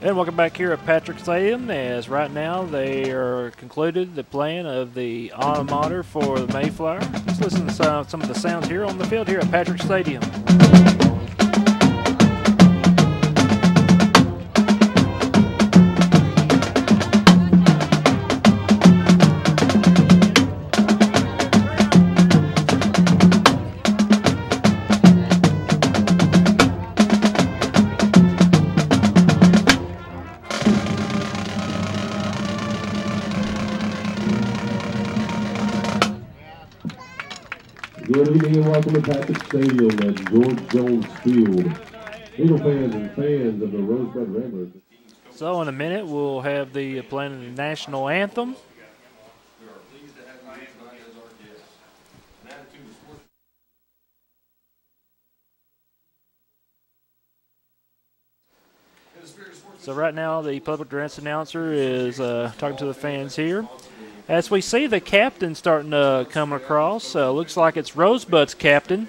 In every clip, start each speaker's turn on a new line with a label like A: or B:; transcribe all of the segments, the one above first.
A: And welcome back here at Patrick Stadium, as right now they are concluded the playing of the alma mater for the Mayflower. Let's listen to some of the sounds here on the field here at Patrick Stadium.
B: Good evening and welcome to Patrick Stadium at George Jones Field. Eagle fans and fans of the Rosebud Ramblers.
A: So in a minute we'll have the playing of the national anthem. So right now the public address announcer is talking to the fans here. As we see the captain starting to come across, looks like it's Rosebud's captain,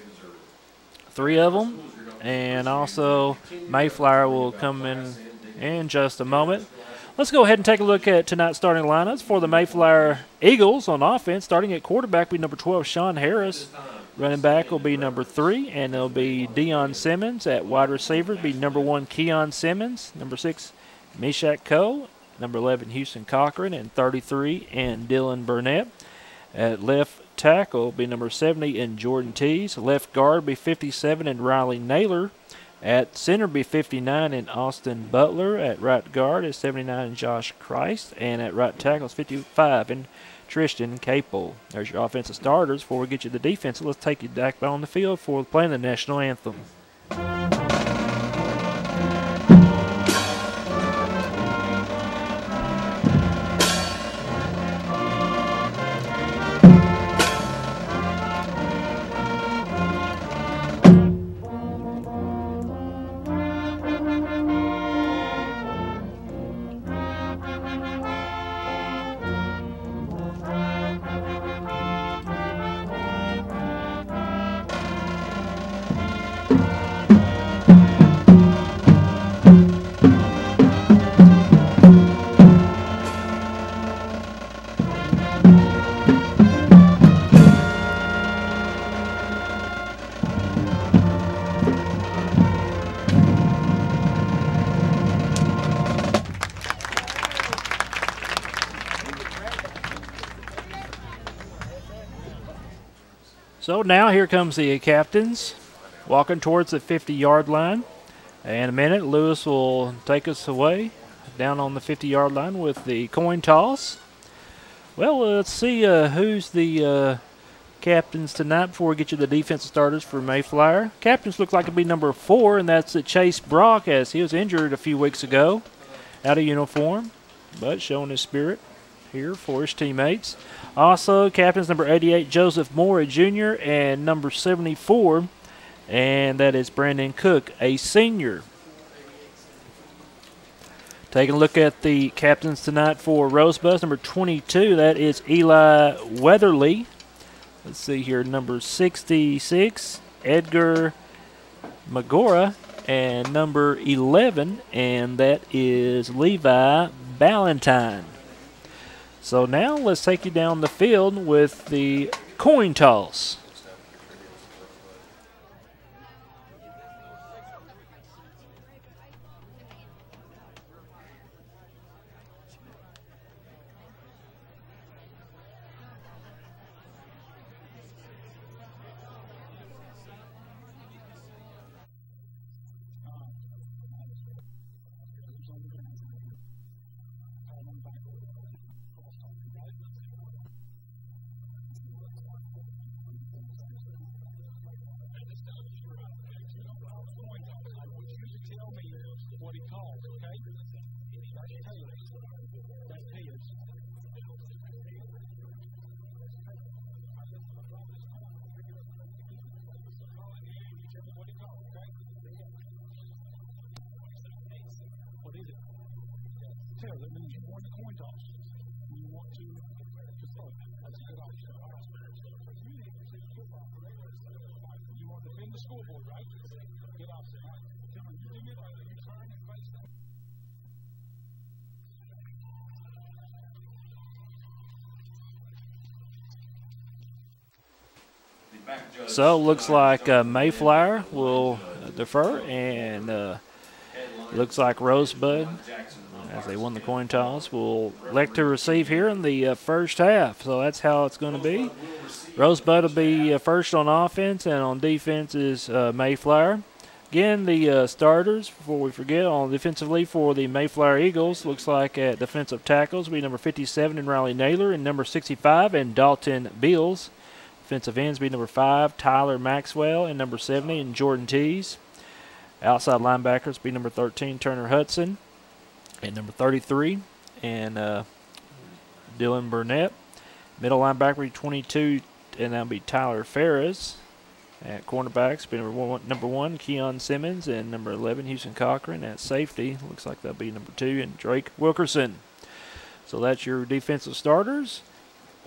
A: 3 of them, and also Mayflower will come in just a moment. Let's go ahead and take a look at tonight's starting lineups for the Mayflower Eagles. On offense, starting at quarterback will be number 12, Sean Harris. Running back will be number 3, and it'll be Deion Simmons. At wide receiver will be number 1, Keon Simmons. Number 6, Meshach Coe. Number 11, Houston Cochran, and 33, and Dylan Burnett. At left tackle will be number 70, and Jordan Tees. Left guard will be 57, and Riley Naylor. At center will be 59, and Austin Butler. At right guard is 79, and Josh Christ. And at right tackle is 55, and Tristan Capel. There's your offensive starters. Before we get you the defense, let's take you back on the field for playing the national anthem. So now here comes the captains walking towards the 50-yard line. In a minute, Lewis will take us away down on the 50-yard line with the coin toss. Well, let's see who's the captains tonight before we get you the defensive starters for Mayflower. Captains look like it'll be number 4, and that's Chase Brock, as he was injured a few weeks ago out of uniform, but showing his spirit here for his teammates. Also, captains number 88, Joseph Moore, a junior, and number 74, and that is Brandon Cook, a senior. Taking a look at the captains tonight for Rosebud, number 22, that is Eli Weatherly. Let's see here, number 66, Edgar Magora, and number 11, and that is Levi Ballantyne. So now let's take you down the field with the coin toss.
C: That means you won the coin toss. You want to throw it. That's a good option. You want to defend the scoreboard, right? Good option. Come on, you do it. You turn and face them.
A: So it looks like Mayflower will defer, and looks like Rosebud, as they won the coin toss, will elect to receive here in the first half. So that's how it's going to be. Rosebud will be first on offense, and on defense is Mayflower. Again, the starters, before we forget, on defensively for the Mayflower Eagles, looks like at defensive tackles will be number 57 in Riley Naylor and number 65 in Dalton Beals. Defensive ends be number 5, Tyler Maxwell, and number 70 in Jordan Tees. Outside linebackers be number 13, Turner Hudson, and number 33, and Dylan Burnett. Middle linebacker be 22, and that'll be Tyler Ferris. At cornerbacks, be number one, Keon Simmons, and number 11, Houston Cochran. At safety, looks like that'll be number 2, and Drake Wilkerson. So that's your defensive starters.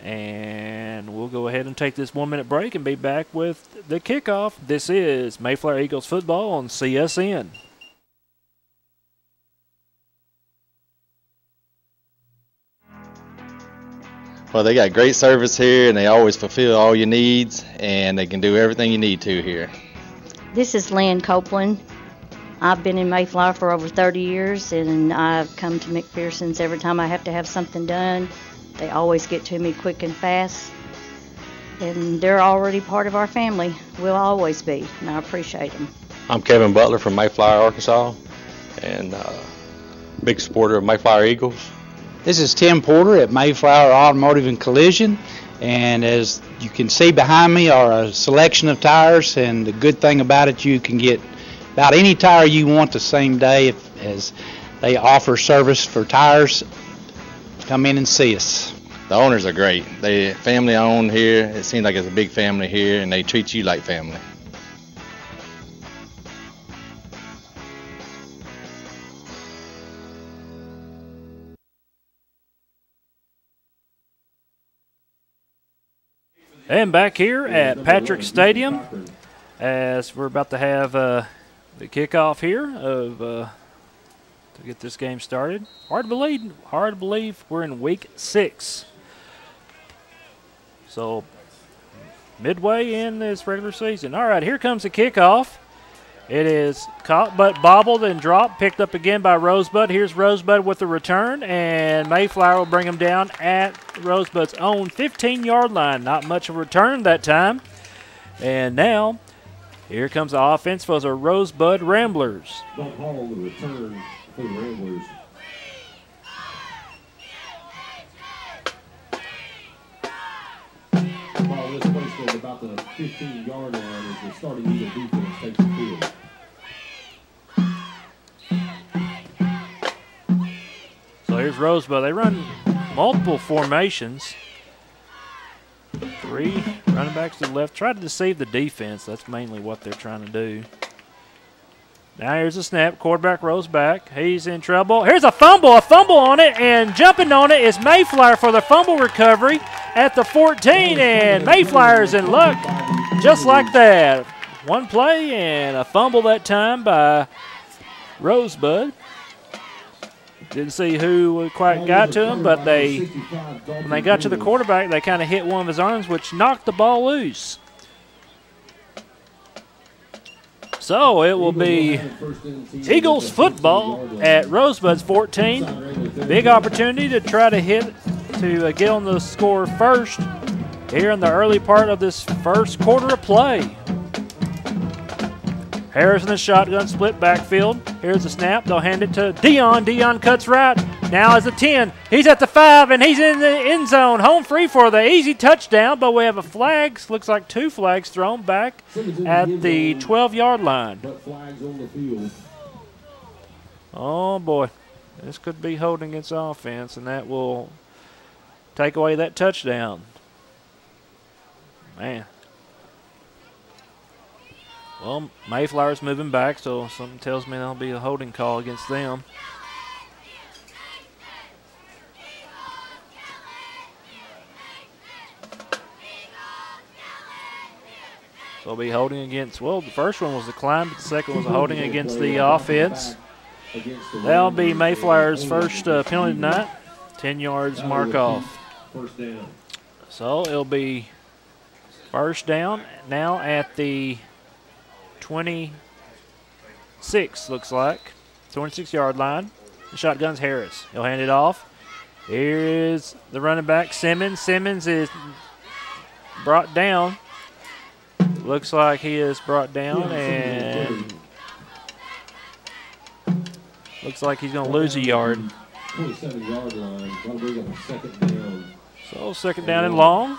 A: And we'll go ahead and take this 1-minute break and be back with the kickoff. This is Mayflower Eagles football on CSN.
D: Well, they got great service here, and they always fulfill all your needs, and they can do everything you need to here.
E: This is Lynn Copeland. I've been in Mayflower for over 30 years, and I've come to McPherson's every time I have to have something done. They always get to me quick and fast, and they're already part of our family. Will always be, and I appreciate them.
D: I'm Kevin Butler from Mayflower, Arkansas, and big supporter of Mayflower Eagles.
F: This is Tim Porter at Mayflower Automotive and Collision, and as you can see behind me are a selection of tires, and the good thing about it, you can get about any tire you want the same day, as they offer service for tires. Come in and see us.
D: The owners are great. They family owned here. It seems like it's a big family here, and they treat you like family.
A: And back here at Patrick Stadium, as we're about to have the kickoff here to get this game started. Hard to believe we're in week 6. So midway in this regular season. All right, here comes the kickoff. It is caught but bobbled and dropped, picked up again by Rosebud. Here's Rosebud with the return, and Mayflower will bring him down at Rosebud's own 15-yard line. Not much of a return that time. And now, here comes the offense for the Rosebud Ramblers.
B: Don't call the return for the Ramblers. The ball is placed at about the 15-yard line as the starting Eagle defense takes the field.
A: So here's Rosebud. They run multiple formations. 3 running backs to the left. Try to deceive the defense. That's mainly what they're trying to do. Now here's a snap. Quarterback rolls back. He's in trouble. Here's a fumble on it, and jumping on it is Mayflower for the fumble recovery at the 14, and Mayflower's in luck just like that. One play and a fumble that time by Rosebud. Didn't see who quite got to him, but when they got to the quarterback, they kind of hit one of his arms, which knocked the ball loose. So it will be Eagles football at Rosebud's 14. Big opportunity to try to get on the score first here in the early part of this first quarter of play. Harris in the shotgun, split backfield. Here's the snap. They'll hand it to Dion. Dion cuts right. Now is the 10. He's at the 5, and he's in the end zone. Home free for the easy touchdown, but we have a flag. Looks like 2 flags thrown back at the 12-yard line. Oh, boy. This could be holding against offense, and that will take away that touchdown. Man. Well, Mayflower's moving back, so something tells me there'll be a holding call against them. So it'll be holding against, well, the first one was the climb, but the second was a holding against the offense. That'll be Mayflower's first penalty tonight. 10 yards mark off.
B: First down.
A: So it'll be First down now at the 26, looks like. 26-yard line. The shotgun's Harris. He'll hand it off. Here is the running back, Simmons. Simmons is brought down. Looks like he is brought down, and looks like he's going to lose a yard.
B: 27-yard line. That'll bring up a second down.
A: So second down and long.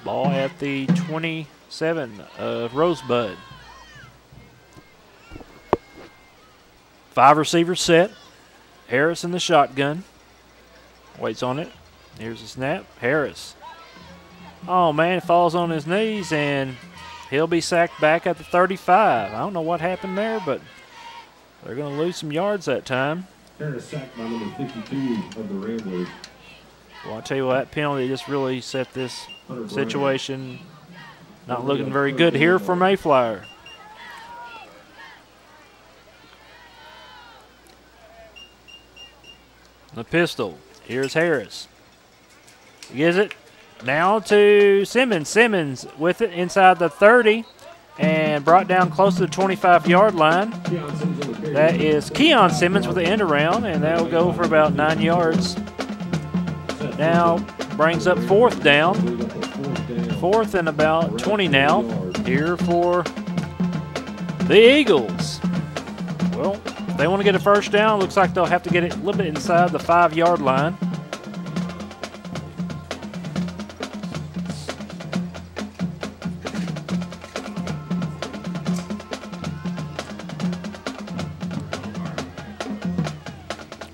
A: Ball at the 27 of Rosebud. 5 receivers set. Harris in the shotgun. Waits on it. Here's the snap. Harris. Oh, man, falls on his knees, and he'll be sacked back at the 35. I don't know what happened there, but they're going to lose some yards that time.
B: Harris sacked by number 52 of the Ramblers.
A: Well, I'll tell you what, that penalty just really set this situation not looking very good here for Mayflower. The pistol. Here's Harris. He gives it now to Simmons. Simmons with it inside the 30 and brought down close to the 25-yard line. That is Keon Simmons with the end around, and that will go for about 9 yards. Now brings up fourth down. Fourth and about 20 now here for the Eagles. Well, if they want to get a first down, looks like they'll have to get it a little bit inside the 5-yard line.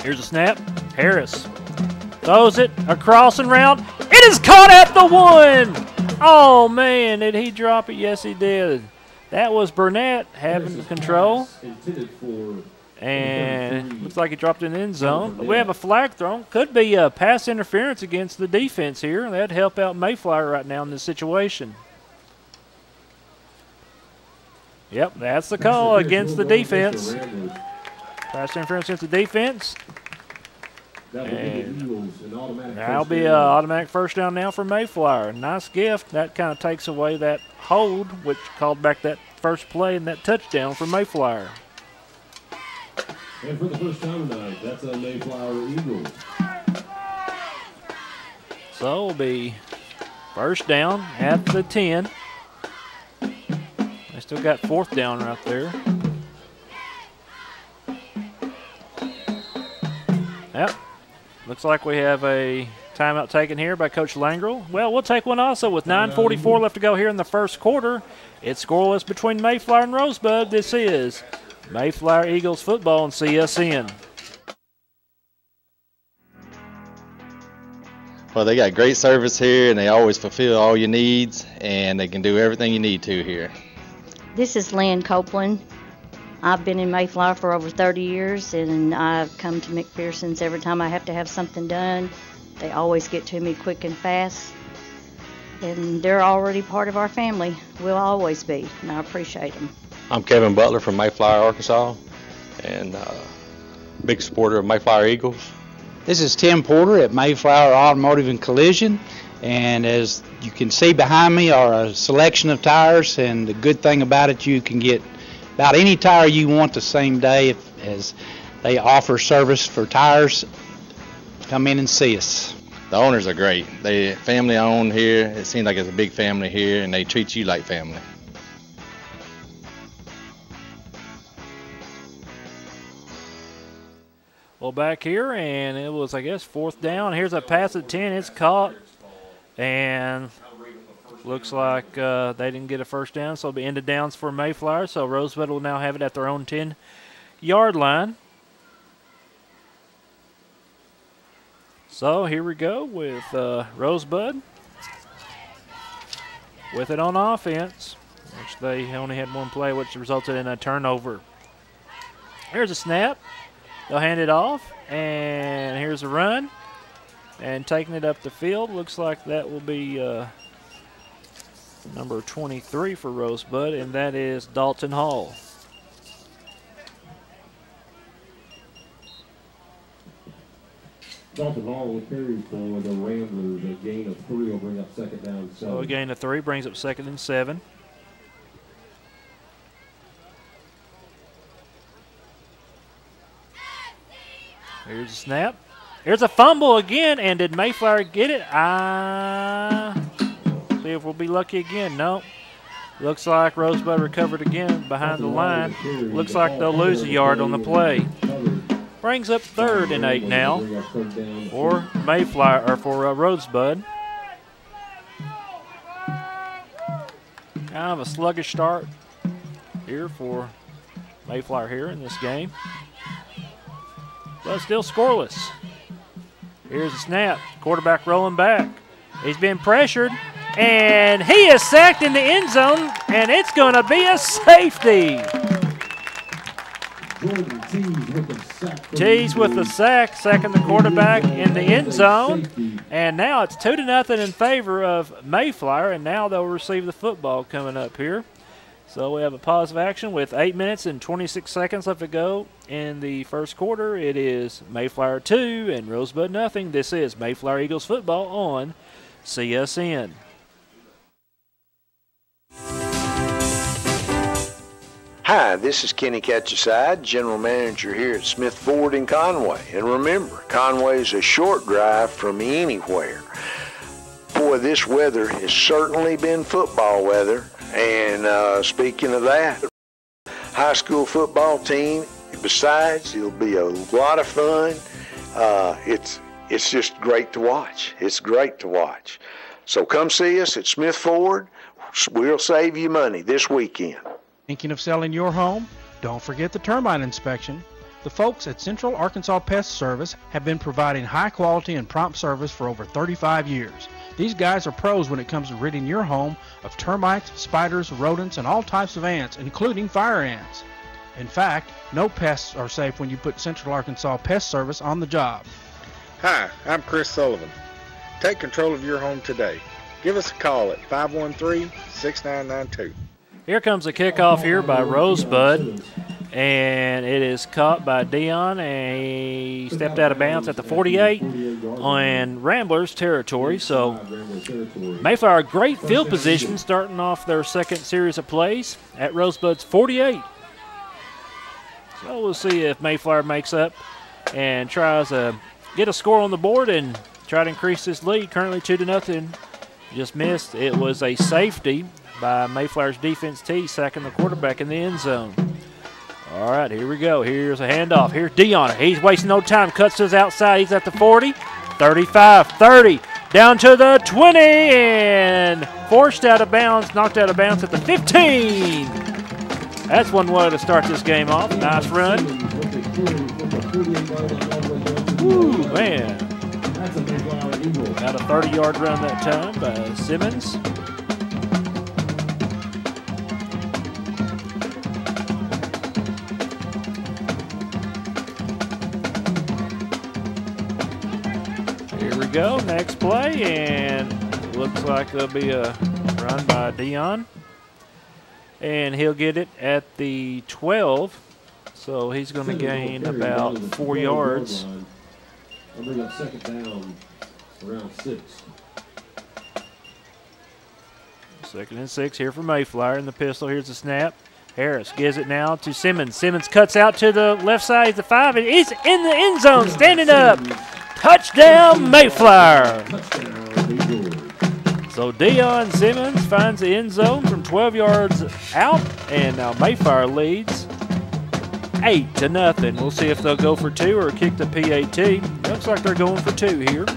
A: Here's a snap. Harris throws it across and round. It is caught at the 1. Oh, man, did he drop it? Yes, he did. That was Burnett having control. And looks like he dropped it in the end zone. We have a flag thrown. Could be a pass interference against the defense here. That'd help out Mayflower right now in this situation. Yep, that's the call against the defense. Pass interference against the defense. And that'll be an automatic first down now for Mayflower. Nice gift. That kind of takes away that hold, which called back that first play and that touchdown for Mayflower.
B: And for the first time tonight, that's a Mayflower Eagles.
A: So it'll be first down at the 10. They still got fourth down right there. Yep. Looks like we have a timeout taken here by Coach Langrel. Well, we'll take one also with 9:44 left to go here in the first quarter. It's scoreless between Mayflower and Rosebud. This is Mayflower Eagles football on CSN.
D: Well, they got great service here, and they always fulfill all your needs, and they can do everything you need to here.
E: This is Lynn Copeland. I've been in Mayflower for over 30 years, and I've come to McPherson's every time I have to have something done. They always get to me quick and fast, and they're already part of our family. Will always be, and I appreciate them.
G: I'm Kevin Butler from Mayflower, Arkansas, and big supporter of Mayflower Eagles.
F: This is Tim Porter at Mayflower Automotive and Collision, and as you can see behind me are a selection of tires, and the good thing about it, you can get about any tire you want the same day, as they offer service for tires. Come in and see us.
D: The owners are great. They family owned here. It seems like it's a big family here, and they treat you like family.
A: Well, back here, and it was, I guess, fourth down. Here's a pass at 10. It's caught, and looks like they didn't get a first down, so it'll be end of downs for Mayflower. So Rosebud will now have it at their own 10-yard line. So here we go with Rosebud with it on offense, which they only had one play, which resulted in a turnover. Here's a snap. They'll hand it off, and here's a run. And taking it up the field, looks like that will be number 23 for Rosebud, and that is Dalton Hall.
B: Dalton Hall will carry for the Ramblers. A gain of 3 will bring up second down 7.
A: So a gain of 3 brings up 2nd and 7. Here's a snap. Here's a fumble again, and did Mayflower get it? See if we'll be lucky again. Nope. Looks like Rosebud recovered again behind the line. Looks like they'll lose a yard on the play. Brings up 3rd and 8 now for Mayflower, or for Rosebud. Kind of a sluggish start here for Mayflower here in this game, but still scoreless. Here's a snap. Quarterback rolling back. He's being pressured, and he is sacked in the end zone, and it's going to be a safety. Tees with the sack, sacking the quarterback in the end zone, and now it's 2-0 in favor of Mayflower, and now they'll receive the football coming up here. So we have a pause of action with 8 minutes and 26 seconds left to go in the first quarter. It is Mayflower 2 and Rosebud nothing. This is Mayflower Eagles football on CSN.
H: Hi, this is Kenny Catchaside, General Manager here at Smith Ford in Conway. And remember, Conway is a short drive from anywhere. Boy, this weather has certainly been football weather. And speaking of that, high school football team, besides, it'll be a lot of fun. It's just great to watch. It's great to watch. So come see us at Smith Ford. We'll save you money this weekend.
I: Thinking of selling your home? Don't forget the termite inspection. The folks at Central Arkansas Pest Service have been providing high quality and prompt service for over 35 years. These guys are pros when it comes to ridding your home of termites, spiders, rodents, and all types of ants, including fire ants. In fact, no pests are safe when you put Central Arkansas Pest Service on the job.
J: Hi, I'm Chris Sullivan. Take control of your home today. Give us a call at 513-6992.
A: Here comes a kickoff here by Rosebud, and it is caught by Dion, and he stepped out of bounds at the 48 on Ramblers territory. So Mayflower, great field position starting off their second series of plays at Rosebud's 48. So we'll see if Mayflower makes up and tries to get a score on the board and try to increase this lead. Currently 2-0. Just missed. It was a safety by Mayflower's defense tee, sacking the quarterback in the end zone. All right, here we go. Here's a handoff. Here's Dion. He's wasting no time. Cuts to his outside. He's at the 40, 35, 30, down to the 20, and forced out of bounds, knocked out of bounds at the 15. That's one way to start this game off. Nice run. Woo, man. Got a 30-yard run that time by Simmons. Go next play, and looks like there'll be a run by Dion, and he'll get it at the 12, so he's going to gain about 4 yards.
B: I'll bring up second down around 6.
A: 2nd and 6 here for Mayflower in the pistol. Here's the snap. Harris gives it now to Simmons. Simmons cuts out to the left side. He's the 5, and he's in the end zone, standing up. Touchdown, Mayflower. So Dion Simmons finds the end zone from 12 yards out, and now Mayflower leads 8-0. We'll see if they'll go for 2 or kick the PAT. Looks like they're going for 2 here.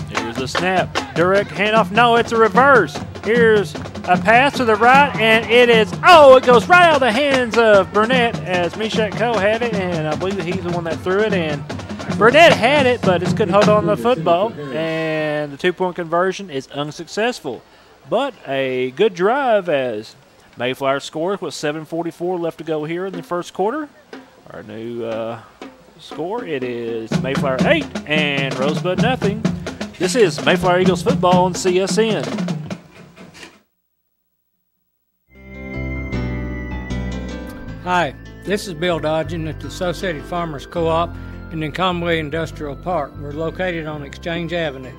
A: Here's a snap. Direct handoff. No, it's a reverse. Here's a pass to the right, and it goes right out of the hands of Burnett as Meshach Coe had it, and I believe he's the one that threw it, and Burnett had it, but just couldn't hold on to the football, and the 2-point conversion is unsuccessful. But a good drive as Mayflower scores with 7:44 left to go here in the first quarter. Our new score, it is Mayflower 8 and Rosebud nothing. This is Mayflower Eagles football on CSN.
K: Hi, This is Bill Dodgen at the Associated Farmers Co-op and in Conway Industrial Park. We're located on Exchange Avenue.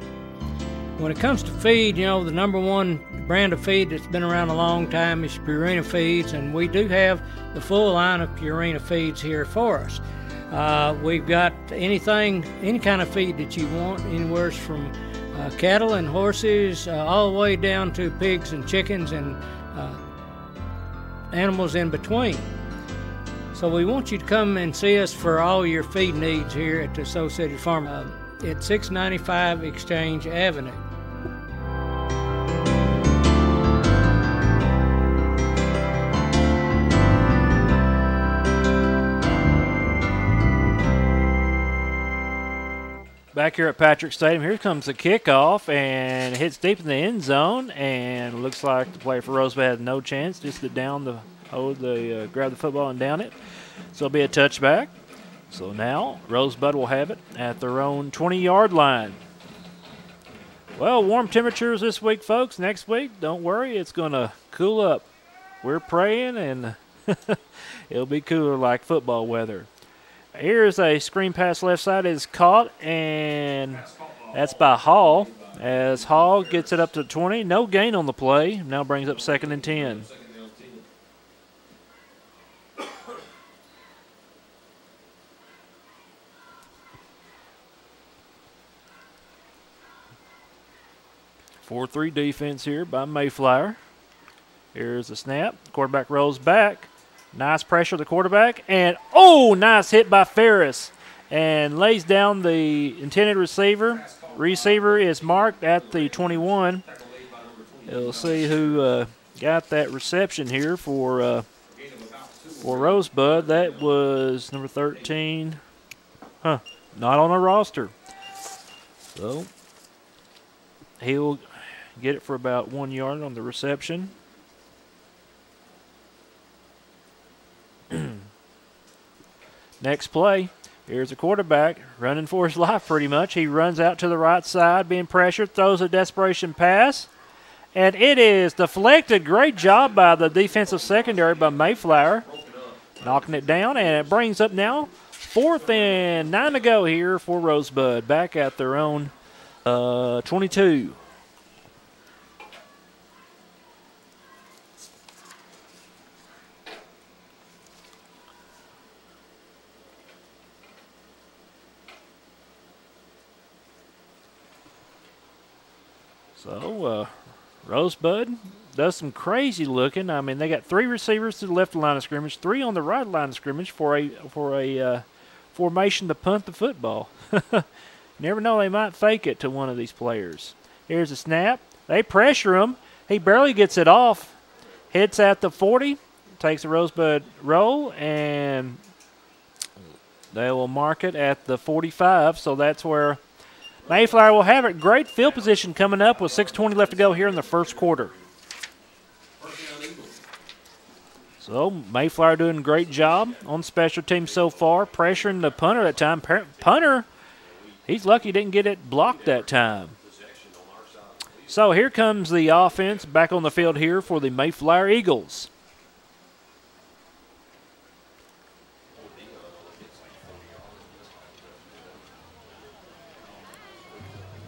K: When it comes to feed, you know, the number one brand of feed that's been around a long time is Purina Feeds, and we do have the full line of Purina Feeds here for us. We've got any kind of feed that you want, anywhere from cattle and horses, all the way down to pigs and chickens and animals in between. So we want you to come and see us for all your feed needs here at the Associated Farm at 695 Exchange Avenue.
A: Back here at Patrick Stadium, here comes the kickoff, and it hits deep in the end zone, and looks like the player for Rosebud had no chance just to grab the football and down it. So it'll be a touchback. So now Rosebud will have it at their own 20-yard line. Well, warm temperatures this week, folks. Next week, don't worry, it's going to cool up. We're praying, and it'll be cooler like football weather. Here's a screen pass left side is caught, and that's by Hall. As Hall gets it up to 20, no gain on the play. Now brings up 2nd and 10. (4-3) defense here by Mayflower. Here's the snap. Quarterback rolls back. Nice pressure of the quarterback, and nice hit by Ferris, and lays down the intended receiver. Receiver is marked at the 21. We'll see who got that reception here for Rosebud. That was number 13. Not on a roster. So he'll get it for about 1 yard on the reception. Next play, here's a quarterback running for his life pretty much. He runs out to the right side, being pressured, throws a desperation pass, and it is deflected. Great job by the defensive secondary by Mayflower, knocking it down, and it brings up now 4th and 9 to go here for Rosebud, back at their own 22. So, Rosebud does some crazy looking. I mean, they got 3 receivers to the left line of scrimmage, 3 on the right line of scrimmage for a formation to punt the football. Never know, they might fake it to one of these players. Here's a snap. They pressure him. He barely gets it off. Hits at the 40, takes a Rosebud roll, and they will mark it at the 45. So that's where Mayflower will have it. Great field position coming up with 6:20 left to go here in the first quarter. So Mayflower doing a great job on special teams so far, pressuring the punter that time. Punter, he's lucky he didn't get it blocked that time. So here comes the offense back on the field here for the Mayflower Eagles.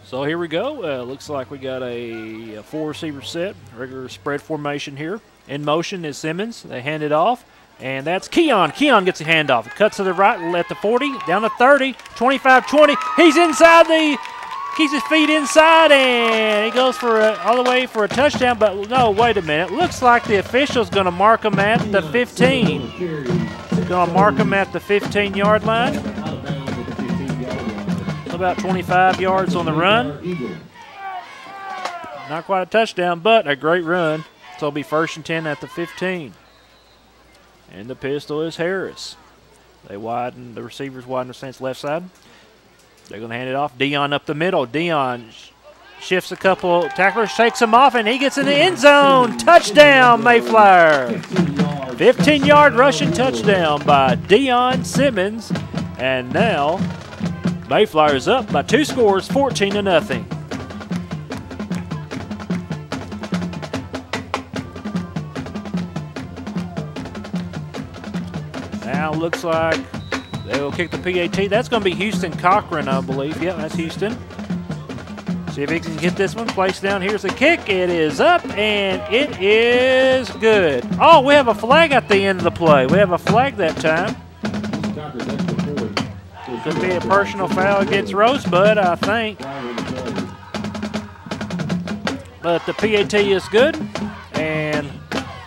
A: So here we go. Looks like we got a 4-receiver set, regular spread formation here. In motion is Simmons. They hand it off, and that's Keon. Keon gets a handoff. Cuts to the right at the 40, down to 30, 25, 20. He's inside keeps his feet inside, and he goes for all the way for a touchdown. But no, wait a minute. Looks like the official's going to mark him at the 15. Going to mark him at the 15-yard line. About 25 yards on the run. Not quite a touchdown, but a great run. So it'll be 1st and 10 at the 15. And the pistol is Harris. The receivers widen the stance left side. They're going to hand it off. Dion up the middle. Dion shifts a couple tacklers, takes him off, and he gets in the end zone. Touchdown, Mayflower. 15-yard rushing touchdown by Dion Simmons. And now Mayflower's up by 2 scores, 14-0. Now it looks like they will kick the PAT. That's going to be Houston Cochran, I believe. Yep, that's Houston. See if he can get this one placed down. Here's the kick. It is up, and it is good. Oh, we have a flag at the end of the play. We have a flag that time. Could be a personal foul against Rosebud, I think. But the PAT is good, and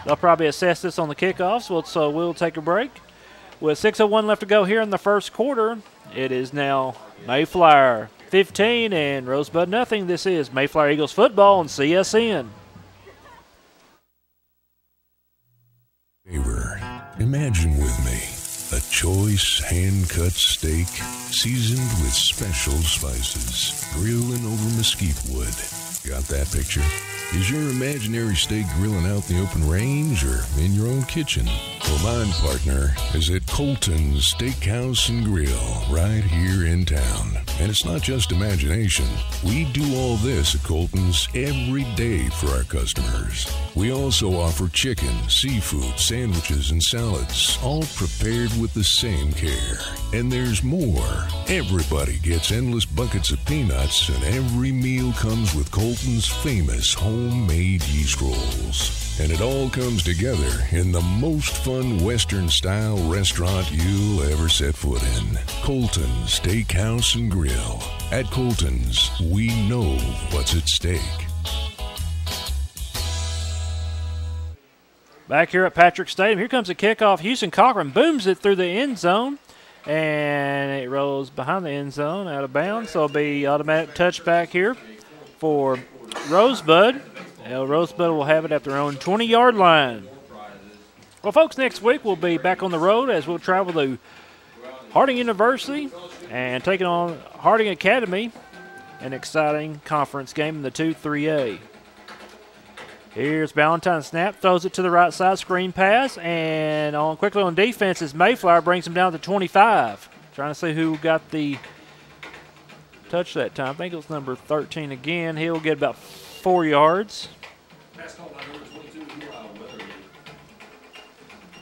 A: they'll probably assess this on the kickoff, so we'll take a break. With 6:01 left to go here in the first quarter, it is now Mayflower 15 and Rosebud nothing. This is Mayflower Eagles football on CSN.
L: Imagine with me a choice hand-cut steak seasoned with special spices, grilling over mesquite wood. Got that picture? Is your imaginary steak grilling out in the open range or in your own kitchen? Well, mine, partner, is at Colton's Steakhouse and Grill right here in town. And it's not just imagination. We do all this at Colton's every day for our customers. We also offer chicken, seafood, sandwiches, and salads, all prepared with the same care. And there's more. Everybody gets endless buckets of peanuts, and every meal comes with Colton's famous homemade yeast rolls. And it all comes together in the most fun Western-style restaurant you'll ever set foot in. Colton's Steakhouse and Grill. At Colton's, we know what's at stake.
A: Back here at Patrick Stadium, here comes a kickoff. Houston Cochran booms it through the end zone, and it rolls behind the end zone, out of bounds. So it'll be automatic touchback here for Rosebud. Rosebud will have it at their own 20-yard line. Well, folks, next week we'll be back on the road as we'll travel to Harding University and taking on Harding Academy, an exciting conference game in the 2-3A. Here's Valentine snap, throws it to the right side, screen pass, and quickly on defense is Mayflower, brings him down to 25. Trying to see who got the touch that time. I think it was number 13 again. He'll get about 4 yards.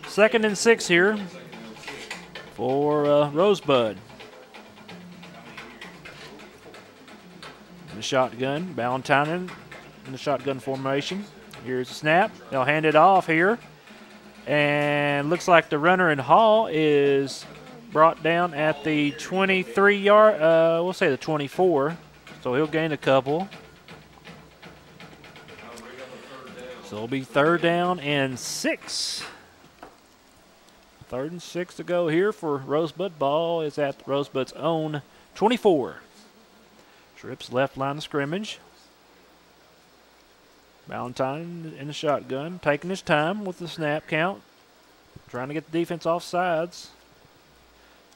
A: 2nd and 6 here for Rosebud. The shotgun, Valentine in the shotgun formation. Here's the snap. They'll hand it off here. And looks like the runner in Hall is brought down at the 23-yard, we'll say the 24. So he'll gain a couple. So it'll be 3rd down and 6. 3rd and 6 to go here for Rosebud. Ball is at Rosebud's own 24. Trips left line of scrimmage. Valentine in the shotgun, taking his time with the snap count. Trying to get the defense off sides.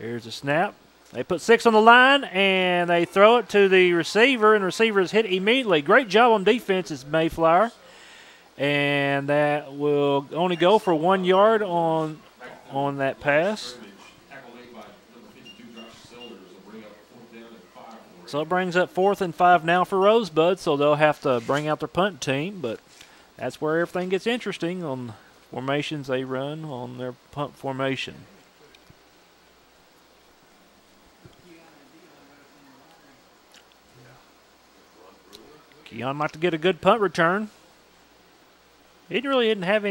A: Here's the snap. They put 6 on the line, and they throw it to the receiver, and the receiver is hit immediately. Great job on defense is Mayflower. And that will only go for 1 yard on that pass. So it brings up 4th and 5 now for Rosebud, so they'll have to bring out their punt team, but that's where everything gets interesting on formations they run on their punt formation. Keon might get a good punt return. He really didn't have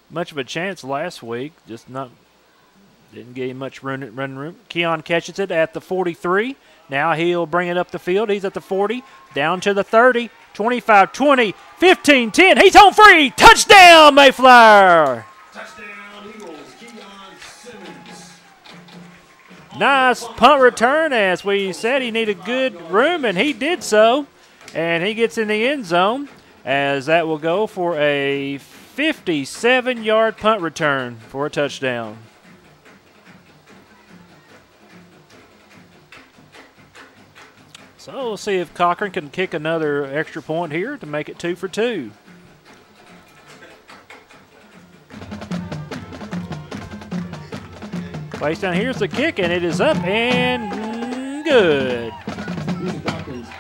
A: much of a chance last week. Didn't get him much run room. Keon catches it at the 43. Now he'll bring it up the field. He's at the 40, down to the 30, 25, 20, 15, 10. He's home free. Touchdown, Mayflower.
B: Touchdown, Eagles. Keon Simmons.
A: Nice punt return. As we said, he needed good room, and he did so. And he gets in the end zone, as that will go for a 57-yard punt return for a touchdown. So we'll see if Cochran can kick another extra point here to make it 2 for 2. Place down, here's the kick, and it is up and good.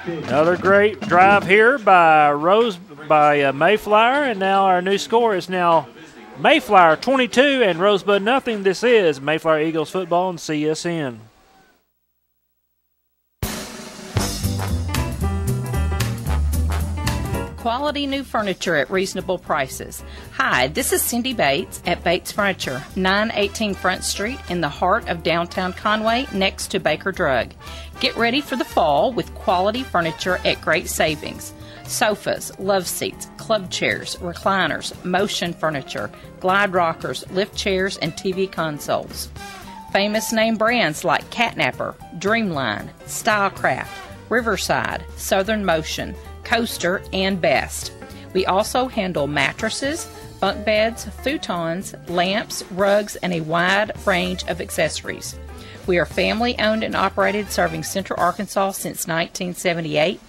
A: Another great drive here by Mayflower, and now our new score is now Mayflower 22 and Rosebud nothing. This is Mayflower Eagles football on CSN.
M: Quality new furniture at reasonable prices. Hi, this is Cindy Bates at Bates Furniture, 918 Front Street in the heart of downtown Conway next to Baker Drug. Get ready for the fall with quality furniture at great savings. Sofas, love seats, club chairs, recliners, motion furniture, glide rockers, lift chairs, and TV consoles. Famous name brands like Catnapper, Dreamline, Stylecraft, Riverside, Southern Motion, Coaster, and Best. We also handle mattresses, bunk beds, futons, lamps, rugs, and a wide range of accessories. We are family owned and operated, serving Central Arkansas since 1978.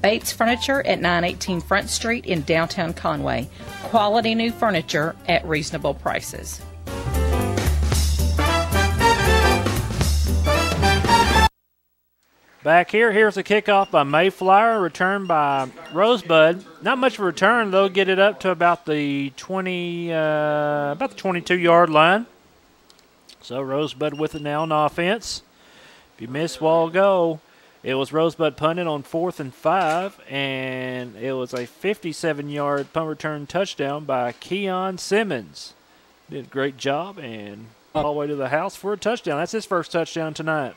M: Bates Furniture at 918 Front Street in downtown Conway. Quality new furniture at reasonable prices.
A: Back here's a kickoff by Mayflower, returned by Rosebud. Not much of a return, though. Get it up to about the 22-yard line. So Rosebud with it now on offense. If you missed a while ago, it was Rosebud punting on 4th and 5, and it was a 57-yard punt return touchdown by Keon Simmons. Did a great job and all the way to the house for a touchdown. That's his first touchdown tonight.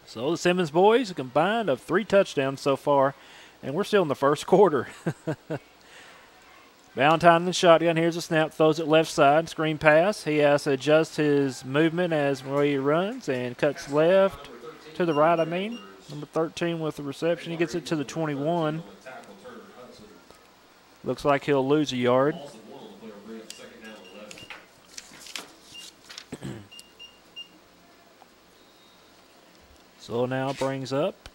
A: So the Simmons boys, a combined of 3 touchdowns so far, and we're still in the first quarter. Valentine in the shotgun. Here's a snap, throws it left side, screen pass. He has to adjust his movement as he runs and cuts left to the right, Number 13 with the reception. He gets it to the 21. Looks like he'll lose a yard. So now brings up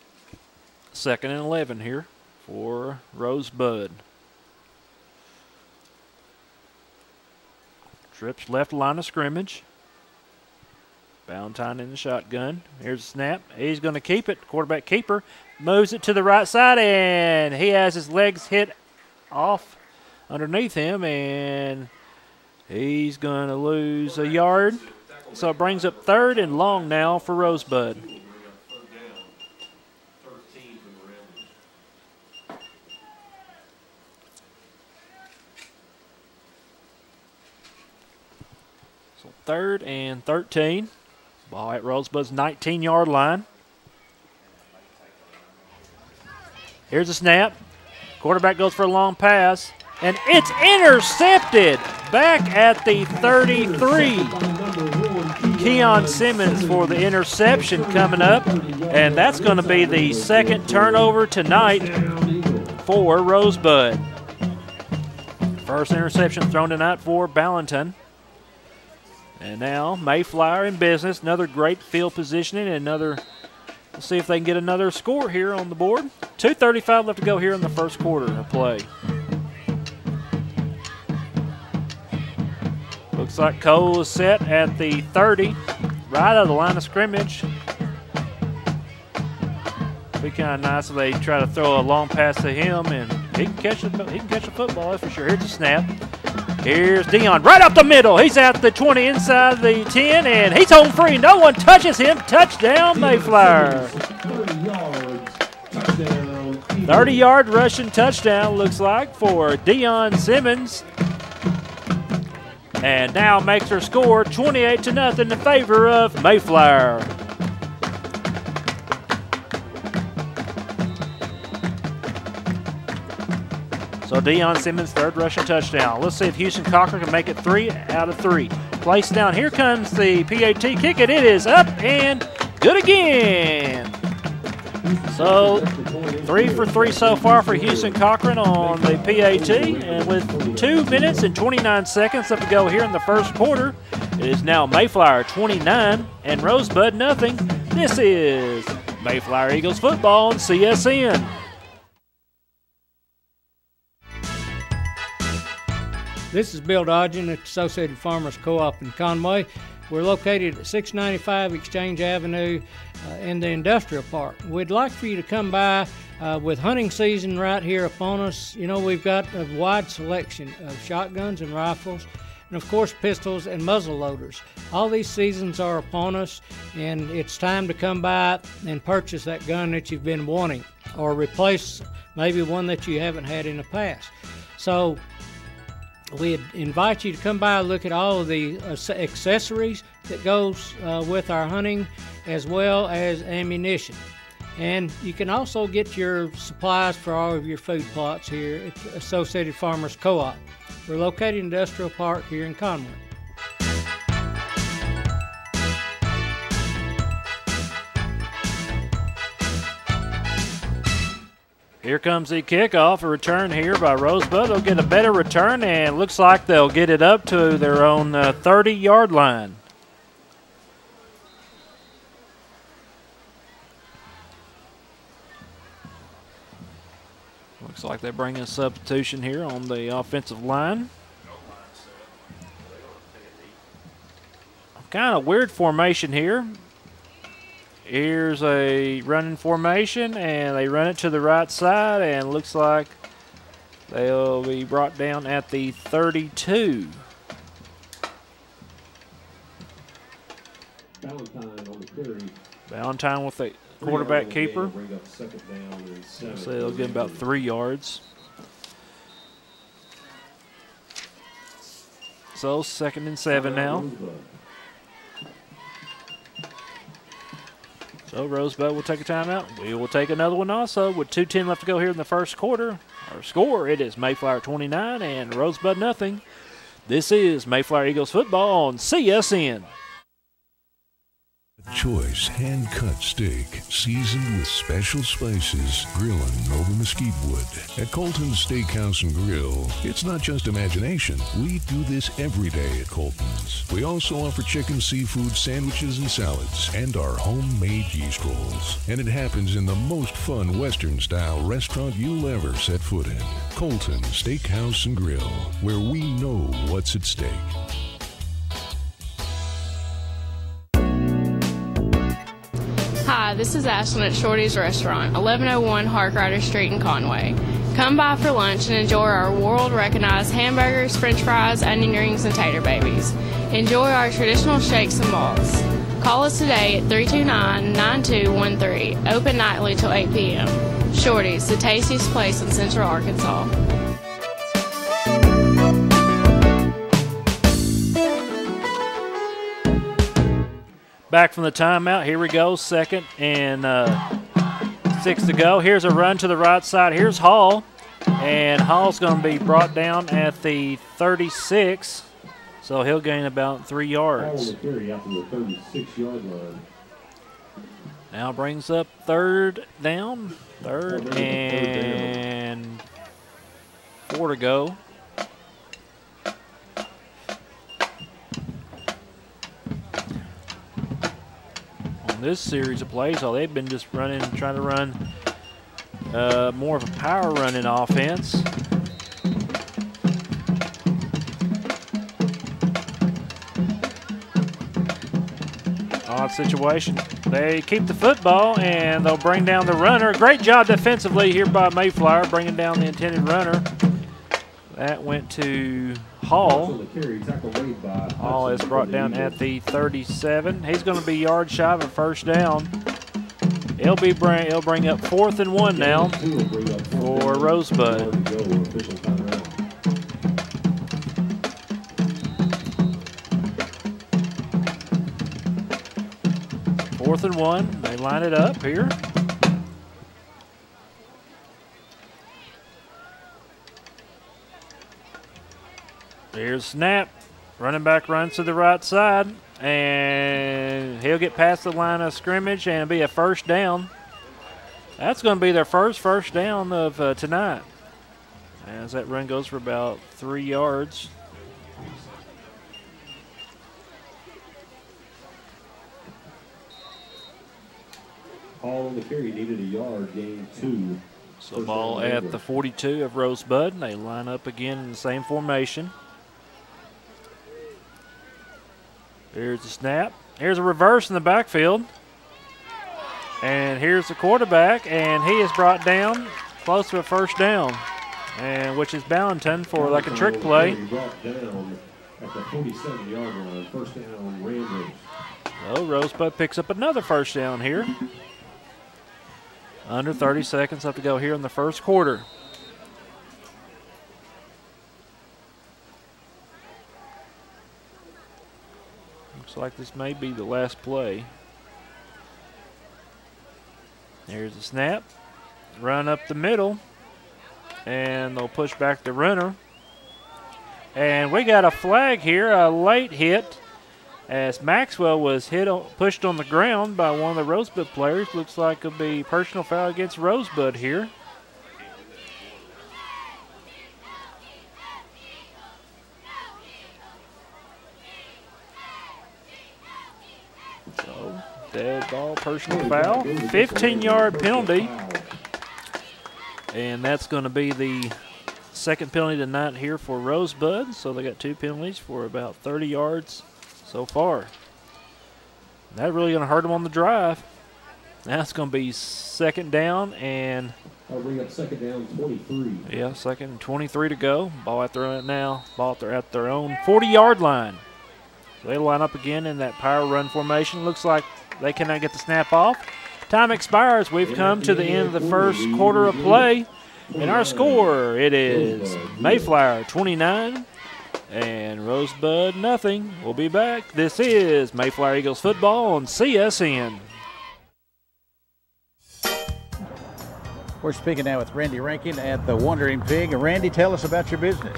A: 2nd and 11 here for Rosebud. Trips left line of scrimmage. Valentine in the shotgun. Here's a snap. He's going to keep it. Quarterback keeper moves it to the right side, and he has his legs hit off underneath him, and he's going to lose a yard. So it brings up 3rd and long now for Rosebud. So 3rd and 13. Ball at Rosebud's 19-yard line. Here's a snap. Quarterback goes for a long pass, and it's intercepted back at the 33. Keon Simmons for the interception coming up, and that's going to be the 2nd turnover tonight for Rosebud. First interception thrown tonight for Ballantyne. And now Mayflower in business. Another great field positioning and let's see if they can get another score here on the board. 2:35 left to go here in the first quarter of play. Looks like Cole is set at the 30, right out of the line of scrimmage. Be kind of nice if they try to throw a long pass to him, and he can catch a football, that's for sure. Here's a snap. Here's Dion right up the middle. He's at the 20 inside the 10, and he's home free. No one touches him. Touchdown, Mayflower. 30-yard rushing touchdown looks like for Dion Simmons. And now makes her score 28-0 in favor of Mayflower. So Dion Simmons' 3rd rushing touchdown. Let's see if Houston Cochran can make it 3 out of 3. Placed down. Here comes the PAT kick, and it is up and good again. So 3 for 3 so far for Houston Cochran on the PAT. And with 2 minutes and 29 seconds left to go here in the first quarter, it is now Mayflower 29 and Rosebud nothing. This is Mayflower Eagles football on CSN.
K: This is Bill Dodgen at Associated Farmers Co-op in Conway. We're located at 695 Exchange Avenue in the Industrial Park. We'd like for you to come by With hunting season right here upon us, you know, we've got a wide selection of shotguns and rifles, and of course pistols and muzzle loaders. All these seasons are upon us, and it's time to come by and purchase that gun that you've been wanting, or replace maybe one that you haven't had in the past. So we invite you to come by and look at all of the accessories that goes with our hunting, as well as ammunition. And you can also get your supplies for all of your food plots here at the Associated Farmers Co-op. We're located in Industrial Park here in Conway.
A: Here comes the kickoff, a return here by Rosebud. They'll get a better return, and looks like they'll get it up to their own 30-yard line. Looks like they bring a substitution here on the offensive line. Kind of weird formation here. Here's a running formation, and they run it to the right side, and looks like they'll be brought down at the 32. Valentine with the quarterback keeper. So they'll get about 3 yards. So 2nd and 7 now. So Rosebud will take a timeout. We will take another one also with 2:10 left to go here in the first quarter. Our score, it is Mayflower 29 and Rosebud nothing. This is Mayflower Eagles football on CSN.
L: Choice hand-cut steak, seasoned with special spices, grilling over mesquite wood. At Colton's Steakhouse and Grill, it's not just imagination. We do this every day at Colton's. We also offer chicken, seafood, sandwiches, and salads, and our homemade yeast rolls. And it happens in the most fun Western-style restaurant you'll ever set foot in. Colton's Steakhouse and Grill, where we know what's at stake.
N: Hi, this is Ashlyn at Shorty's Restaurant, 1101 Harkrider Street in Conway. Come by for lunch and enjoy our world-recognized hamburgers, french fries, onion rings, and tater babies. Enjoy our traditional shakes and balls. Call us today at 329-9213, open nightly till 8 p.m. Shorty's, the tastiest place in Central Arkansas.
A: Back from the timeout. Here we go. 2nd and 6 to go. Here's a run to the right side. Here's Hall. And Hall's going to be brought down at the 36. So he'll gain about 3 yards. Now brings up 3rd down. 3rd and 4 to go. This series of plays, all they've been just trying to run more of a power running offense. Odd situation. They keep the football and they'll bring down the runner. Great job defensively here by Mayflower, bringing down the intended runner. That went to Hall. Hall is brought down at the 37. He's going to be yard shy of a 1st down. He'll bring up 4th and 1 now for Rosebud. 4th and 1. They line it up here. Here's snap. Running back runs to the right side, and he'll get past the line of scrimmage, and it'll be a 1st down. That's going to be their first down of tonight, as that run goes for about 3 yards.
B: Hall on the carry needed a yard, gained 2.
A: So ball at the 42 of Rosebud, and they line up again in the same formation. Here's the snap. Here's a reverse in the backfield. And here's the quarterback, and he is brought down close to a first down, and which is Ballantyne for like a trick play.
B: Brought down at the 47-yard line, first down, Ramblers.
A: So Rosebud picks up another first down here. Under 30 seconds left to go here in the first quarter. Looks like this may be the last play. There's the snap. Run up the middle. And they'll push back the runner. And we got a flag here, a late hit, as Maxwell was pushed on the ground by one of the Rosebud players. Looks like it'll be personal foul against Rosebud here. So, dead ball, personal foul, 15-yard penalty. And that's going to be the second penalty tonight here for Rosebud. So they got 2 penalties for about 30 yards so far. That's really going to hurt them on the drive. Now it's going to be second down and
B: I'll bring up second down, 23.
A: Yeah, second and 23 to go. Ball at their own now. Ball at their own 40-yard line. So they line up again in that power run formation. Looks like they cannot get the snap off. Time expires. We've come to the end of the first quarter of play. And our score, it is Mayflower 29 and Rosebud nothing. We'll be back. This is Mayflower Eagles football on CSN.
O: We're speaking now with Randy Rankin at the Wandering Pig. And Randy, tell us about your business.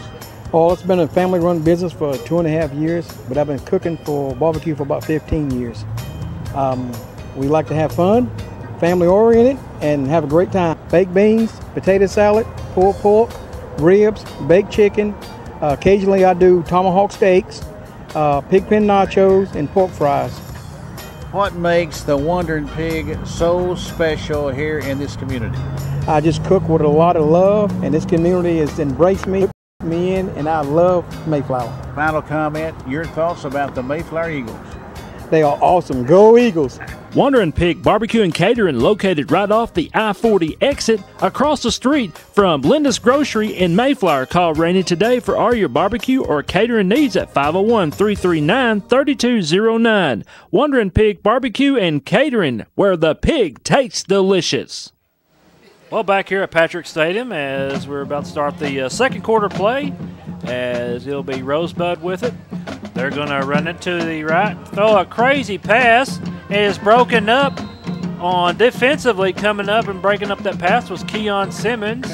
P: Oh, it's been a family-run business for 2.5 years, but I've been cooking for barbecue for about 15 years. We like to have fun, family-oriented, and have a great time. Baked beans, potato salad, pulled pork, ribs, baked chicken. Occasionally I do tomahawk steaks, pig pen nachos, and pork fries.
O: What makes the Wandering Pig so special here in this community?
P: I just cook with a lot of love, and this community has embraced me in, and I love Mayflower.
O: Final comment, your thoughts about the Mayflower Eagles?
P: They are awesome. Go Eagles!
A: Wandering Pig Barbecue and Catering, located right off the I-40 exit across the street from Linda's Grocery in Mayflower. Call Randy today for all your barbecue or catering needs at 501-339-3209. Wandering Pig Barbecue and Catering, where the pig tastes delicious. Well, back here at Patrick Stadium as we're about to start the second quarter play, as it'll be Rosebud with it. They're going to run it to the right, throw a crazy pass. It is broken up on defensively. Coming up and breaking up that pass was Keon Simmons.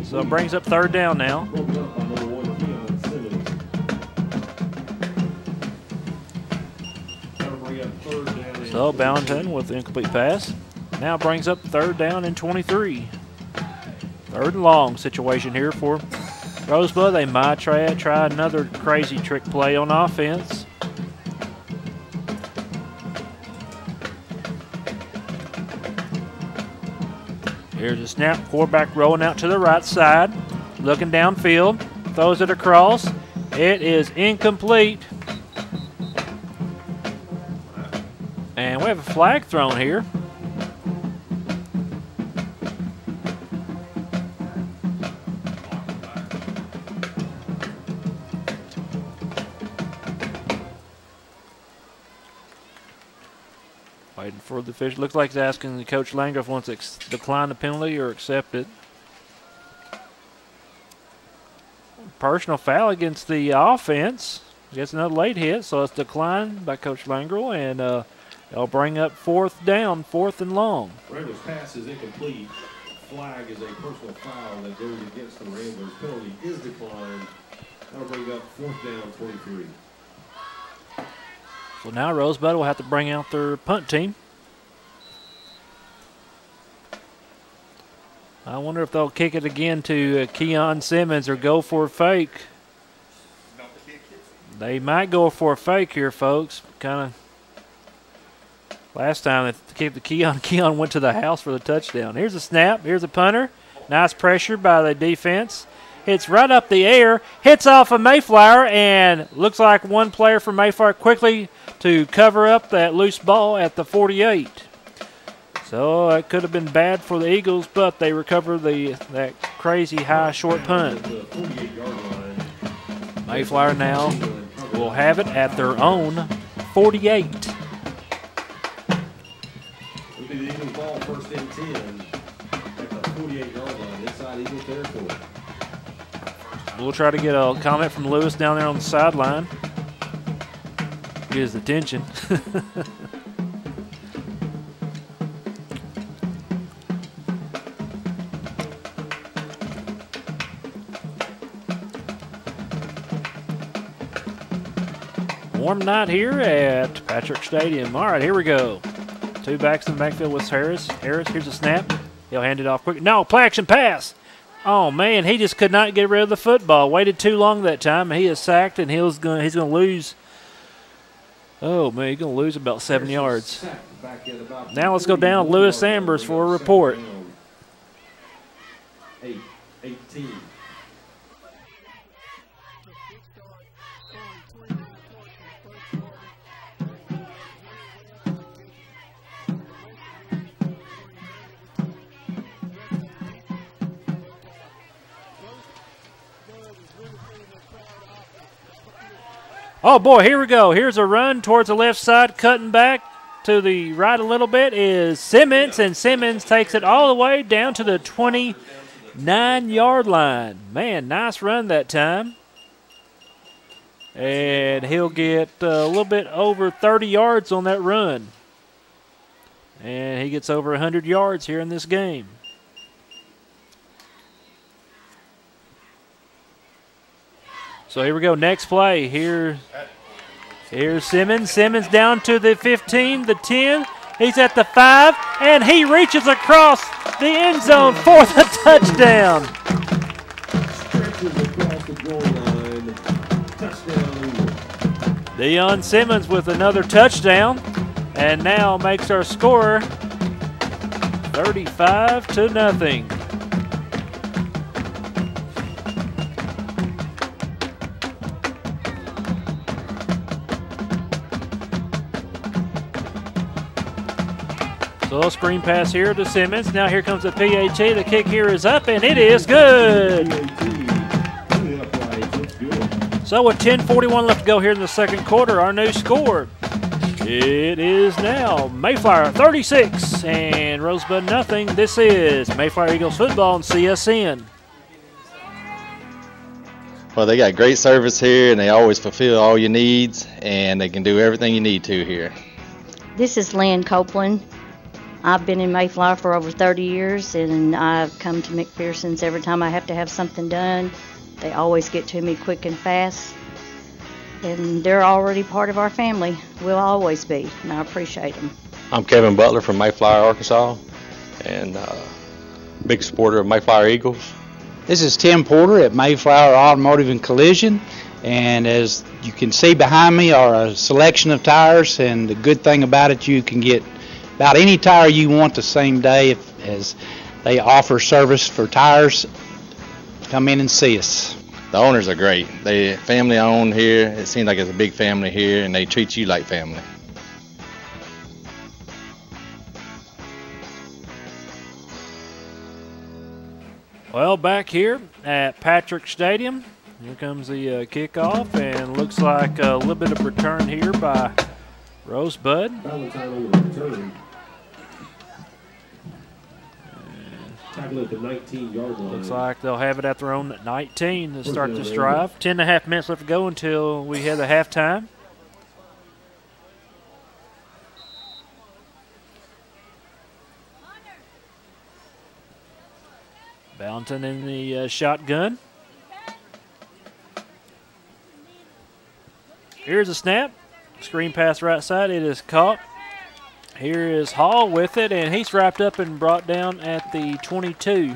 A: So it brings up third down now. So Ballantyne with the incomplete pass. Now brings up third down and 23. Third and long situation here for Rosebud. They might try another crazy trick play on offense. Here's a snap. Quarterback rolling out to the right side. Looking downfield. Throws it across. It is incomplete. And we have a flag thrown here. Waiting for the official. Looks like he's asking Coach Langer if he wants to decline the penalty or accept it. Personal foul against the offense. Gets another late hit, so it's declined by Coach Langrel, and they'll bring up fourth down, fourth and long.
B: Ramblers' pass is incomplete. Flag is a personal foul that goes against the Ramblers. Penalty is declined. That'll bring up fourth down, 23.
A: So now Rosebud will have to bring out their punt team. I wonder if they'll kick it again to Keon Simmons or go for a fake. They might go for a fake here, folks. Kind of. Last time they kicked the Keon went to the house for the touchdown. Here's a snap. Here's a punter. Nice pressure by the defense. Hits right up the air. Hits off of Mayflower, and looks like one player from Mayflower quickly to cover up that loose ball at the 48. So it could have been bad for the Eagles, but they recover that crazy high short punt. Mayflower now will have it at their own 48.
B: It'll be the Eagles ball, first and 10 at the 48-yard line inside Eagle territory.
A: We'll try to get a comment from Lewis down there on the sideline. Get his attention. Warm night here at Patrick Stadium. All right, here we go. Two backs in the backfield with Harris. Harris, here's a snap. He'll hand it off quick. No, play action pass. Oh, man, he just could not get rid of the football. Waited too long that time. He is sacked, and he's going to lose. Oh, man, he's going to lose about 7 yards. Now let's go down to Lewis Ambers for a report.
B: 8-18.
A: Oh, boy, here we go. Here's a run towards the left side, cutting back to the right a little bit is Simmons, and Simmons takes it all the way down to the 29-yard line. Man, nice run that time. And he'll get a little bit over 30 yards on that run. And he gets over 100 yards here in this game. So here we go, next play. Here's Simmons. Simmons down to the 15, the 10. He's at the 5, and he reaches across the end zone for the touchdown. Deion Simmons with another touchdown, and now makes our score 35-0. So a screen pass here to Simmons. Now here comes the PAT. The kick here is up, and it is good. So with 10:41 left to go here in the second quarter, our new score, it is now Mayflower 36 and Rosebud nothing. This is Mayflower Eagles football on CSN.
D: Well, they got great service here, and they always fulfill all your needs, and they can do everything you need to here.
E: This is Lynn Copeland. I've been in Mayflower for over 30 years, and I've come to McPherson's every time I have to have something done. They always get to me quick and fast, and they're already part of our family. Will always be, and I appreciate them.
G: I'm Kevin Butler from Mayflower, Arkansas, and big supporter of Mayflower Eagles.
F: This is Tim Porter at Mayflower Automotive and Collision, and as you can see behind me are a selection of tires, and the good thing about it, you can get about any tire you want the same day, as they offer service for tires. Come in and see us.
D: The owners are great. They family owned here. It seems like it's a big family here, and they treat you like family.
A: Well, back here at Patrick Stadium, here comes the kickoff, and looks like a little bit of return here by Rosebud.
B: Valentine on the return. Tackle at the 19-yard line.
A: Looks like they'll have it at their own 19 to start this drive. 10.5 minutes left to go until we head to halftime. Valentine in the shotgun. Here's a snap. Screen pass right side. It is caught. Here is Hall with it, and he's wrapped up and brought down at the 22.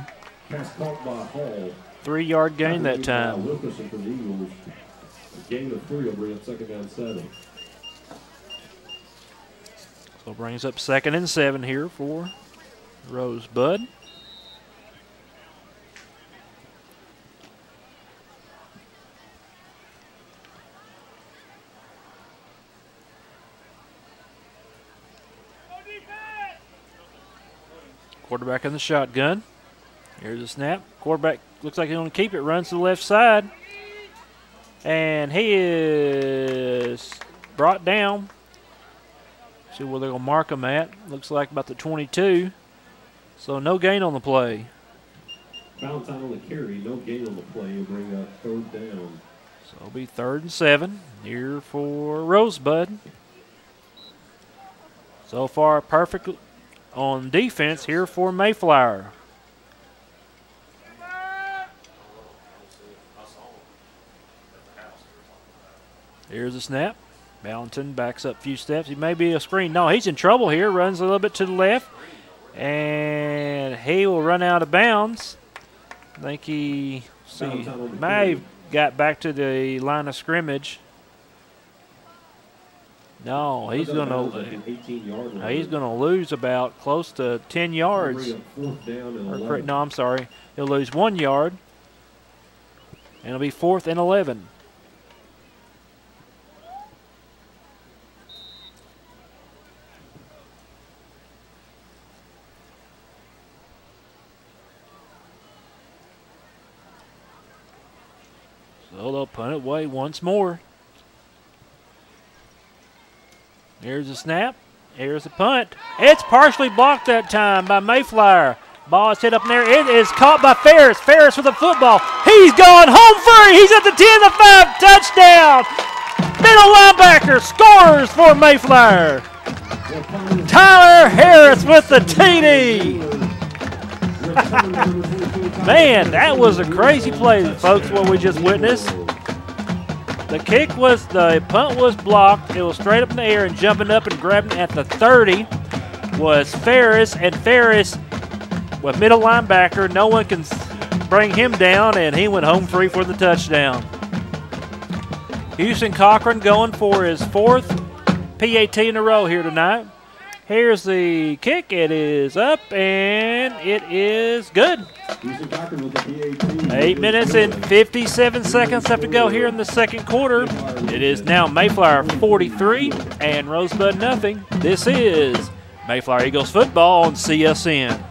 B: Pass caught by Hall.
A: 3-yard gain that time.
B: Wilkerson for the Eagles. Gain of 3 will bring up second down 7.
A: So brings up 2nd and 7 here for Rosebud. Quarterback in the shotgun. Here's a snap. Quarterback looks like he's going to keep it. Runs to the left side. And he is brought down. See where they're going to mark him at. Looks like about the 22. So no gain on the play.
B: Valentine on the carry. No gain on the play. Will bring up 3rd down.
A: So it'll be 3rd and 7 here for Rosebud. So far, perfect on defense here for Mayflower. Here's a snap. Valentin backs up a few steps. He may be a screen. No, he's in trouble here. Runs a little bit to the left. And he will run out of bounds. I think he may have got back to the line of scrimmage. No, he's going to lose about close to 10 yards. No, I'm sorry. He'll lose 1 yard. And it'll be 4th and 11. So they'll punt it away once more. Here's a snap. Here's a punt. It's partially blocked that time by Mayflower. Ball is hit up in there. It is caught by Ferris. Ferris with the football. He's gone home free. He's at the 10-5 touchdown. Middle linebacker scores for Mayflower. Tyler Harris with the TD. Man, that was a crazy play, folks, what we just witnessed. The punt was blocked. It was straight up in the air, and jumping up and grabbing at the 30 was Ferris, and Ferris, with middle linebacker, no one can bring him down, and he went home free for the touchdown. Houston Cochran going for his 4th PAT in a row here tonight. Here's the kick. It is up, and it is good. 8 minutes and 57 seconds left to go here in the second quarter. It is now Mayflower 43 and Rosebud nothing. This is Mayflower Eagles football on CSN.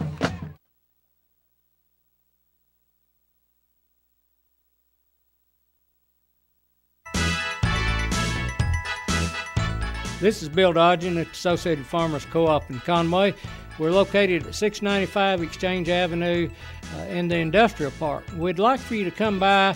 K: This is Bill Dodgen at Associated Farmers Co-op in Conway. We're located at 695 Exchange Avenue in the Industrial Park. We'd like for you to come by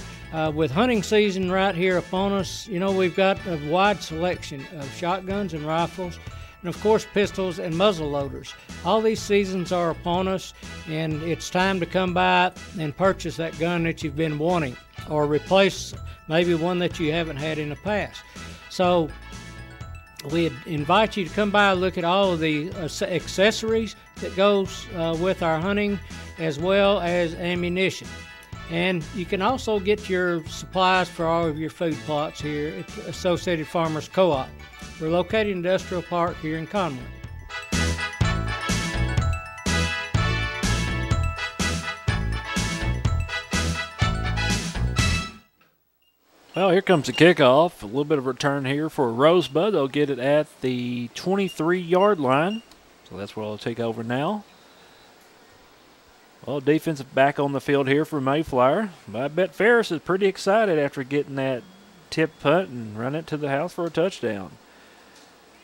K: with hunting season right here upon us. You know, we've got a wide selection of shotguns and rifles, and of course pistols and muzzle loaders. All these seasons are upon us, and it's time to come by and purchase that gun that you've been wanting, or replace maybe one that you haven't had in the past. So we invite you to come by and look at all of the accessories that goes with our hunting, as well as ammunition. And you can also get your supplies for all of your food plots here at Associated Farmers Co-op. We're located in Industrial Park here in Conway.
A: Well, here comes the kickoff. A little bit of return here for Rosebud. They'll get it at the 23-yard line. So that's where they'll take over now. Well, defensive back on the field here for Mayflower. But I bet Ferris is pretty excited after getting that tip punt and run it to the house for a touchdown.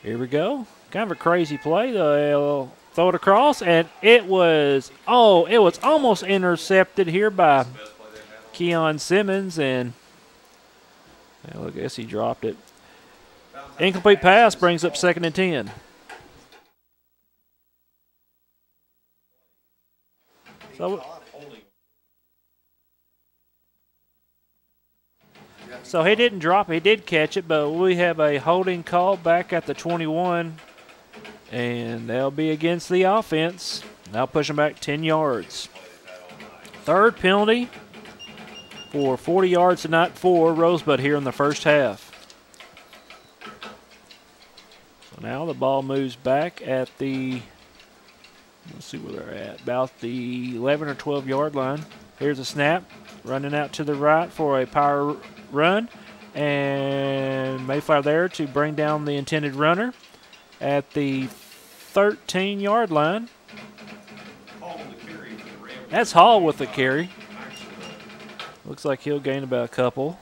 A: Here we go. Kind of a crazy play. They'll throw it across, and it was almost intercepted here by Keon Simmons, and well, I guess he dropped it. Incomplete pass brings up 2nd and 10. So he didn't drop it. He did catch it, but we have a holding call back at the 21, and they'll be against the offense. Now push them back 10 yards. 3rd penalty for 40 yards tonight for Rosebud here in the first half. So now the ball moves back at the, let's see where they're at, about the 11 or 12 yard line. Here's a snap, running out to the right for a power run, and Mayflower there to bring down the intended runner at the 13 yard line. That's Hall with the carry. Looks like he'll gain about a couple.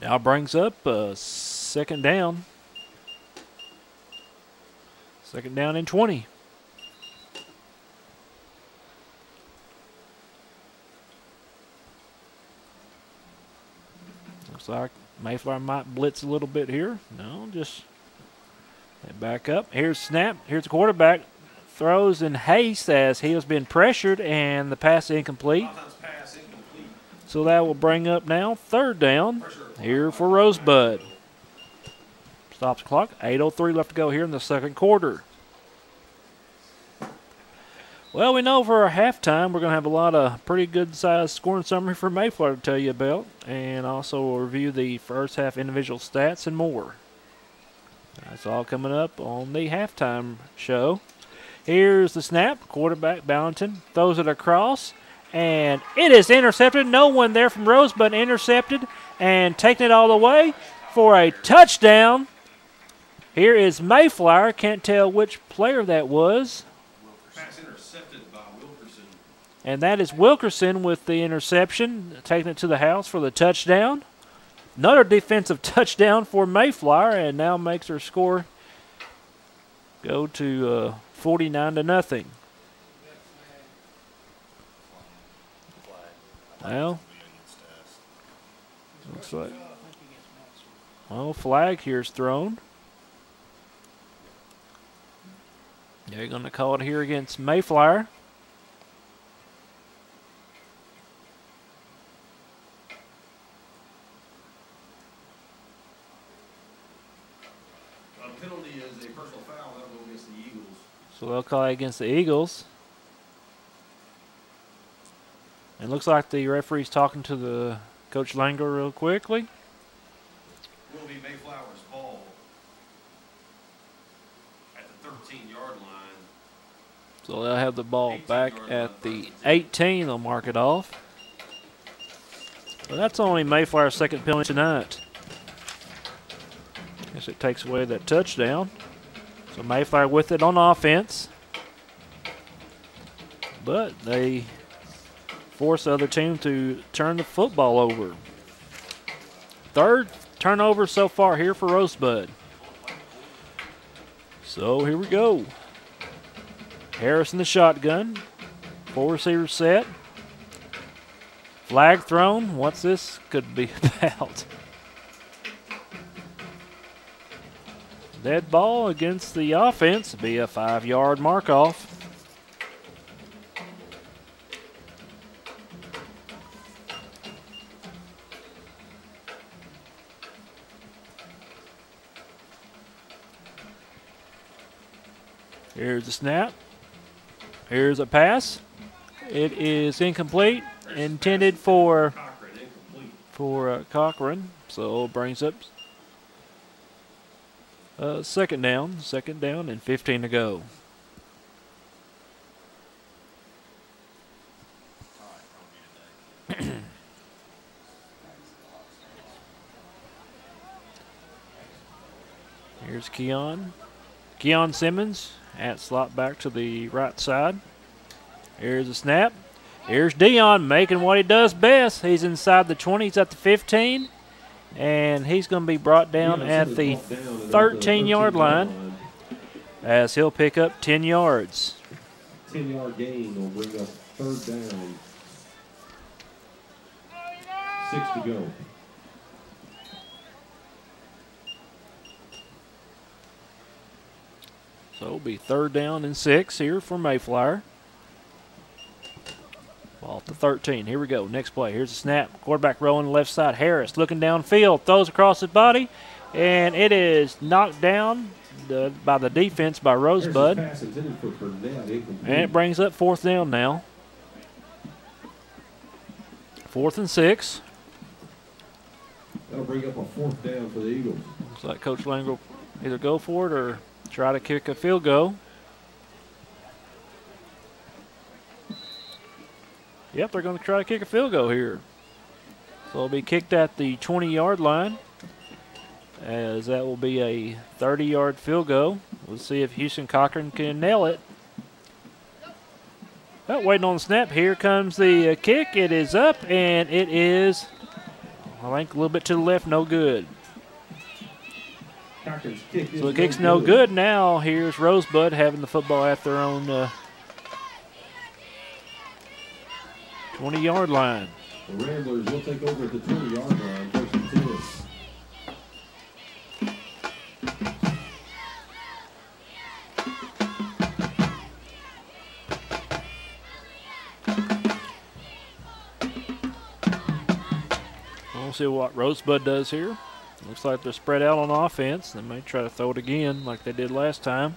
A: Now brings up second down. Second down and 20. Looks like Mayflower might blitz a little bit here. No, just back up. Here's snap. Here's the quarterback. Throws in haste as he has been pressured, and the pass incomplete. So that will bring up now third down here for Rosebud. Stops the clock. 8:03 left to go here in the second quarter. Well, we know for our halftime we're going to have a lot of pretty good-sized scoring summary for Mayflower to tell you about, and also we'll review the first half individual stats and more. That's all coming up on the halftime show. Here's the snap. Quarterback Ballantyne throws it across, and it is intercepted. No one there from Rosebud, intercepted and taking it all the way for a touchdown. Here is Mayflower. Can't tell which player that was.
B: Pass intercepted by Wilkerson.
A: And that is Wilkerson with the interception, taking it to the house for the touchdown. Another defensive touchdown for Mayflower, and now makes their score go to 49-0. Well, looks like, well, flag here's thrown. They're going to call it here against Mayflower.
B: Penalty is a personal foul. That'll go against the Eagles.
A: So they'll call it against the Eagles. And looks like the referee's talking to the Coach Langer real quickly.
B: Will be Mayflower's ball at the 13-yard line.
A: So they'll have the ball back at the 18. They'll mark it off. Well, that's only Mayflower's second penalty tonight. Guess it takes away that touchdown. So Mayflower with it on offense. But they force the other team to turn the football over. Third turnover so far here for Rosebud. So here we go. Harris in the shotgun. 4 receivers set. Flag thrown. What's this could be about? Dead ball against the offense. Be a 5-yard mark off. Here's the snap. Here's a pass. It is incomplete. Intended for Cochran. So brings up second down and 15 to go. Here's Keon Simmons at slot back to the right side. Here's a snap. Here's Dion making what he does best. He's inside the 20. He's at the 15. And he's going to be brought down at the 13-yard line as he'll pick up 10 yards.
B: 10-yard gain will bring up third down. 6 to go.
A: So it'll be third down and 6 here for Mayflower. Ball to 13. Here we go. Next play. Here's a snap. Quarterback rolling left side. Harris looking downfield. Throws across his body. And it is knocked down by the defense by Rosebud. And it brings up fourth down now. 4th and 6.
B: That'll bring up a fourth down for the Eagles.
A: Looks like Coach Langer will either go for it or try to kick a field goal. Yep, they're going to try to kick a field goal here. So it'll be kicked at the 20-yard line, as that will be a 30-yard field goal. We'll see if Houston Cochran can nail it. Well, waiting on the snap. Here comes the kick. It is up, and it is, I think, a little bit to the left, no good. So the kick's no good. Now here's Rosebud having the football at their own 20-yard line.
B: The Ramblers will take over at the 20-yard line, first and 10.
A: We'll see what Rosebud does here. Looks like they're spread out on offense. They may try to throw it again like they did last time.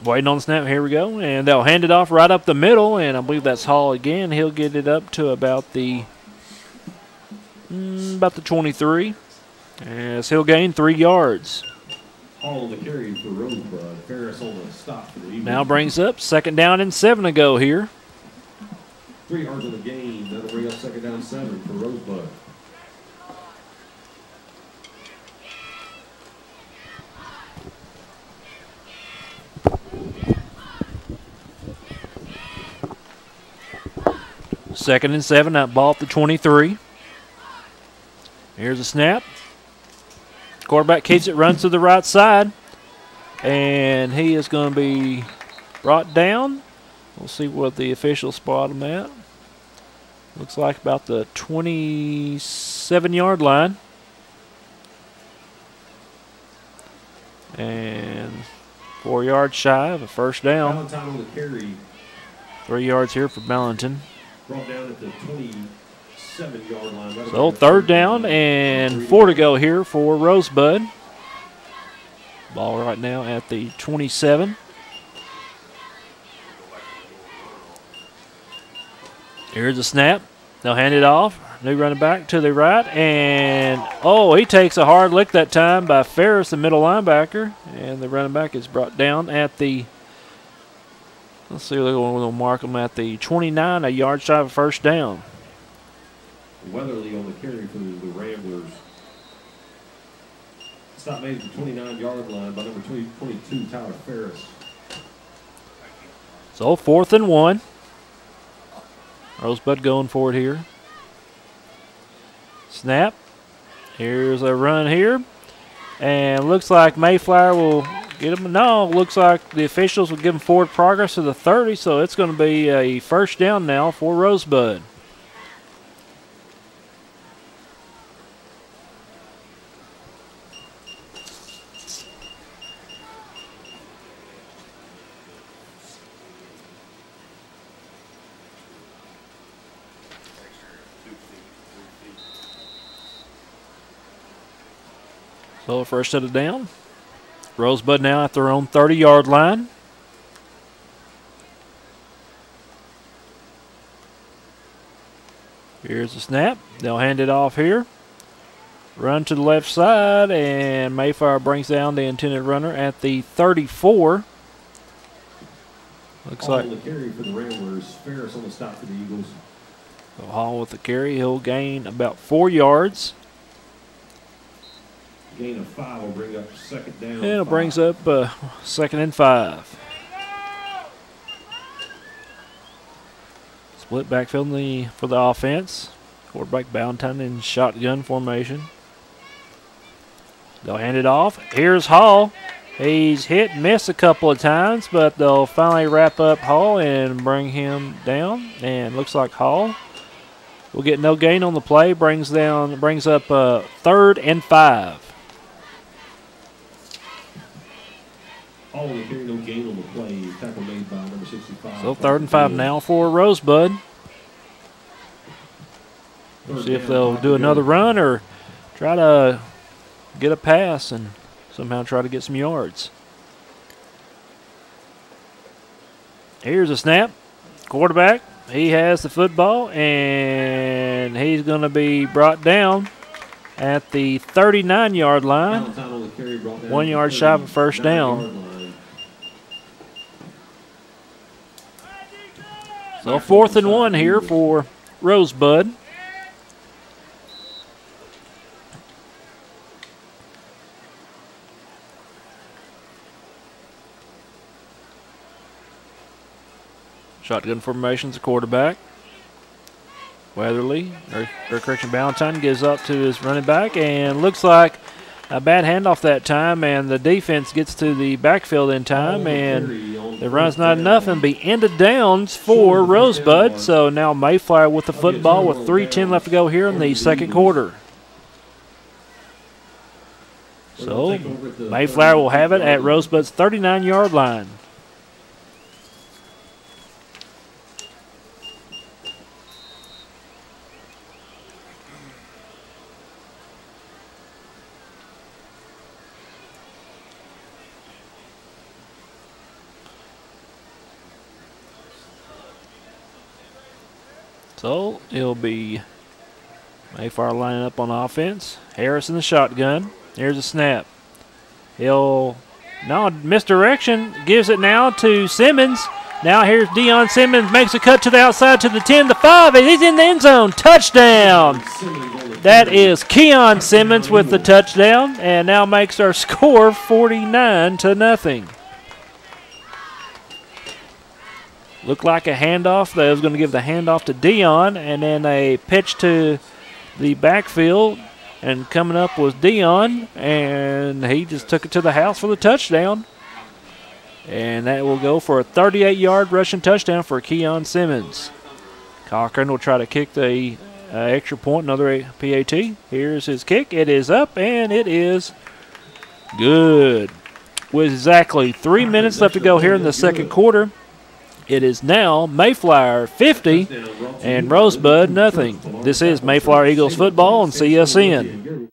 A: Waiting on the snap. Here we go. And they'll hand it off right up the middle. And I believe that's Hall again. He'll get it up to about the 23. As he'll gain 3 yards.
B: Hall on the carry for Rosebud. Ferris on the stop for the Eagles.
A: Now brings up 2nd down and 7 to go here.
B: 3 yards on the gain. That'll bring up 2nd down 7 for Rosebud.
A: Second and 7, that ball at the 23. Here's a snap. Quarterback keeps it, runs to the right side, and he is going to be brought down. We'll see what the officials spot him at. Looks like about the 27-yard line. And 4 yards shy of a first down.
B: Valentine on the carry.
A: 3 yards here for Ballentine.
B: Brought down at the 27-yard line.
A: So 3rd down and 4 to go here for Rosebud. Ball right now at the 27. Here's a snap. They'll hand it off. New running back to the right. And, he takes a hard lick that time by Ferris, the middle linebacker. And the running back is brought down at the, let's see, we'll mark them at the 29, a yard shy of a first down.
B: Weatherly on the carry for the Ramblers. Stop made at the 29-yard line by number 22, Tyler Ferris.
A: So 4th and 1. Rosebud going for it here. Snap. Here's a run here. And looks like Mayflower will get him. No, looks like the officials will give him forward progress to the 30, so it's going to be a first down now for Rosebud. So first set it down. Rosebud now at their own 30-yard line. Here's the snap. They'll hand it off here. Run to the left side, and Mayflower brings down the intended runner at the 34. Looks
B: Hall
A: like
B: on the carry for the Ramblers. Ferris on the stop for the Eagles.
A: So Hall with the carry. He'll gain about 4 yards.
B: Gain of 5 will bring up 2nd down.
A: And it brings up 2nd and 5. Split backfield for the offense. Quarterback Ballentine in shotgun formation. They'll hand it off. Here's Hall. He's hit and missed a couple of times, but they'll finally wrap up Hall and bring him down. And looks like Hall will get no gain on the play. Brings up 3rd and 5.
B: Hall on the carry, no gain on the play. Tackle made by number 65.
A: So 3rd and 5 now for Rosebud. See if they'll do another run or try to get a pass and somehow try to get some yards. Here's a snap. Quarterback, he has the football, and he's going to be brought down at the 39-yard line. 1 yard shy of a first down. So 4th and 1 here for Rosebud. Shotgun formation's a quarterback. Weatherly, or correction, Ballantyne gives up to his running back, and looks like a bad handoff that time, and the defense gets to the backfield in time, and the run's not enough, and be end of downs for Rosebud. So now Mayflower with the football with 3:10 left to go here in the second quarter. So Mayflower will have it at Rosebud's 39-yard line. So it'll be Mayflower lining up on offense. Harris in the shotgun. Here's a snap. Misdirection, gives it now to Simmons. Now here's Deion Simmons, makes a cut to the outside to the 10, the 5, and he's in the end zone. Touchdown. That is Keon Simmons with the touchdown, and now makes our score 49-0. Looked like a handoff. They was going to give the handoff to Deion, and then a pitch to the backfield, and coming up was Deion, and he just took it to the house for the touchdown. And that will go for a 38-yard rushing touchdown for Keon Simmons. Cochran will try to kick the extra point, another PAT. Here's his kick. It is up, and it is good. With exactly 3 minutes left to go here in the second quarter, it is now Mayflower 50 and Rosebud nothing. This is Mayflower Eagles football on CSN.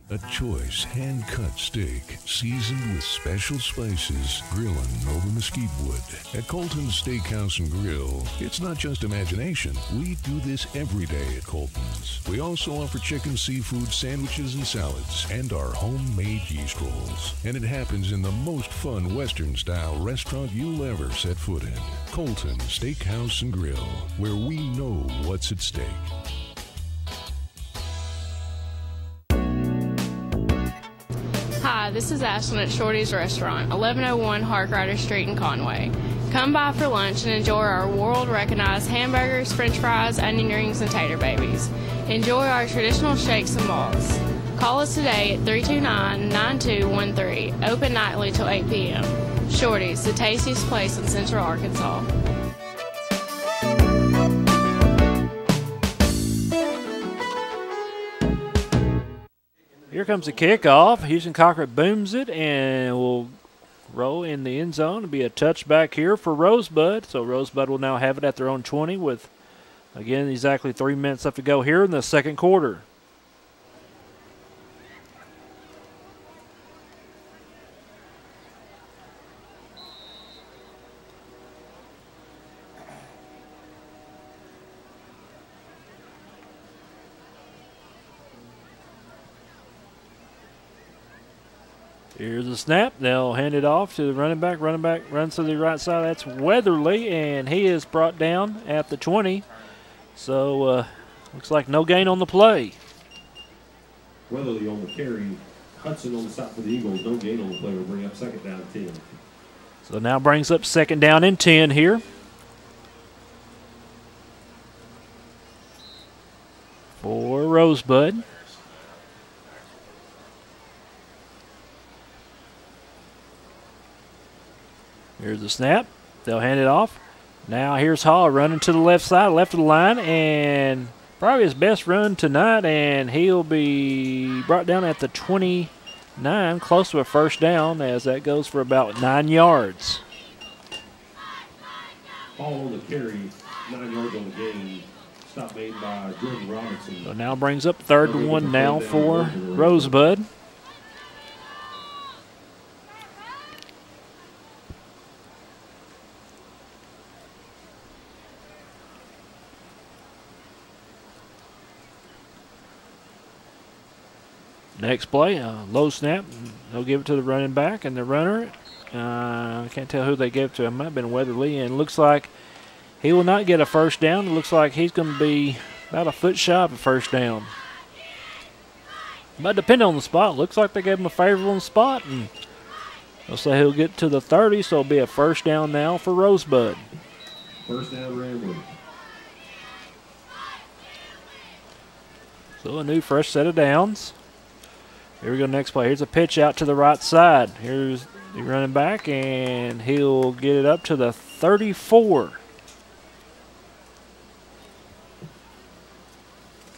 L: A choice hand-cut steak seasoned with special spices, grilling over mesquite wood. At Colton's Steakhouse and Grill, it's not just imagination. We do this every day at Colton's. We also offer chicken, seafood, sandwiches, and salads, and our homemade yeast rolls. And it happens in the most fun Western-style restaurant you'll ever set foot in. Colton's Steakhouse and Grill, where we know what's at stake.
N: Hi, this is Ashlyn at Shorty's Restaurant, 1101 Harkrider Street in Conway. Come by for lunch and enjoy our world-recognized hamburgers, french fries, onion rings, and tater babies. Enjoy our traditional shakes and balls. Call us today at 329-9213, open nightly till 8 p.m. Shorty's, the tastiest place in Central Arkansas.
A: Here comes the kickoff. Houston Cochran booms it and will roll in the end zone. It'll be a touchback here for Rosebud. So Rosebud will now have it at their own 20 with, again, exactly 3 minutes left to go here in the second quarter. Here's the snap. They'll hand it off to the running back. Running back runs to the right side. That's Weatherly, and he is brought down at the 20. So looks like no gain on the play.
B: Weatherly on the carry. Hudson on the stop for the Eagles. No gain on the play. Will bring up second down 10.
A: So now brings up second down and 10 here. For Rosebud. Here's the snap. They'll hand it off. Now here's Hall running to the left side, left of the line, and probably his best run tonight, and he'll be brought down at the 29, close to a first down, as that goes for about 9 yards.
B: Hall on the carry, 9 yards on the gain. Stop made by Jordan Robinson.
A: So now brings up 3rd and 1 now for Rosebud. Next play, low snap. They'll give it to the running back, and the runner, I can't tell who they gave it to. It might have been Weatherly, and it looks like he will not get a first down. It looks like he's going to be about a foot shy of a first down. But depending on the spot, looks like they gave him a favorable spot, and They'll say he'll get to the 30, so it'll be a first down now for Rosebud.
B: First down, Ramblers.
A: So a new fresh set of downs. Here we go, next play. Here's a pitch out to the right side. Here's the running back, and he'll get it up to the 34.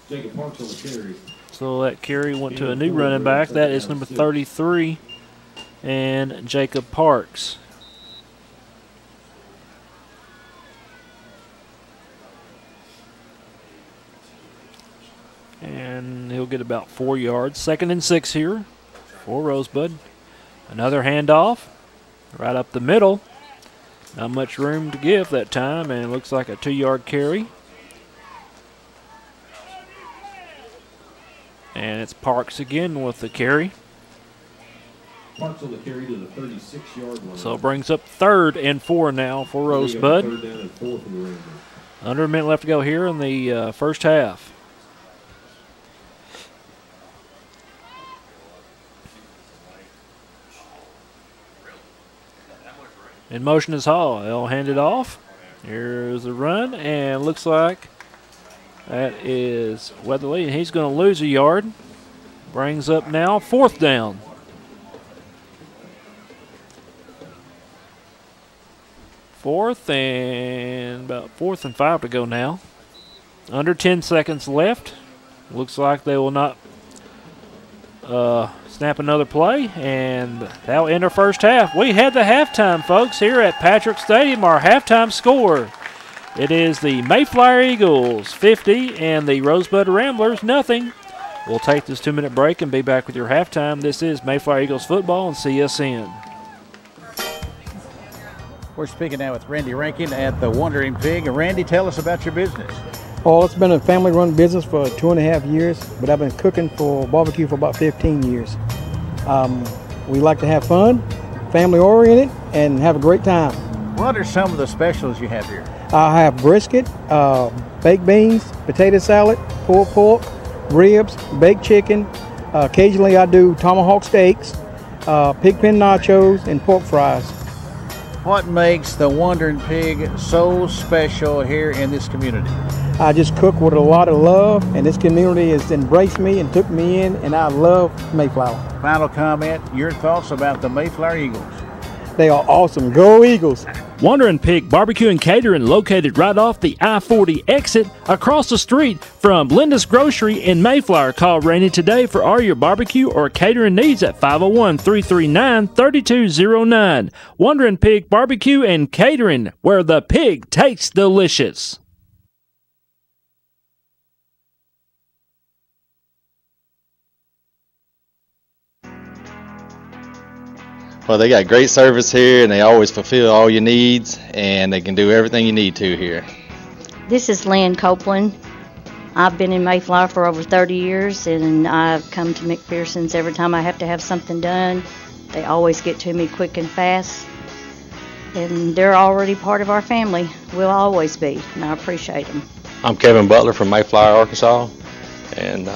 B: Jacob Parks on the carry.
A: So that carry went to a new running back. That is number 33, and Jacob Parks. And he'll get about 4 yards. 2nd and 6 here for Rosebud. Another handoff right up the middle. Not much room to give that time, and it looks like a 2-yard carry. And it's Parks again with the carry.
B: Parks on the carry to the 36-yard line.
A: So it brings up 3rd and 4 now for Rosebud.
B: 3rd down and 4th in the Ramblers.
A: Under a minute left to go here in the first half. In motion is Hall. They'll hand it off. Here's the run, and looks like that is Weatherly, and he's going to lose a yard. Brings up now 4th down. 4th and about 4th and 5 to go now. Under 10 seconds left. Looks like they will not snap another play, and that'll end our first half. We had the halftime, folks, here at Patrick Stadium. Our halftime score. It is the Mayflower Eagles 50 and the Rosebud Ramblers nothing. We'll take this 2-minute break and be back with your halftime. This is Mayflower Eagles football on CSN.
O: We're speaking now with Randy Rankin at the Wandering Pig. And Randy, tell us about your business.
P: Oh, it's been a family-run business for 2.5 years, but I've been cooking for barbecue for about 15 years. We like to have fun, family-oriented, and have a great time.
O: What are some of the specials you have here?
P: I have brisket, baked beans, potato salad, pulled pork, ribs, baked chicken. Occasionally I do tomahawk steaks, pigpen nachos, and pork fries.
O: What makes the Wandering Pig so special here in this community?
P: I just cook with a lot of love, and this community has embraced me and took me in, and I love Mayflower.
O: Final comment, your thoughts about the Mayflower Eagles?
P: They are awesome. Go Eagles!
A: Wandering Pig Barbecue and Catering, located right off the I-40 exit across the street from Linda's Grocery in Mayflower. Call Randy today for all your barbecue or catering needs at 501-339-3209. Wandering Pig Barbecue and Catering, where the pig tastes delicious.
D: Well, they got great service here, and they always fulfill all your needs, and they can do everything you need to here.
E: This is Lynn Copeland. I've been in Mayflower for over 30 years, and I've come to McPherson's every time I have to have something done. They always get to me quick and fast, and they're already part of our family. Will always be, and I appreciate them.
G: I'm Kevin Butler from Mayflower, Arkansas, and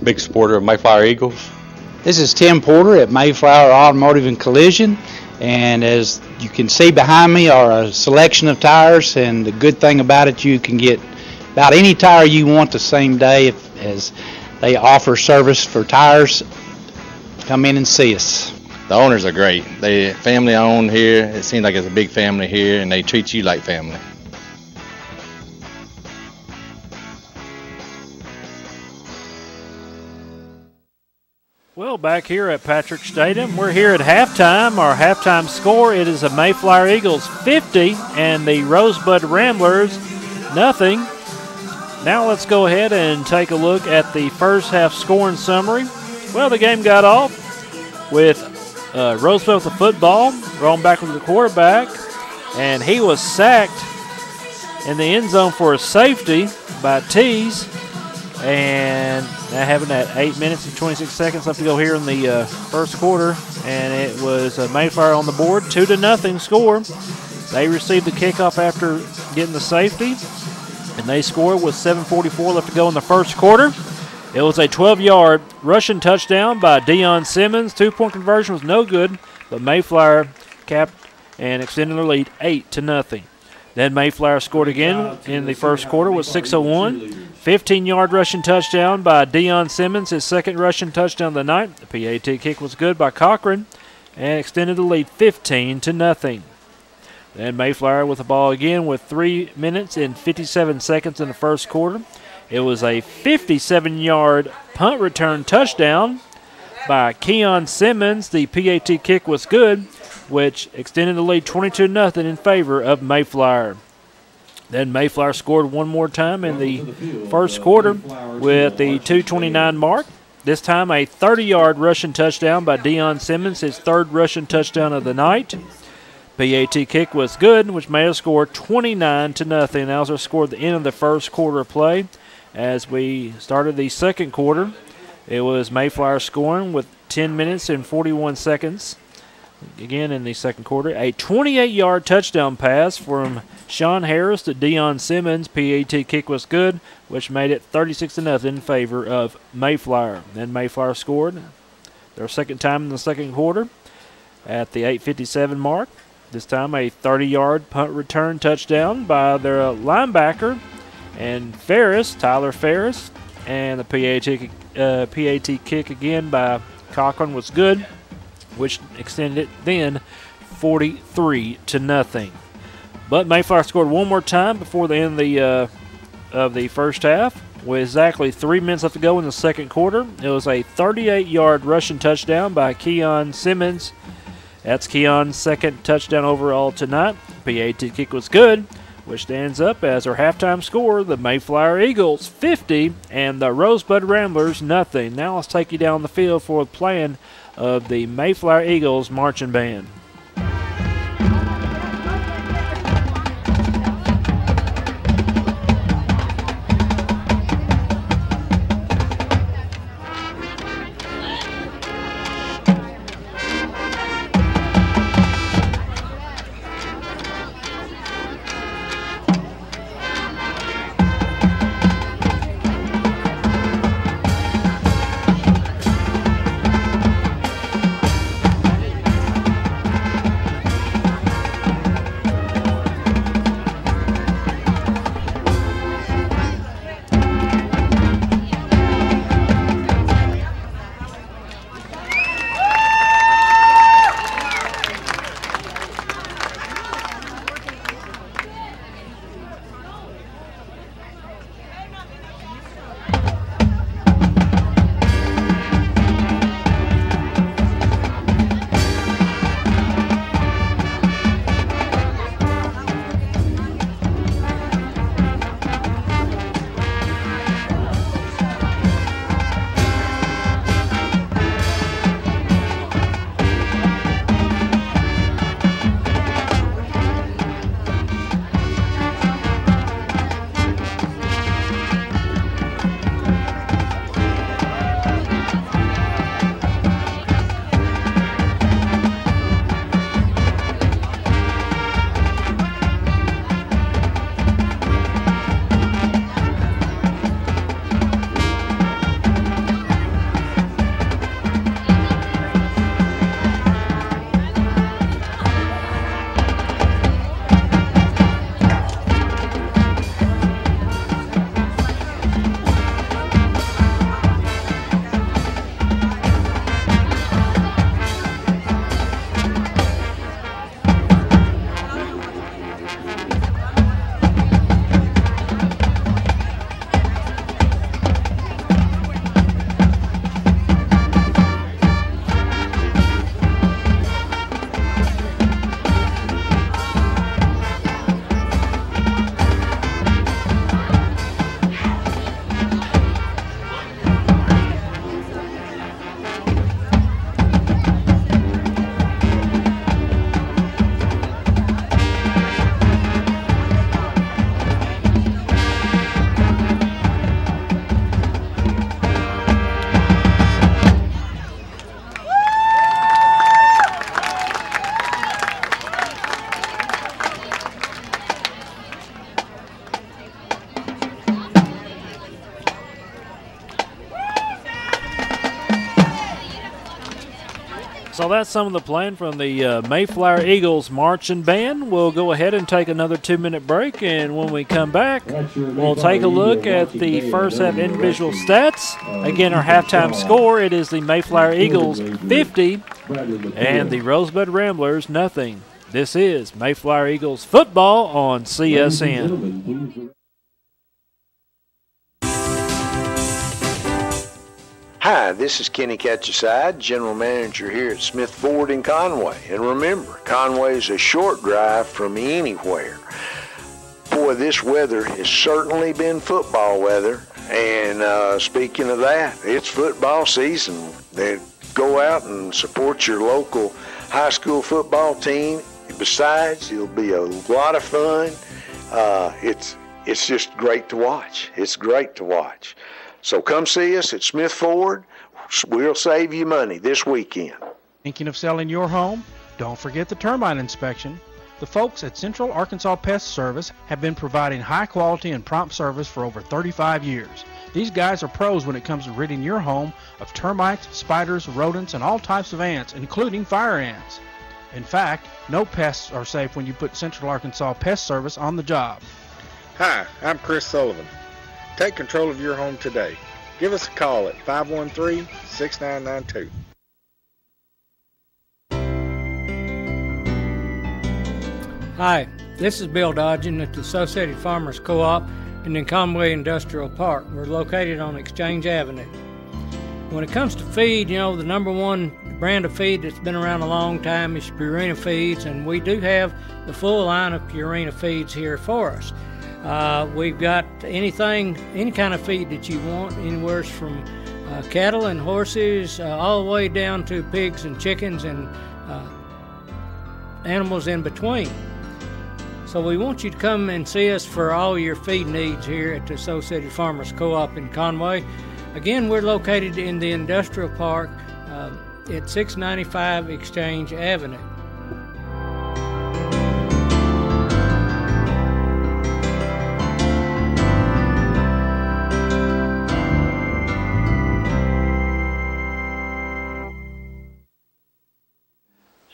G: big supporter of Mayflower Eagles.
F: This is Tim Porter at Mayflower Automotive and Collision, and as you can see behind me are a selection of tires, and the good thing about it, you can get about any tire you want the same day, as they offer service for tires. Come in and see us.
D: The owners are great. They family owned here. It seems like it's a big family here, and they treat you like family.
A: Well, back here at Patrick Stadium, we're here at halftime. Our halftime score, it is the Mayflower Eagles 50 and the Rosebud Ramblers nothing. Now let's go ahead and take a look at the first half scoring summary. Well, the game got off with Rosebud with the football, rolling back with the quarterback, and he was sacked in the end zone for a safety by Tees. And that happened at 8 minutes and 26 seconds left to go here in the first quarter. And it was Mayflower on the board, 2-0 score. They received the kickoff after getting the safety, and they scored with 7:44 left to go in the first quarter. It was a 12-yard rushing touchdown by Deion Simmons. 2-point conversion was no good. but Mayflower capped and extended their lead 8-0. Then Mayflower scored again in the first quarter with 6:01. 15-yard rushing touchdown by Deion Simmons, his second rushing touchdown of the night. The PAT kick was good by Cochran and extended the lead 15-0. Then Mayflower with the ball again with 3 minutes and 57 seconds in the first quarter. It was a 57-yard punt return touchdown by Keon Simmons. The PAT kick was good, which extended the lead 22-0 in favor of Mayflower. Then Mayflower scored one more time in the first quarter with the 2:29 mark. This time a 30-yard rushing touchdown by Deion Simmons, his third rushing touchdown of the night. PAT kick was good, which made us score 29-0. That was our score at the end of the first quarter of play. As we started the second quarter, it was Mayflower scoring with 10 minutes and 41 seconds. Again in the second quarter, a 28-yard touchdown pass from Sean Harris to Deion Simmons. PAT kick was good, which made it 36-0 in favor of Mayflower. Then Mayflower scored their second time in the second quarter at the 8:57 mark. This time a 30-yard punt return touchdown by their linebacker and Tyler Ferris. And the PAT kick again by Cochran was good, which extended it then 43-0. But Mayflower scored one more time before the end of the first half. With exactly 3 minutes left to go in the second quarter, it was a 38-yard rushing touchdown by Keon Simmons. That's Keon's second touchdown overall tonight. PAT kick was good, which stands up as our halftime score, the Mayflower Eagles 50 and the Rosebud Ramblers nothing. Now let's take you down the field for the playing of the Mayflower Eagles marching band. Well, that's some of the playing from the Mayflower Eagles marching band. We'll go ahead and take another 2-minute break, and when we come back, we'll take a look at the first half individual stats. Again, our halftime score, it is the Mayflower Eagles 50 and the Rosebud Ramblers nothing. This is Mayflower Eagles football on CSN.
H: Hi, this is Kenny Catchaside, General Manager here at Smith Ford in Conway. And remember, Conway is a short drive from anywhere. Boy, this weather has certainly been football weather. And speaking of that, it's football season. They go out and support your local high school football team. Besides, it'll be a lot of fun. It's just great to watch. It's great to watch. So come see us at Smith Ford. We'll save you money this weekend.
I: Thinking of selling your home? Don't forget the termite inspection. The folks at Central Arkansas Pest Service have been providing high quality and prompt service for over 35 years. These guys are pros when it comes to ridding your home of termites, spiders, rodents, and all types of ants, including fire ants. In fact, no pests are safe when you put Central Arkansas Pest Service on the job.
J: Hi, I'm Chris Sullivan. Take control of your home today. Give us a call at 513-6992.
K: Hi, this is Bill Dodgen at the Associated Farmers Co-op in Conway Industrial Park. We're located on Exchange Avenue. When it comes to feed, you know, the number one brand of feed that's been around a long time is Purina Feeds, and we do have the full line of Purina Feeds here for us. We've got any kind of feed that you want, anywhere from cattle and horses all the way down to pigs and chickens and animals in between. So we want you to come and see us for all your feed needs here at the Associated Farmers Co-op in Conway. Again, we're located in the Industrial Park at 695 Exchange Avenue.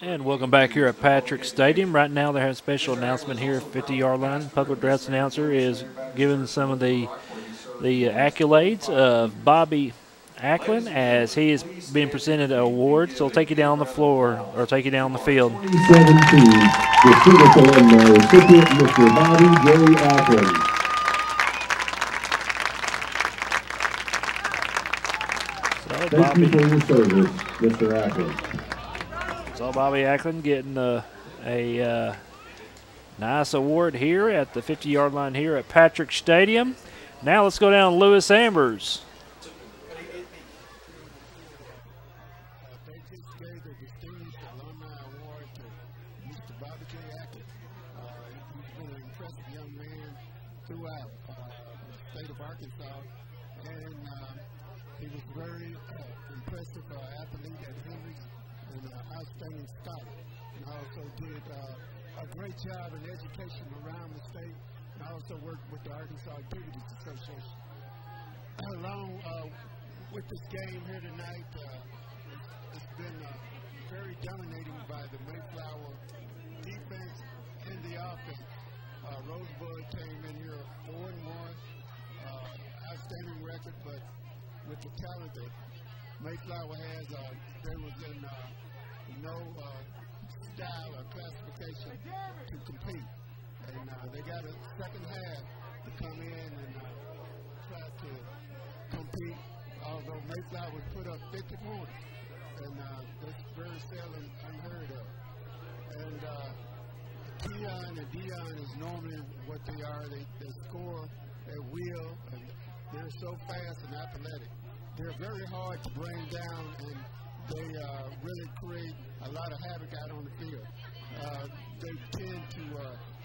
A: And welcome back here at Patrick Stadium. Right now, they have a special announcement here, 50-yard line. Public address announcer is giving some of the accolades of Bobby Acklin as he is being presented an award. So he'll take you down the floor or take you down the field.
B: 2017, the Phoenix alumni recipient, Mr. Bobby J. Acklin. Thank you for your service, Mr. Acklin.
A: So Bobby Acklin getting a nice award here at the 50-yard line here at Patrick Stadium. Now let's go down to Lewis Ambers.
C: They just gave the Distinguished Alumni Award to Mr. Bobby J. Acklin. He's been an impressive young man throughout the state of Arkansas, and he was very impressive athlete at Henry's and outstanding scholar. And also did a great job in education around the state. I also worked with the Arkansas Activities Association. Along with this game here tonight, it's been very dominating by the Mayflower defense and the offense. Rosebud came in here 4-1, outstanding record, but with the talent that Mayflower has, there was no style or classification to compete. And they got a second half to come in and try to compete, although Mayflower put up 50 points. And that's very seldom unheard of. And Keon and Dion is normally what they are. They score at will, and they're so fast and athletic. They're very hard to bring down, and they really create a lot of havoc out on the field. They tend to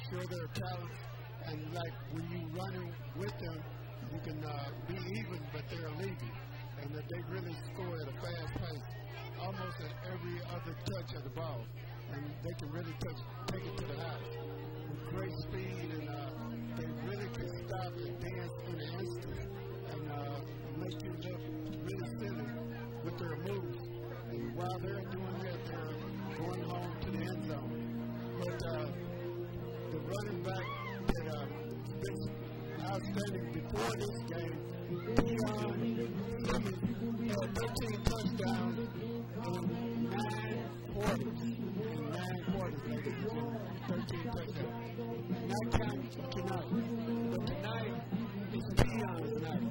C: show their talents, and like when you're running with them, you can be even, but they're leaving, and that they really score at a fast pace, almost at every other touch of the ball, and they can really take it to the house with great speed, and they really can stop and dance in an instant, and make you look really silly with their moves. And while they're doing that, they're going home to the end zone. But the running back that been outstanding before this game, Keon Simmons, had 13 touchdowns in 9 quarters. In 9 quarters, ladies and gentlemen, 13 touchdowns. Not counting tonight. But tonight is Keon's night.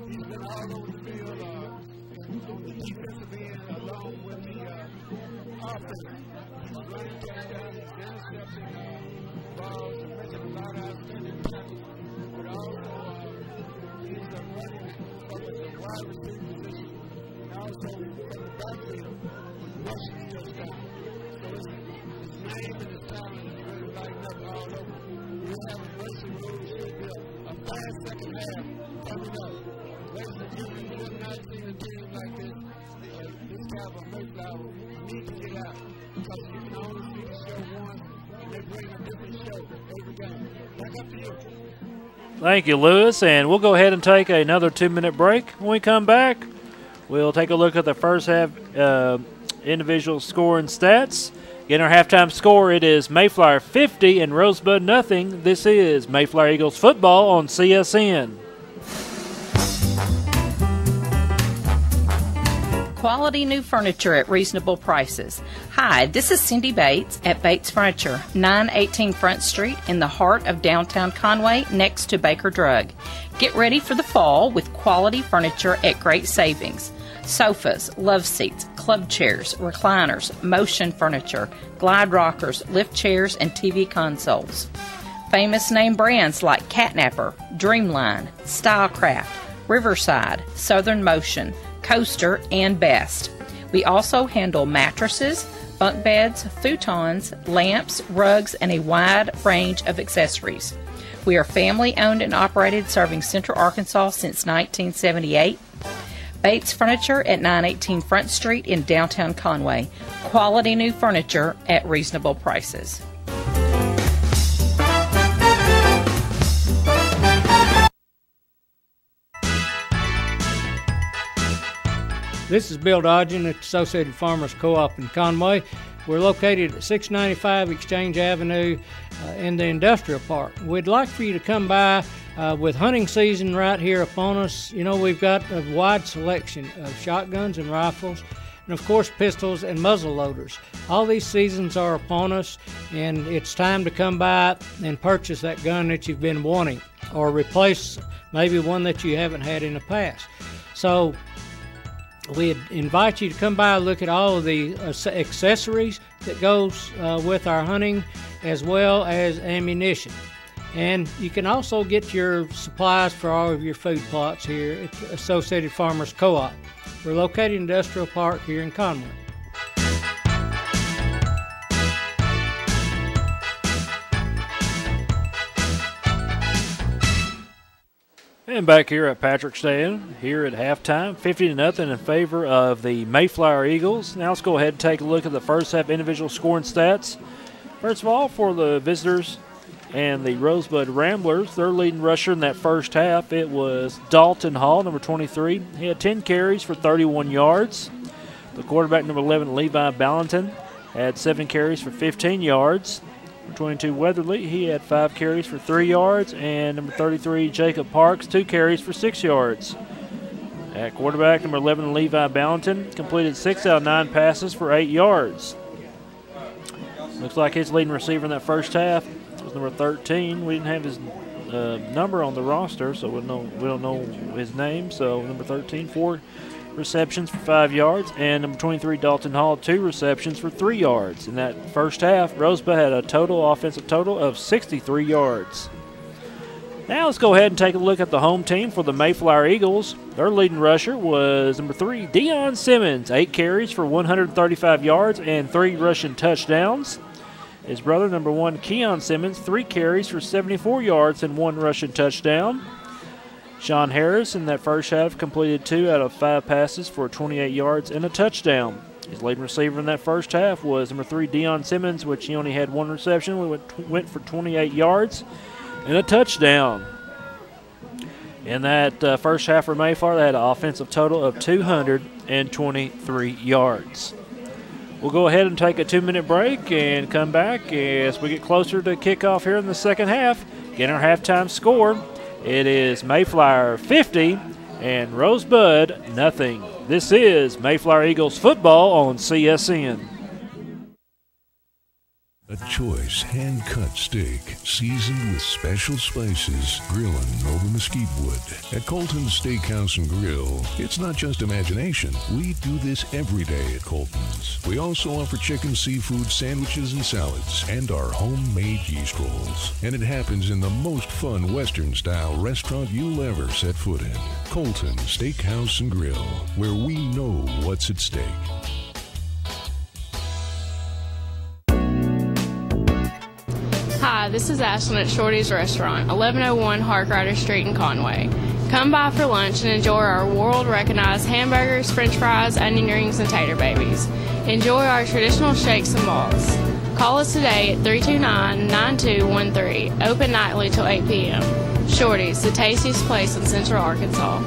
C: He's been all over the field on the defensive end along with the offense. He's running touchdowns, he's intercepting balls, and making a lot of outstanding tackles. But also, he's running from the wide receiver position and also from the backfield rushing touchdown. So his name and his talent is really lighting up all over. We have a racing move, should be a fast second half coming up. Ladies and gentlemen, we have not seen a team like this. This type of Mayflower need to get out because you can only see the show once, and they bring a different show every game. Back up to you.
A: Thank you, Lewis, and we'll go ahead and take another 2-minute break. When we come back, we'll take a look at the first half individual scoring stats. In our halftime score, it is Mayflower 50 and Rosebud nothing. This is Mayflower Eagles football on CSN.
M: Quality new furniture at reasonable prices. Hi, this is Cindy Bates at Bates Furniture, 918 Front Street in the heart of downtown Conway next to Baker Drug. Get ready for the fall with quality furniture at great savings. Sofas, love seats, club chairs, recliners, motion furniture, glide rockers, lift chairs, and TV consoles. Famous name brands like Catnapper, Dreamline, Stylecraft, Riverside, Southern Motion, Coaster, and Best. We also handle mattresses, bunk beds, futons, lamps, rugs, and a wide range of accessories. We are family owned and operated, serving Central Arkansas since 1978. Bates Furniture at 918 Front Street in downtown Conway. Quality new furniture at reasonable prices.
K: This is Bill Dodgen at Associated Farmers Co-op in Conway. We're located at 695 Exchange Avenue in the Industrial Park. We'd like for you to come by with hunting season right here upon us. You know, we've got a wide selection of shotguns and rifles, and of course pistols and muzzle loaders. All these seasons are upon us, and it's time to come by and purchase that gun that you've been wanting, or replace maybe one that you haven't had in the past. So we invite you to come by and look at all of the accessories that goes with our hunting, as well as ammunition. And you can also get your supplies for all of your food plots here at the Associated Farmers Co-op. We're located in Industrial Park here in Conway.
A: And back here at Patrick Stadium, here at halftime, 50-0 in favor of the Mayflower Eagles. Now let's go ahead and take a look at the first half individual scoring stats. First of all, for the visitors and the Rosebud Ramblers, their leading rusher in that first half, it was Dalton Hall, number 23. He had 10 carries for 31 yards. The quarterback, number 11, Levi Ballanton, had 7 carries for 15 yards. Number 22, Weatherly, he had 5 carries for 3 yards. And number 33, Jacob Parks, 2 carries for 6 yards. At quarterback, number 11, Levi Ballanton, completed 6 out of 9 passes for 8 yards. Looks like his leading receiver in that first half was number 13. We didn't have his number on the roster, so we don't know his name. So number 13, 4 receptions for 5 yards, and number 23, Dalton Hall, 2 receptions for 3 yards. In that first half, Rosebud had a offensive total of 63 yards. Now let's go ahead and take a look at the home team for the Mayflower Eagles. Their leading rusher was number 3, Deion Simmons, 8 carries for 135 yards and 3 rushing touchdowns. His brother, number 1, Keon Simmons, 3 carries for 74 yards and 1 rushing touchdown. Sean Harris in that first half completed 2 out of 5 passes for 28 yards and a touchdown. His leading receiver in that first half was number 3, Deion Simmons, which he only had 1 reception. Went for 28 yards and a touchdown. In that first half for Mayflower, they had an offensive total of 223 yards. We'll go ahead and take a 2-minute break and come back as we get closer to kickoff here in the second half. Get our halftime score. It is Mayflower 50 and Rosebud nothing. This is Mayflower Eagles football on CSN.
L: A choice hand-cut steak seasoned with special spices, grilling over mesquite wood. At Colton's Steakhouse and Grill, it's not just imagination. We do this every day at Colton's. We also offer chicken, seafood, sandwiches, and salads, and our homemade yeast rolls. And it happens in the most fun Western-style restaurant you'll ever set foot in. Colton's Steakhouse and Grill, where we know what's at stake.
N: Hi, this is Ashlyn at Shorty's Restaurant, 1101 Harkrider Street in Conway. Come by for lunch and enjoy our world-recognized hamburgers, french fries, onion rings, and tater babies. Enjoy our traditional shakes and balls. Call us today at 329-9213, open nightly till 8 p.m. Shorty's, the tastiest place in Central Arkansas.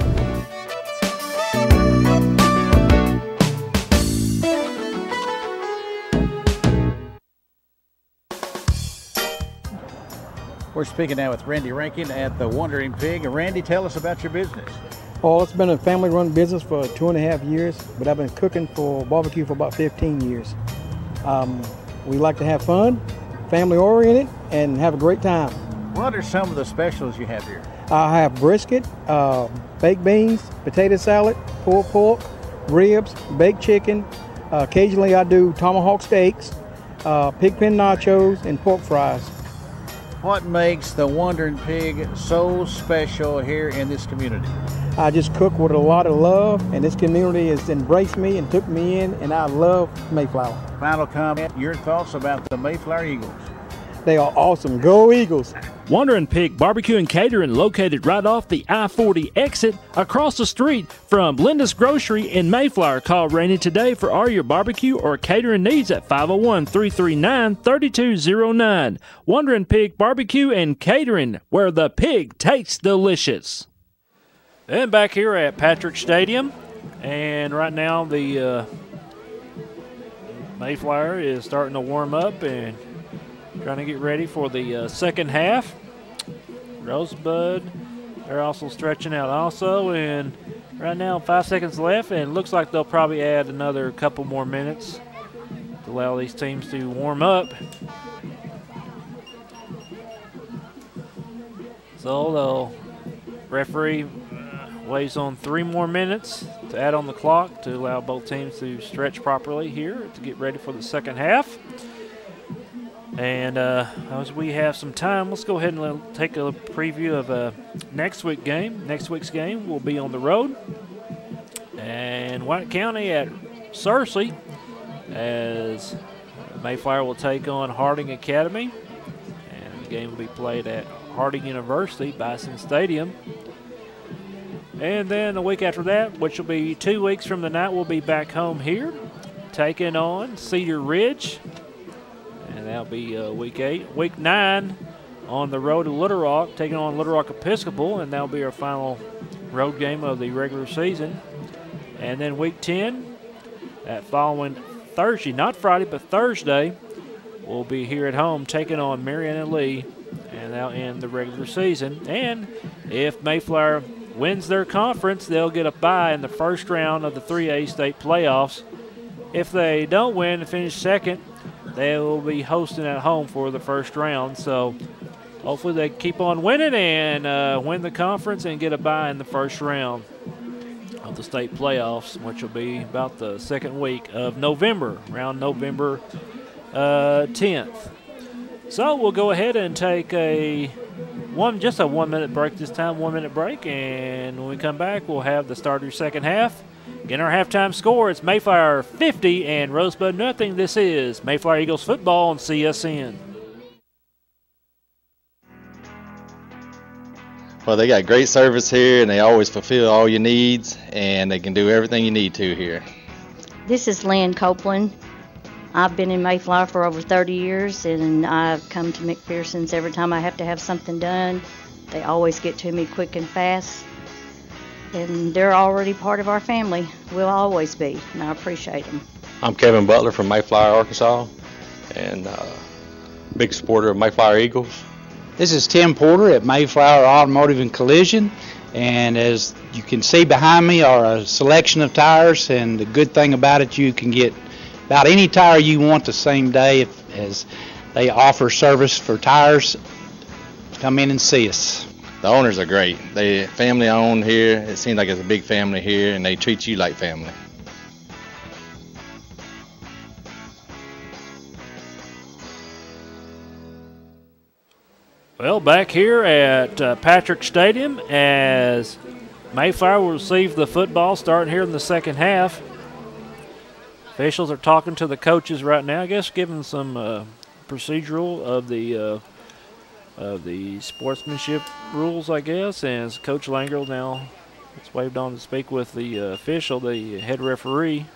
O: We're speaking now with Randy Rankin at the Wandering Pig. Randy, tell us about your business.
P: Oh, it's been a family-run business for 2.5 years, but I've been cooking for barbecue for about 15 years. We like to have fun, family-oriented, and have a great time.
O: What are some of the specials you have here?
P: I have brisket, baked beans, potato salad, pulled pork, ribs, baked chicken. Occasionally I do tomahawk steaks, pig pen nachos, and pork fries.
O: What makes the Wandering Pig so special here in this community?
P: I just cook with a lot of love, and this community has embraced me and took me in, and I love Mayflower.
O: Final comment, your thoughts about the Mayflower Eagles?
P: They are awesome. Go Eagles!
A: Wandering Pig Barbecue and Catering, located right off the I-40 exit across the street from Linda's Grocery in Mayflower. Call Randy today for all your barbecue or catering needs at 501-339-3209. Wandering Pig Barbecue and Catering, where the pig tastes delicious. And back here at Patrick Stadium, and right now the Mayflower is starting to warm up and trying to get ready for the second half. Rosebud, they're also stretching out also, and right now 5 seconds left, and it looks like they'll probably add another couple more minutes to allow these teams to warm up. So the referee weighs on 3 more minutes to add on the clock to allow both teams to stretch properly here to get ready for the second half. And as we have some time, let's go ahead and take a preview of next week's game. Next week's game will be on the road. And White County at Searcy, as Mayflower will take on Harding Academy. And the game will be played at Harding University, Bison Stadium. And then a week after that, which will be 2 weeks from tonight, we'll be back home here, taking on Cedar Ridge. And that'll be week 8. Week 9 on the road to Little Rock, taking on Little Rock Episcopal, and that'll be our final road game of the regular season. And then week 10, that following Thursday, not Friday, but Thursday, we'll be here at home taking on Marianna Lee, and that'll end the regular season. And if Mayflower wins their conference, they'll get a bye in the first round of the 3A state playoffs. If they don't win and finish second, they will be hosting at home for the first round. So hopefully they keep on winning and win the conference and get a bye in the first round of the state playoffs, which will be about the second week of November, around November 10th. So we'll go ahead and take just a 1 minute break this time, 1 minute break, and when we come back, we'll have the start of your second half. Again, our halftime score, it's Mayflower 50 and Rosebud nothing. This is Mayflower Eagles football on CSN.
D: Well, they got great service here, and they always fulfill all your needs, and they can do everything you need to here.
E: This is Lynn Copeland. I've been in Mayflower for over 30 years, and I've come to McPherson's every time I have to have something done. They always get to me quick and fast, and they're already part of our family. Will always be, and I appreciate them.
G: I'm Kevin Butler from Mayflower, Arkansas, and big supporter of Mayflower Eagles.
F: This is Tim Porter at Mayflower Automotive and Collision, and as you can see behind me are a selection of tires, and the good thing about it, you can get about any tire you want the same day, as they offer service for tires. Come in and see us.
D: The owners are great. They family owned here. It seems like it's a big family here, and they treat you like family.
A: Well, back here at Patrick Stadium as Mayflower will receive the football starting here in the second half. Officials are talking to the coaches right now, I guess giving some procedural of the sportsmanship rules, I guess, as Coach Langerl now has waved on to speak with the official, the head referee.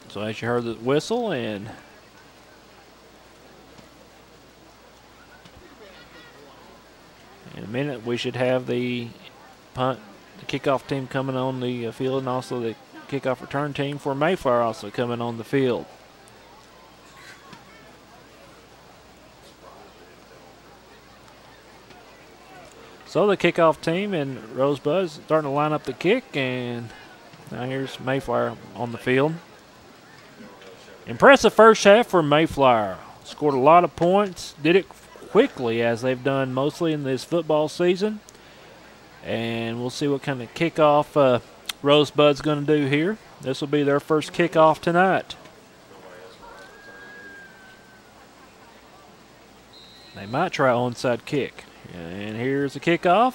A: So as you heard the whistle, and in a minute we should have the punt, the kickoff team coming on the field, and also the kickoff return team for Mayflower also coming on the field. So the kickoff team and Rosebud starting to line up the kick, and now here's Mayflower on the field. Impressive first half for Mayflower. Scored a lot of points, did it quickly as they've done mostly in this football season. And we'll see what kind of kickoff Rosebud's going to do here. This will be their first kickoff tonight. They might try onside kick. And here's the kickoff.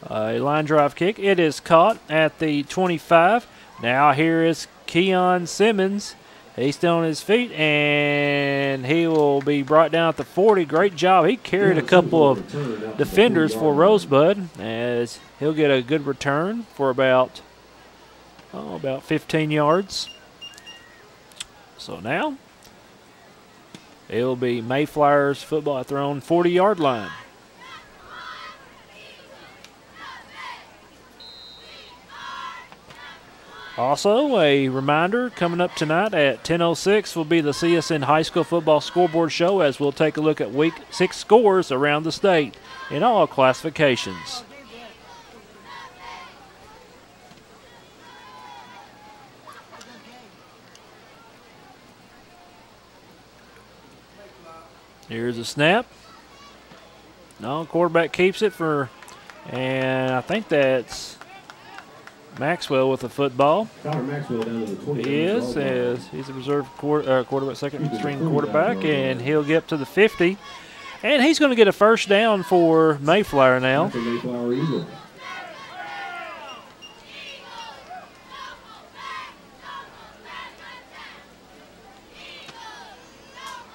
A: A line drive kick. It is caught at the 25. Now here is Keon Simmons. He's still on his feet, and he will be brought down at the 40. Great job. He carried a couple of defenders for Rosebud, as he'll get a good return for about 15 yards. So now it will be Mayflower's football at their own 40-yard line. Also, a reminder, coming up tonight at 10:06 will be the CSN High School Football Scoreboard Show, as we'll take a look at Week 6 scores around the state in all classifications. Here's a snap. No, quarterback keeps it and I think that's Maxwell with the football.
B: Maxwell down to the 20.
A: He is, as he's a reserve quarterback, second string quarterback, and he'll get up to the 50. And he's going to get a first down for Mayflower now.
B: Mayflower Eagle.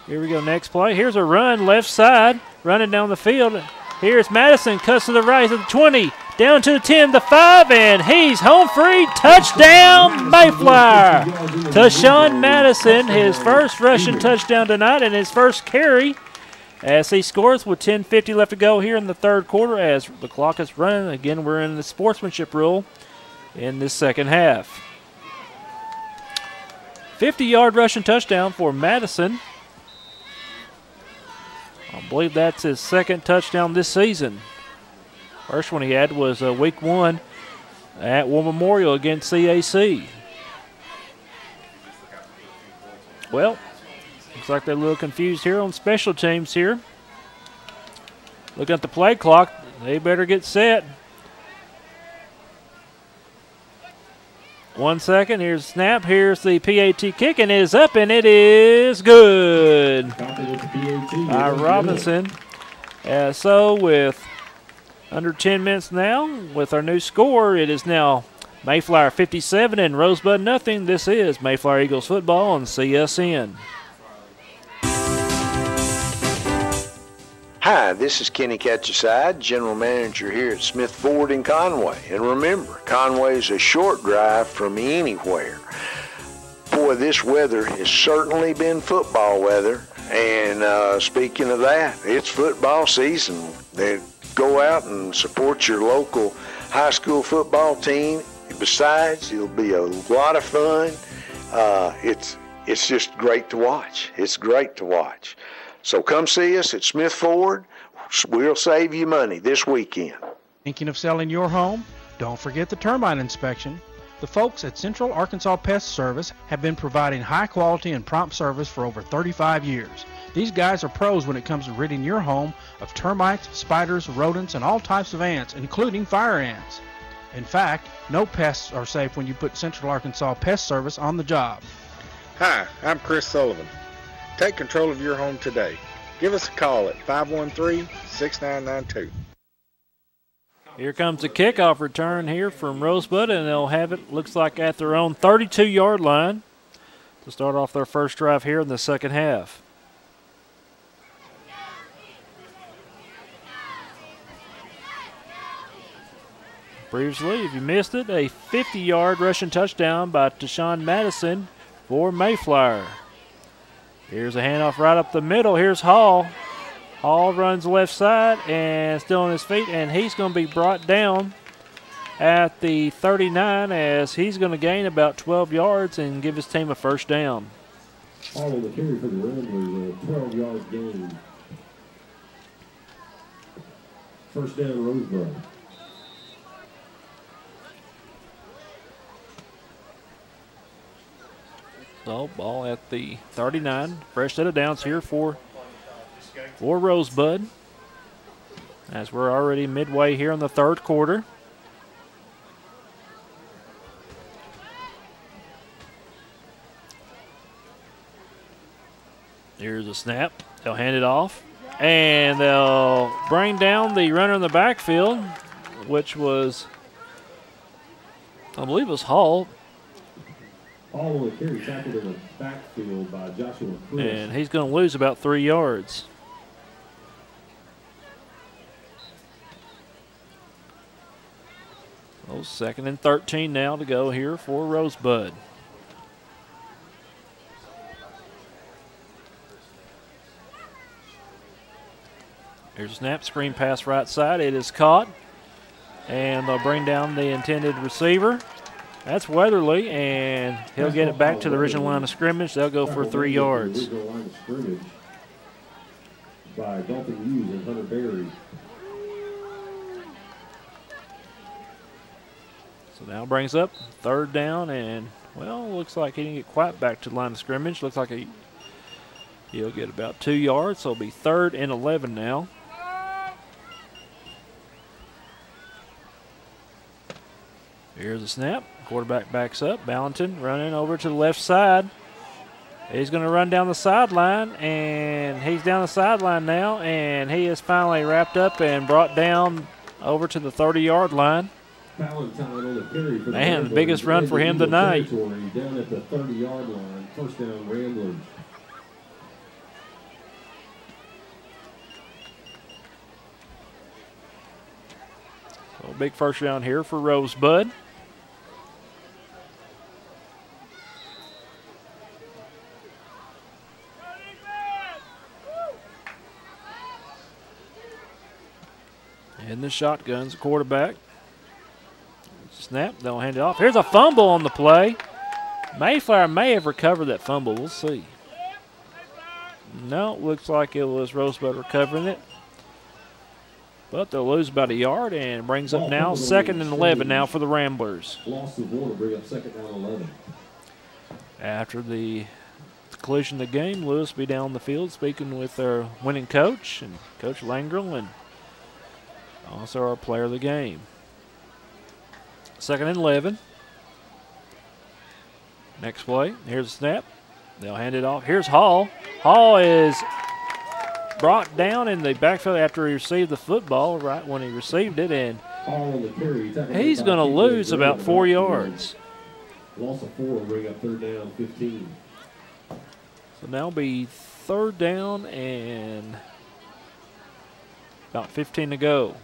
A: Here we go, next play. Here's a run, left side, running down the field. Here's Madison, cuts to the right at the 20, down to the 10, the 5, and he's home free. Touchdown, Mayflower. Tashawn Madison, his first rushing touchdown tonight and his first carry as he scores with 10:50 left to go here in the third quarter as the clock is running. Again, we're in the sportsmanship rule in this second half. 50-yard rushing touchdown for Madison. I believe that's his second touchdown this season. First one he had was week 1 at War Memorial against CAC. Well, looks like they're a little confused here on special teams here. Looking at the play clock, they better get set. 1 second, here's the snap, here's the PAT kick, and it is up, and it is good by Robinson. So with under 10 minutes now, with our new score, it is now Mayflower 57 and Rosebud nothing. This is Mayflower Eagles football on CSN.
H: Hi, this is Kenny Catchaside, General Manager here at Smith Ford in Conway. And remember, Conway is a short drive from anywhere. Boy, this weather has certainly been football weather. And speaking of that, it's football season. Go out and support your local high school football team Besides, it'll be a lot of fun. It's just great to watch. It's great to watch. So come see us at Smith Ford. We'll save you money this weekend.
I: Thinking of selling your home? Don't forget the termite inspection. The folks at Central Arkansas Pest Service have been providing high quality and prompt service for over 35 years. These guys are pros when it comes to ridding your home of termites, spiders, rodents, and all types of ants, including fire ants. In fact, no pests are safe when you put Central Arkansas Pest Service on the job.
J: Hi, I'm Chris Sullivan. Take control of your home today. Give us a call at 513-6992.
A: Here comes the kickoff return here from Rosebud, and they'll have it, looks like, at their own 32-yard line to start off their first drive here in the second half. Previously, if you missed it, a 50-yard rushing touchdown by Deshaun Madison for Mayflower. Here's a handoff right up the middle. Here's Hall. Hall runs left side and still on his feet, and he's going to be brought down at the 39 as he's going to gain about 12 yards and give his team a first down.
B: All on the carry for the Ramblers, a 12-yard gain. First down, Rosebud.
A: So ball at the 39. Fresh set of downs here for Rosebud, as we're already midway here in the third quarter. Here's a snap. They'll hand it off, and they'll bring down the runner in the backfield, which was, I believe it was Hall.
B: All on the carry, tackled in the backfield by Joshua Chris.
A: And he's going to lose about 3 yards. Oh, 2nd and 13 now to go here for Rosebud. Here's a snap, screen pass right side. It is caught, and they'll bring down the intended receiver. That's Weatherly, and he'll get it back to the original line of scrimmage. They'll go for 3 yards.
B: Original line of scrimmage by Dalton Hughes and Hunter Berry.
A: So now brings up 3rd down, and, well, looks like he didn't get quite back to the line of scrimmage. Looks like he'll get about 2 yards, so it'll be 3rd and 11 now. Here's a snap. Quarterback backs up. Ballantyne running over to the left side. He's going to run down the sideline, and he's down the sideline now, and he is finally wrapped up and brought down over to the 30-yard line. Man, the biggest run for him tonight.
B: Down at the 30-yard line. First down, Ramblers.
A: So big first down here for Rosebud. In the shotguns, quarterback. Snap, they'll hand it off. Here's a fumble on the play. Mayflower may have recovered that fumble. We'll see. No, it looks like it was Rosebud recovering it. But they'll lose about a yard, and brings up now 2nd and 11 now for the Ramblers.
B: Loss of one to bring up 2nd down 11.
A: After the conclusion of the game, Lewis will be down the field speaking with their winning coach, and Coach Langrel, and also our player of the game. 2nd and 11. Next play. Here's a snap. They'll hand it off. Here's Hall. Hall is brought down in the backfield after he received the football, right when he received it, and he's going to lose about 4 yards.
B: Loss of 4 will bring up 3rd down, 15.
A: So now it'll be 3rd down and about 15 to go.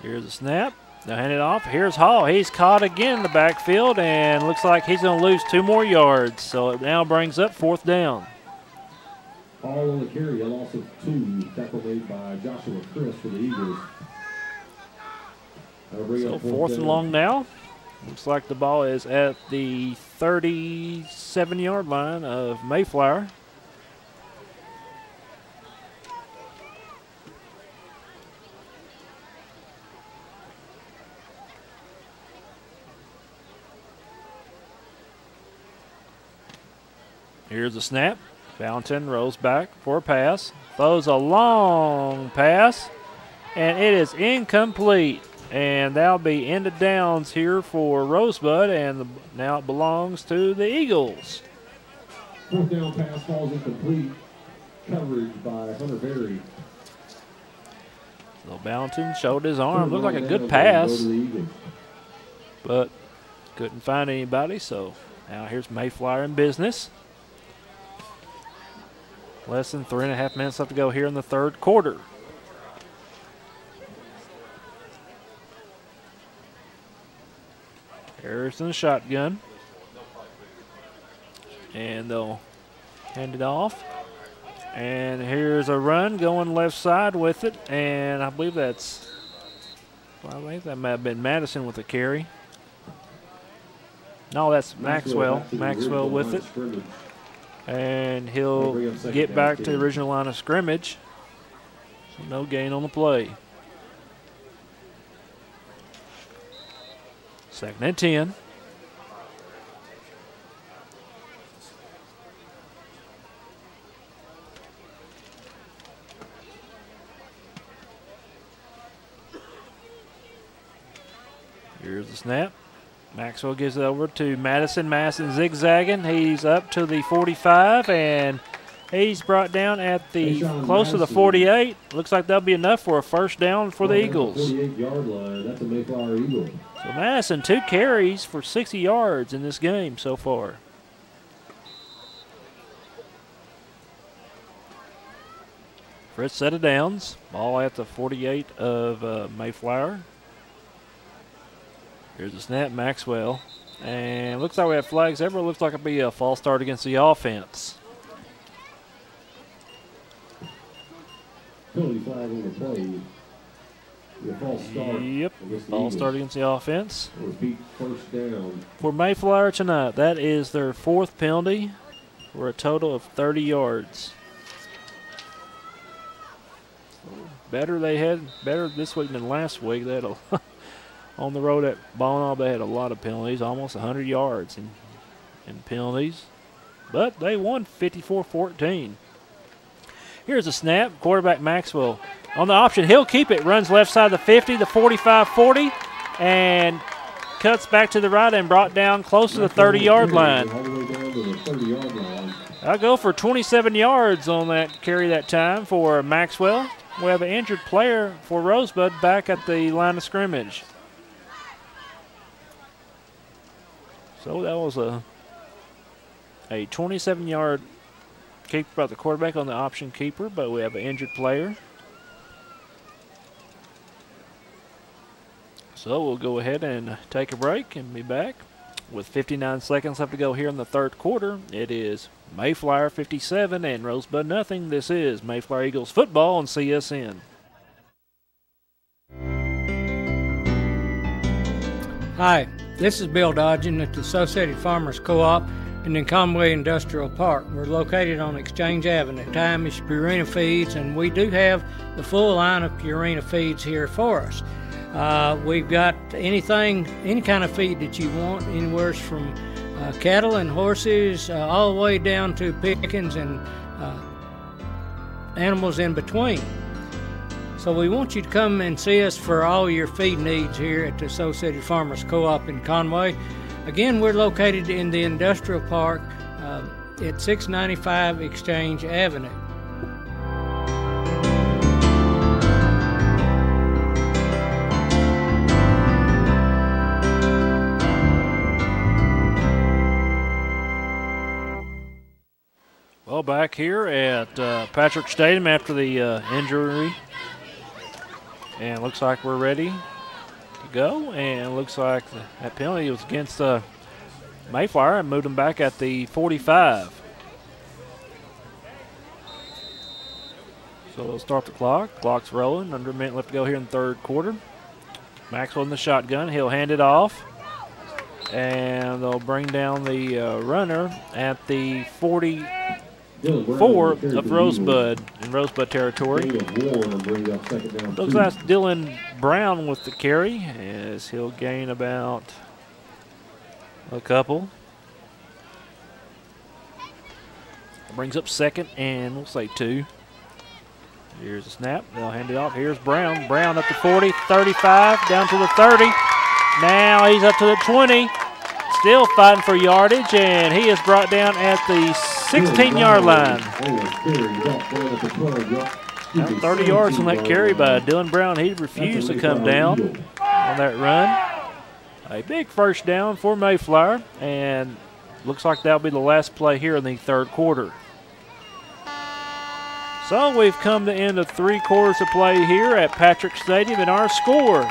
A: Here's a snap. They'll hand it off. Here's Hall. He's caught again in the backfield, and looks like he's going to lose 2 more yards. So it now brings up 4th down.
B: All on the carry, a loss of 2. Tackle made by Joshua Chris for the Eagles.
A: So 4th and long now. Looks like the ball is at the 37-yard line of Mayflower. Here's a snap. Valentin rolls back for a pass. Throws a long pass, and it is incomplete. And that'll be end of downs here for Rosebud, and now it belongs to the Eagles.
B: 4th down pass falls incomplete. Coverage by Hunter Berry.
A: So Valentin showed his arm. Looked like a good pass, but couldn't find anybody. So now here's Mayflower in business. Less than 3.5 minutes left to go here in the 3rd quarter. Harrison shotgun. And they'll hand it off. And here's a run going left side with it. And I believe that's, well, I think that might have been Madison with the carry. No, that's Maxwell. Maxwell with it. And he'll get back to the original line of scrimmage. So no gain on the play. 2nd and 10. Here's the snap. Maxwell gives it over to Madison. Madison zigzagging. He's up to the 45, and he's brought down at the close to the 48. Looks like that'll be enough for a 1st down for the Eagles.
B: 48-yard line. That's a Mayflower Eagle.
A: So Madison, 2 carries for 60 yards in this game so far. First set of downs. Ball at the 48 of Mayflower. Here's the snap, Maxwell. And looks like we have flags everywhere. Looks like it'll be a false start against the offense.
B: Penalty flag on the play. A false start.
A: Yep, false start against the offense.
B: Repeat 1st down.
A: For Mayflower tonight, that is their 4th penalty for a total of 30 yards. Better this week than last week. They had on the road at Bonall, they had a lot of penalties, almost 100 yards in penalties. But they won 54-14. Here's a snap. Quarterback Maxwell on the option. He'll keep it. Runs left side of the 50, the 45-40, and cuts back to the right and brought down close to the 30-yard line. I'll go for 27 yards on that carry that time for Maxwell. We have an injured player for Rosebud back at the line of scrimmage. So that was a 27-yard keeper by the quarterback on the option keeper, but we have an injured player. So we'll go ahead and take a break and be back. With 59 seconds left to go here in the 3rd quarter, it is Mayflower 57 and Rosebud nothing. This is Mayflower Eagles football on CSN.
K: Hi, this is Bill Dodgen at the Associated Farmers Co-op in Conway Industrial Park. We're located on Exchange Avenue. Time is Purina Feeds, and we do have the full line of Purina Feeds here for us. We've got any kind of feed that you want, anywhere from cattle and horses, all the way down to pickings and animals in between. So we want you to come and see us for all your feed needs here at the Associated Farmers Co-op in Conway. Again, we're located in the Industrial Park at 695 Exchange Avenue.
A: Well, back here at Patrick Stadium after the injury. And it looks like we're ready to go, and looks like that penalty was against Mayflower and moved them back at the 45. So they'll start the clock. Clock's rolling. Under a minute left to go here in the third quarter. Maxwell in the shotgun. He'll hand it off. And they'll bring down the runner at the 44 of Rosebud in Rosebud territory. Looks like Dylan Brown with the carry as he'll gain about a couple. Brings up second and we'll say 2. Here's a snap. They'll hand it off. Here's Brown. Brown up to 40, 35, down to the 30. Now he's up to the 20. Still fighting for yardage, and he is brought down at the 16-yard line. Now 30 yards on that carry by Dylan Brown. He refused to come down on that run. A big first down for Mayflower, and looks like that'll be the last play here in the third quarter. So we've come to the end of 3 quarters of play here at Patrick Stadium, and our score,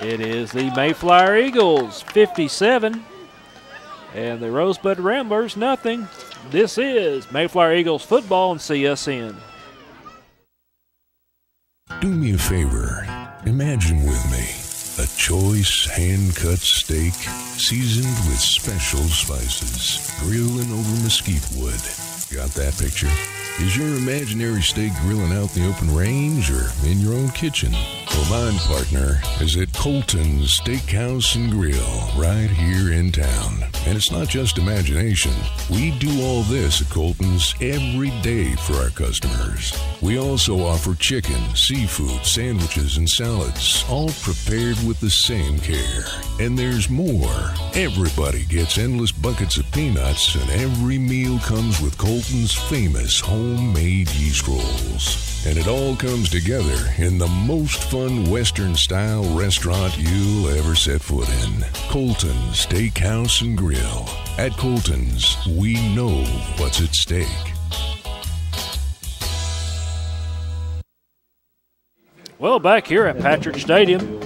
A: it is the Mayflower Eagles 57 and the Rosebud Ramblers nothing. This is Mayflower Eagles football on CSN.
L: Do me a favor. Imagine with me a choice hand-cut steak seasoned with special spices, grilling over mesquite wood. Got that picture? Is your imaginary steak grilling out in the open range or in your own kitchen? Well, mine, partner, is at Colton's Steakhouse and Grill right here in town. And it's not just imagination. We do all this at Colton's every day for our customers. We also offer chicken, seafood, sandwiches, and salads, all prepared with the same care. And there's more. Everybody gets endless buckets of peanuts, and every meal comes with Colton's famous homemade yeast rolls. And it all comes together in the most fun Western-style restaurant you'll ever set foot in. Colton's Steakhouse and Grill. At Colton's, we know what's at stake.
A: Well, back here at Patrick Stadium,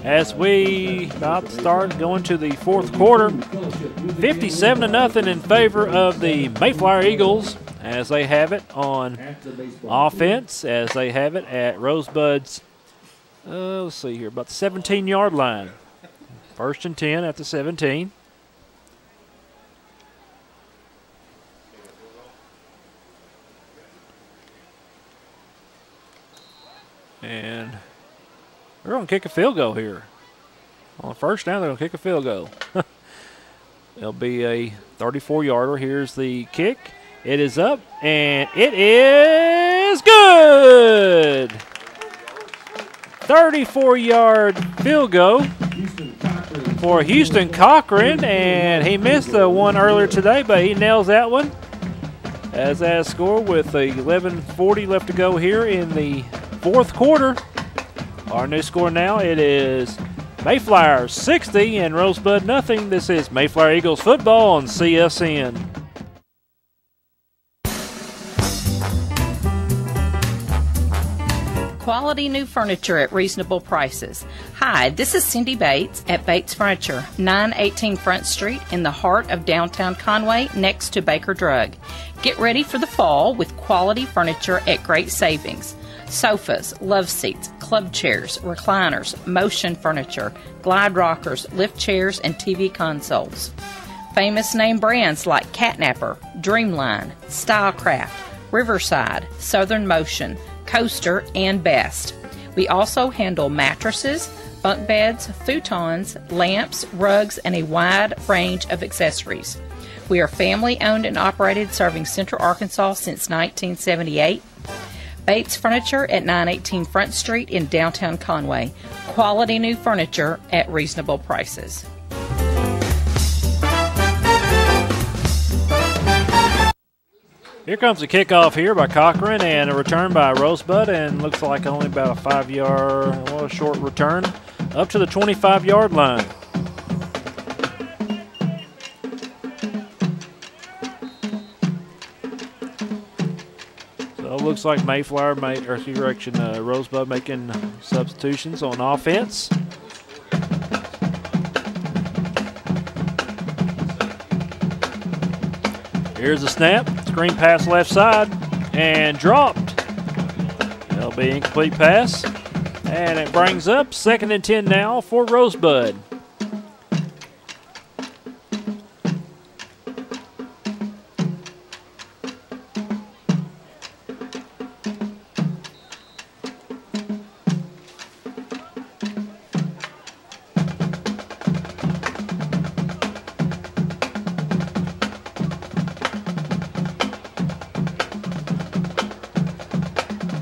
A: as we about to start going to the fourth quarter, 57-0 in favor of the Mayflower Eagles, as they have it on offense, as they have it at Rosebud's, let's see here, about the 17-yard line. 1st and 10 at the 17. And they're going to kick a field goal here. On the first down, they're going to kick a field goal. It'll be a 34-yarder. Here's the kick. It is up, and it is good! 34-yard field goal for Houston Cochran, and he missed the one earlier today, but he nails that one. As that score with 11:40 left to go here in the fourth quarter. Our new score now, it is Mayflower 60 and Rosebud nothing. This is Mayflower Eagles football on CSN.
M: Quality new furniture at reasonable prices. Hi, this is Cindy Bates at Bates Furniture, 918 Front Street in the heart of downtown Conway next to Baker Drug. Get ready for the fall with quality furniture at great savings. Sofas, love seats, club chairs, recliners, motion furniture, glide rockers, lift chairs, and TV consoles. Famous name brands like Catnapper, Dreamline, Stylecraft, Riverside, Southern Motion, Coaster, and Best. We also handle mattresses, bunk beds, futons, lamps, rugs, and a wide range of accessories. We are family owned and operated, serving Central Arkansas since 1978. Bates Furniture at 918 Front Street in downtown Conway. Quality new furniture at reasonable prices.
A: Here comes the kickoff here by Cochran and a return by Rosebud, and looks like only about a 5-yard, well, short return up to the 25-yard line. So it looks like Mayflower Rosebud making substitutions on offense. Here's a snap. Screen pass left side and dropped. That'll be an incomplete pass. And it brings up 2nd and 10 now for Rosebud.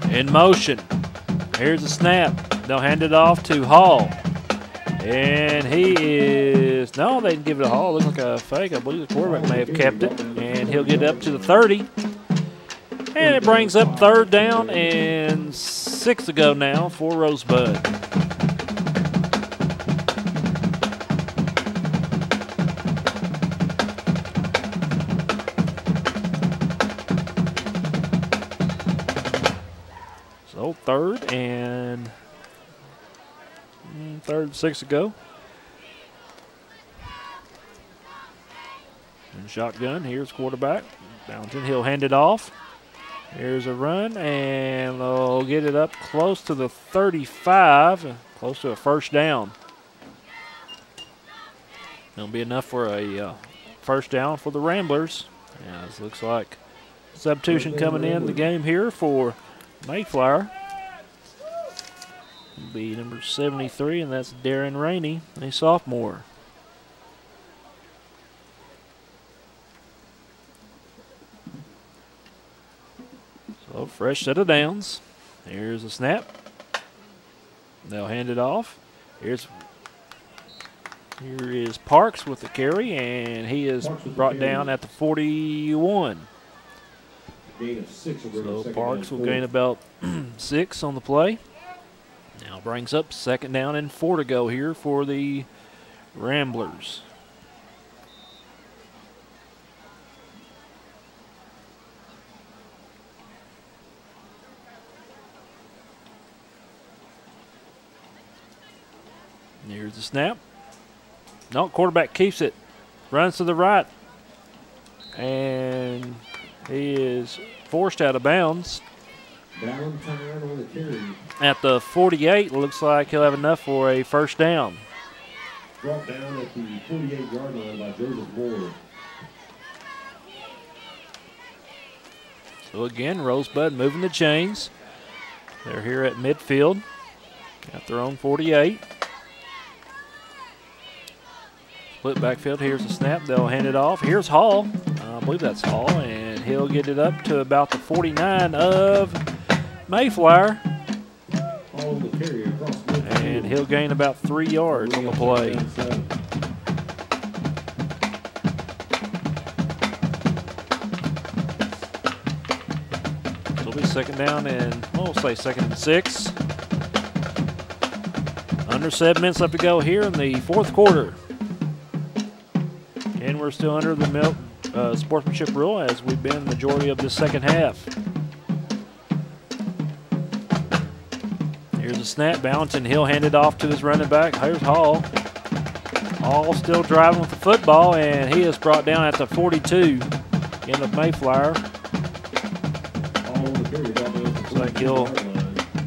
A: In motion. Here's a snap. They'll hand it off to Hall. And he is, no, they didn't give it to Hall. Looks like a fake. I believe the quarterback may have kept it. And he'll get up to the 30. And it brings up 3rd down and 6 to go now for Rosebud. So 3rd and 6 to go. And shotgun. Here's quarterback. Valentin. He'll hand it off. Here's a run, and they'll get it up close to the 35, close to a 1st down. It'll be enough for a 1st down for the Ramblers. Yeah, this looks like substitution coming in the game here for Mayflower. It'll be number 73, and that's Darren Rainey, a sophomore. So fresh set of downs. Here's a snap. They'll hand it off. Here is Parks with the carry, and he is brought down at the 41.
B: Gain of 6 will bring
A: So
B: up
A: Parks will
B: 2nd
A: gain about 6 on the play. Now brings up 2nd down and 4 to go here for the Ramblers. Here's the snap. No, quarterback keeps it. Runs to the right. And he is forced out of bounds.
B: Valentine on the carry.
A: At the 48, looks like he'll have enough for a 1st down.
B: Brought down at the 48-yard line by Joseph Moore.
A: So again, Rosebud moving the chains. They're here at midfield at their own 48. Split backfield. Here's the snap. They'll hand it off. Here's Hall. I believe that's Hall, and he'll get it up to about the 49 of Mayflower. And he'll gain about 3 yards on the play. It'll be 2nd down and, we'll say 2nd and 6. Under 7 minutes left to go here in the 4th quarter. And we're still under the milk sportsmanship rule as we've been the majority of the 2nd half. Here's a snap. Valentin. He'll hand it off to his running back. Here's Hall. Hall still driving with the football, and he is brought down at the 42 in of Mayflower. Looks like he'll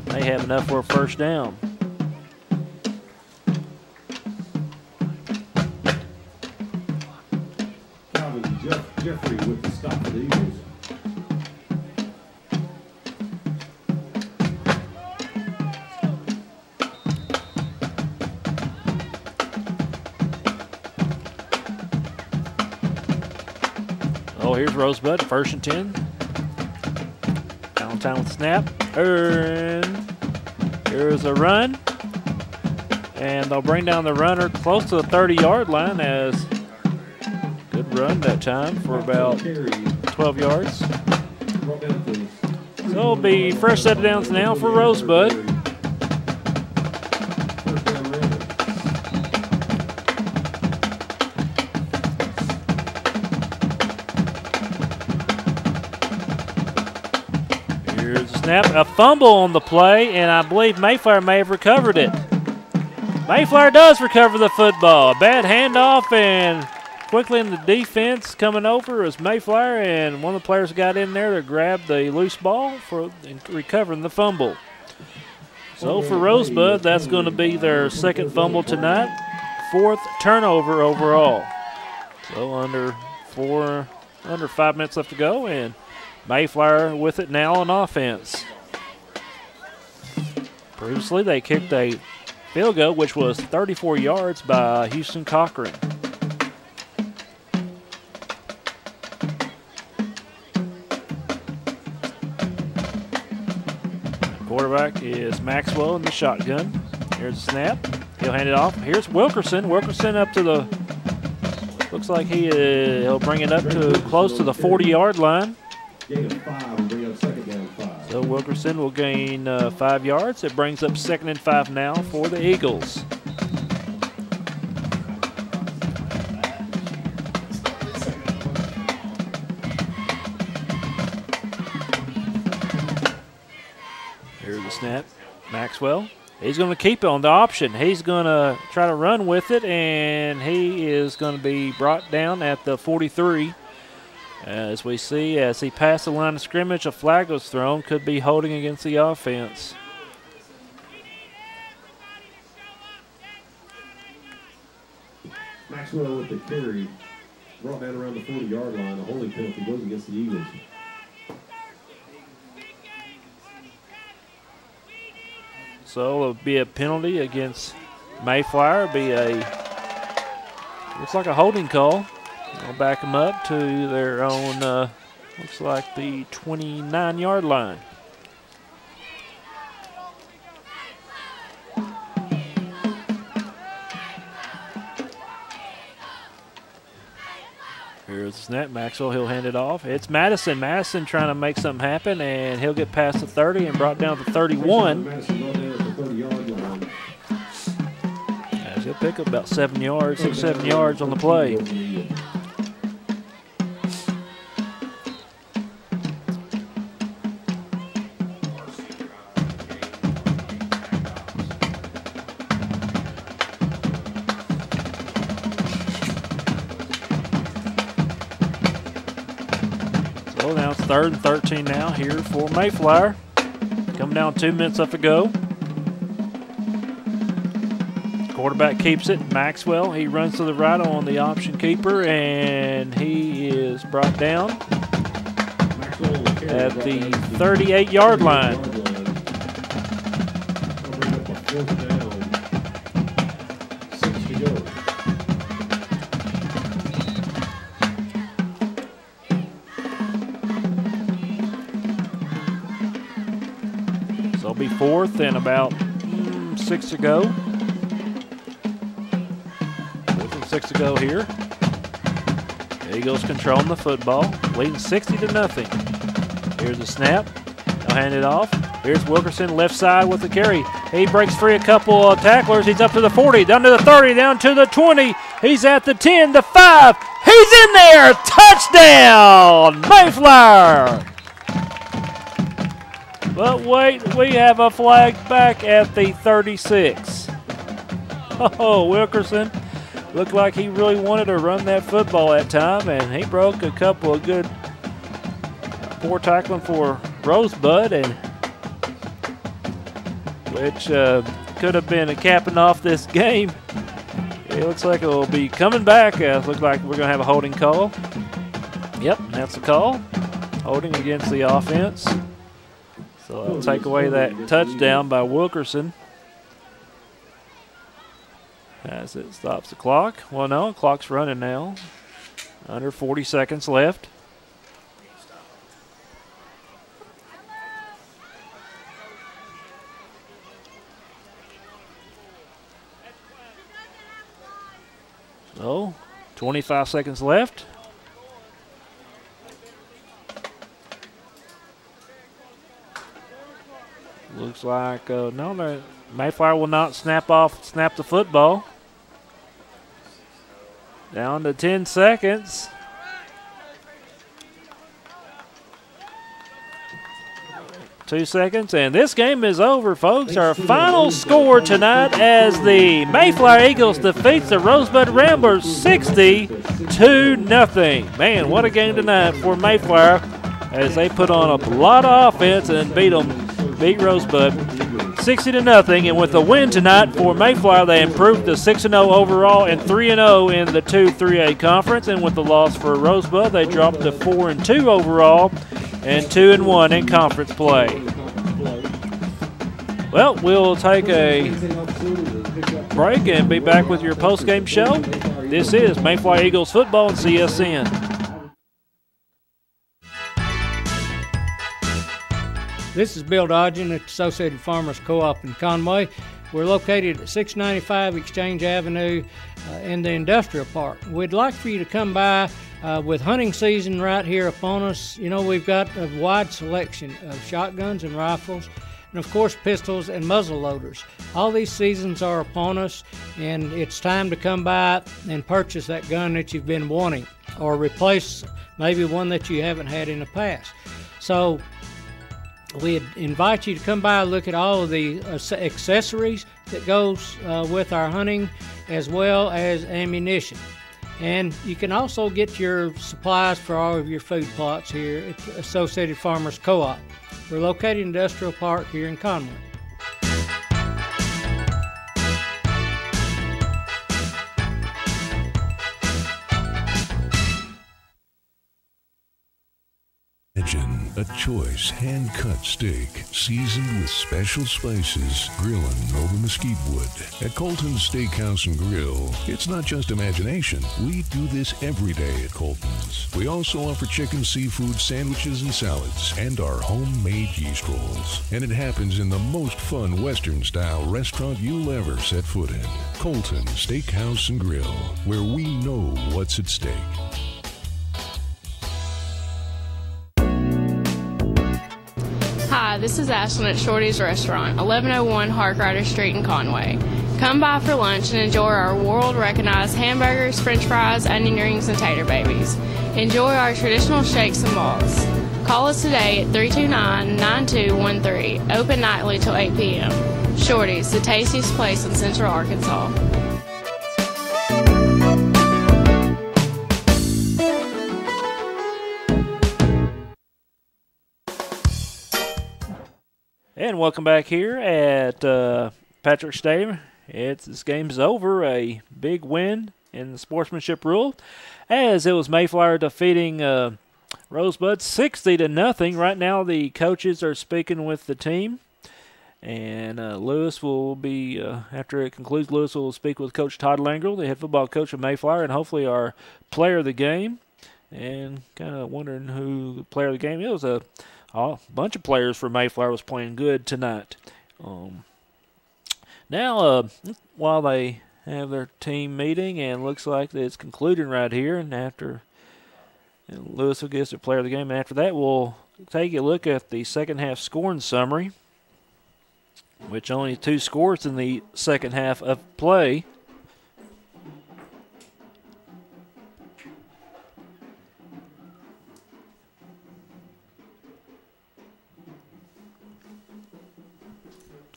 A: may have enough for a 1st down.
B: Jeffrey with the stop for the Eagles.
A: Oh, here's Rosebud, 1st and 10. Valentine with the snap. And here's a run. And they'll bring down the runner close to the 30-yard line as good run that time for about 12 yards. So it'll be fresh set of downs now for Rosebud. Here's a snap, a fumble on the play, and I believe Mayflower may have recovered it. Mayflower does recover the football. A bad handoff, and quickly in the defense coming over is Mayflower, and one of the players got in there to grab the loose ball for recovering the fumble. So for Rosebud, that's going to be their second fumble tonight, 4th turnover overall. So under 5 minutes left to go, and Mayflower with it now on offense. Previously, they kicked a field goal, which was 34 yards by Houston Cochran. Quarterback is Maxwell in the shotgun. Here's the snap. He'll hand it off. Here's Wilkerson. Wilkerson up to the, looks like he'll bring it up to close to the 40-yard line.
B: Gain of 5, bring up second down 5.
A: So Wilkerson will gain 5 yards. It brings up 2nd and 5 now for the Eagles. Here's the snap. Maxwell. He's going to keep it on the option. He's going to try to run with it, and he is going to be brought down at the 43. As we see, as he passed the line of scrimmage, a flag was thrown. Could be holding against the offense.
B: Maxwell with the carry, brought down around the 40-yard line. The holding penalty goes against the Eagles.
A: So it'll be a penalty against Mayflower. It'll be looks like a holding call. I'll back them up to their own, looks like the 29-yard line. Here's the snap. Maxwell, he'll hand it off. It's Madison. Madison trying to make something happen, and he'll get past the 30 and brought down to 31. As he'll pick up about 7 yards, 6, 7 yards on the play. So now it's 3rd and 13 now here for Mayflower. Coming down 2 minutes left to go. Quarterback keeps it. Maxwell, he runs to the right on the option keeper, and he is brought down at the 38-yard line. So it'll be 4th and about 6 to go. 6 to go here. Eagles controlling the football, leading 60-0. Here's the snap. They'll hand it off. Here's Wilkerson, left side with the carry. He breaks free a couple of tacklers. He's up to the 40, down to the 30, down to the 20. He's at the 10, the 5. He's in there. Touchdown, Mayflower. But wait, we have a flag back at the 36. Oh, Wilkerson. Looked like he really wanted to run that football that time, and he broke a couple of good poor tackling for Rosebud, and which could have been a capping off this game. It looks like it will be coming back. Looks like we're going to have a holding call. Yep, that's the call. Holding against the offense. So I'll take away that touchdown by Wilkerson. As it stops the clock. Well, no, clock's running now. Under 40 seconds left. So, 25 seconds left. Looks like, no, Mayflower will not snap the football. Down to 10 seconds. 2 seconds, and this game is over, folks. Our final score tonight as the Mayflower Eagles defeats the Rosebud Ramblers 60-0. Man, what a game tonight for Mayflower as they put on a lot of offense and beat Rosebud 60-0. And with the win tonight for Mayflower, they improved to 6-0 overall and 3-0 in the 2-3A conference. And with the loss for Rosebud, they dropped to 4-2 overall and 2-1 in conference play. Well, we'll take a break and be back with your post-game show. This is Mayflower Eagles football on CSN.
K: This is Bill Dodgen at Associated Farmers Co-op in Conway. We're located at 695 Exchange Avenue in the Industrial Park. We'd like for you to come by with hunting season right here upon us. You know, we've got a wide selection of shotguns and rifles, and of course pistols and muzzle loaders. All these seasons are upon us, and it's time to come by and purchase that gun that you've been wanting, or replace maybe one that you haven't had in the past. So we invite you to come by and look at all of the accessories that goes with our hunting, as well as ammunition. And you can also get your supplies for all of your food plots here at Associated Farmers Co-op. We're located in Industrial Park here in Conway.
L: Imagine a choice hand-cut steak seasoned with special spices, grilling over mesquite wood. At Colton's Steakhouse and Grill, it's not just imagination. We do this every day at Colton's. We also offer chicken, seafood, sandwiches, and salads, and our homemade yeast rolls. And it happens in the most fun Western-style restaurant you'll ever set foot in. Colton's Steakhouse and Grill, where we know what's at stake.
N: Hi, this is Ashlyn at Shorty's Restaurant, 1101 Harkrider Street in Conway. Come by for lunch and enjoy our world-recognized hamburgers, french fries, onion rings, and tater babies. Enjoy our traditional shakes and balls. Call us today at 329-9213, open nightly till 8 p.m. Shorty's, the tastiest place in Central Arkansas.
A: And welcome back here at Patrick Stadium. This game's over. A big win in the sportsmanship rule, as it was Mayflower defeating Rosebud 60-0. Right now, the coaches are speaking with the team, and Lewis will be after it concludes. Lewis will speak with Coach Todd Langrel, the head football coach of Mayflower, and hopefully our player of the game. And kind of wondering who the player of the game is. A bunch of players for Mayflower was playing good tonight. Now, while they have their team meeting, and looks like it's concluding right here, and after Lewis will get us their player of the game, and after that we'll take a look at the second half scoring summary, which only 2 scores in the second half of play.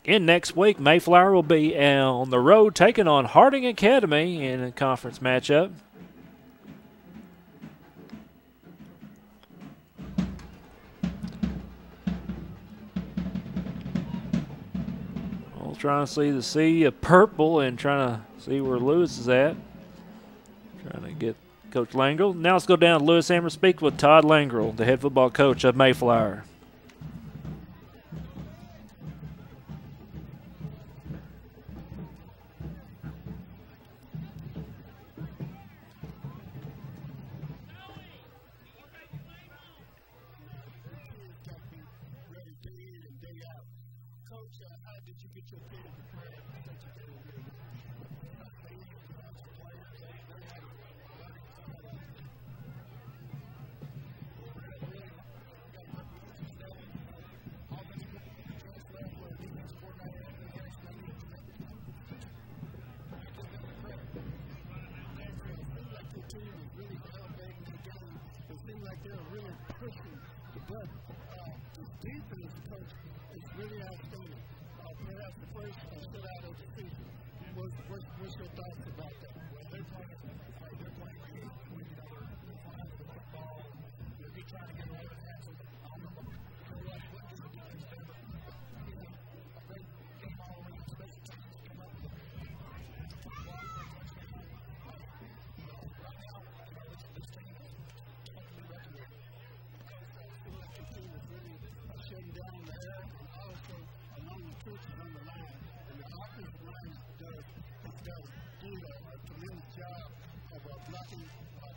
A: In next week, Mayflower will be on the road taking on Harding Academy in a conference matchup. We'll try to see the sea of purple and trying to see where Lewis is at. Trying to get Coach Langrel. Now let's go down to Lewis Amber, speak with Todd Langrel, the head football coach of Mayflower.
C: like they're really pushing. But the defense coach is really outstanding. Perhaps the first shutout of the season. What's your thoughts about that? Well, they're playing good. They're flying for the football. They're trying to get away with that. I don't know what this defense does. A great game all the way, especially teams come up with this team is totally recommended. Because team is really shutting down the air and also along the twitches on the line. And the offensive line does do a tremendous job of blocking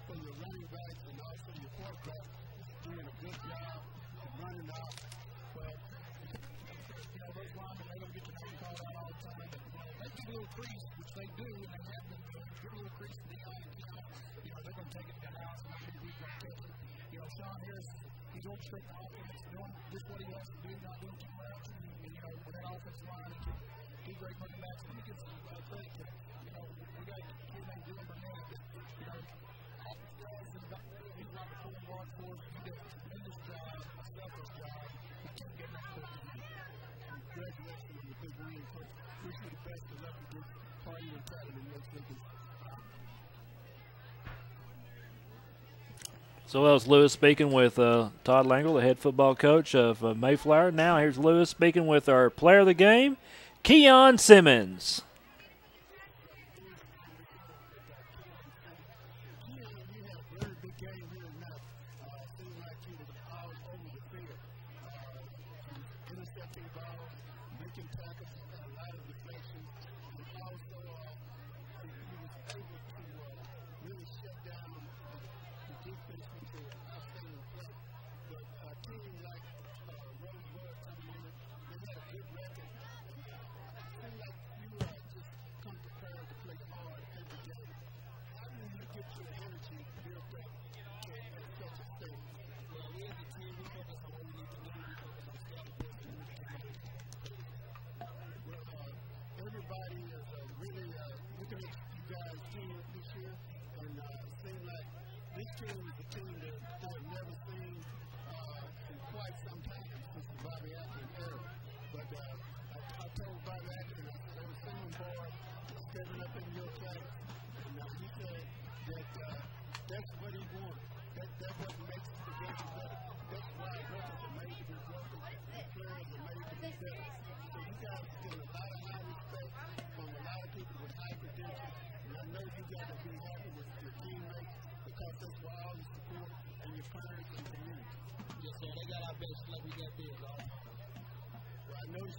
C: for your running backs and also your quarterback is doing a good job of running off. But those linemen, they don't get the name called out all the time. They get a little crease, which they do, and they have been doing. Get a little crease in the eye, they're going to take it to the house, and I think we're going to catch it. Sean Harris, he's orchestrating the offense, doing just what he wants to do, not doing too much. And, with that offensive line, he great running backs. He gets credit to, we got a kid named Dylan Burnett that, offense guys, he's like a pulling guard for us. He does a tremendous job, a selfless job. I can't get enough credit to him. Congratulations on the big win, Coach. Wish you the best of luck with this party and Saturday next week.
A: So that was Lewis speaking with Todd Langle, the head football coach of Mayflower. Now here's Lewis speaking with our player of the game, Keon Simmons.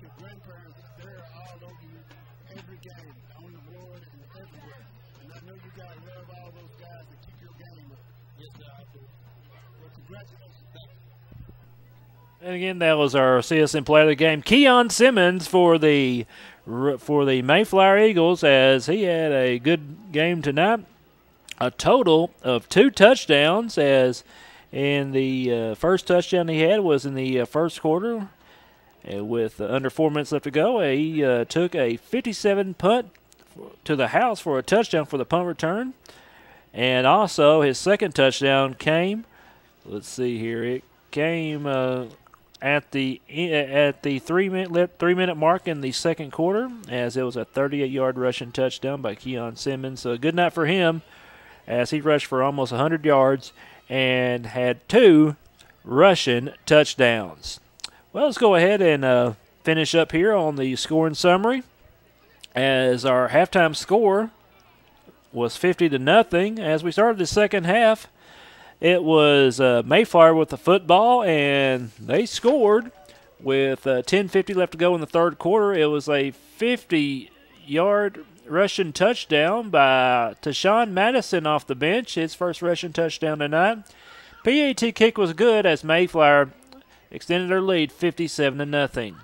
C: Your grandparents, they're all over you every game, on the board and everywhere. And I know you got to love all those guys that keep your game up. Yes, sir, I do. Well, congratulations. Thank you.
A: And again, that was our CSN player of the game, Keon Simmons, for the Mayflower Eagles, as he had a good game tonight. A total of 2 touchdowns, as in the first touchdown he had was in the first quarter. With under 4 minutes left to go, he took a 57 punt to the house for a touchdown for the punt return. And also his second touchdown came, let's see here, it came at the 3 minute mark in the second quarter, as it was a 38-yard rushing touchdown by Keon Simmons. So a good night for him, as he rushed for almost 100 yards and had 2 rushing touchdowns. Well, let's go ahead and finish up here on the scoring summary, as our halftime score was 50-0. As we started the second half, it was Mayflower with the football, and they scored with 10:50 left to go in the third quarter. It was a 50-yard rushing touchdown by Tashawn Madison off the bench, his first rushing touchdown tonight. PAT kick was good, as Mayflower extended their lead 57-0.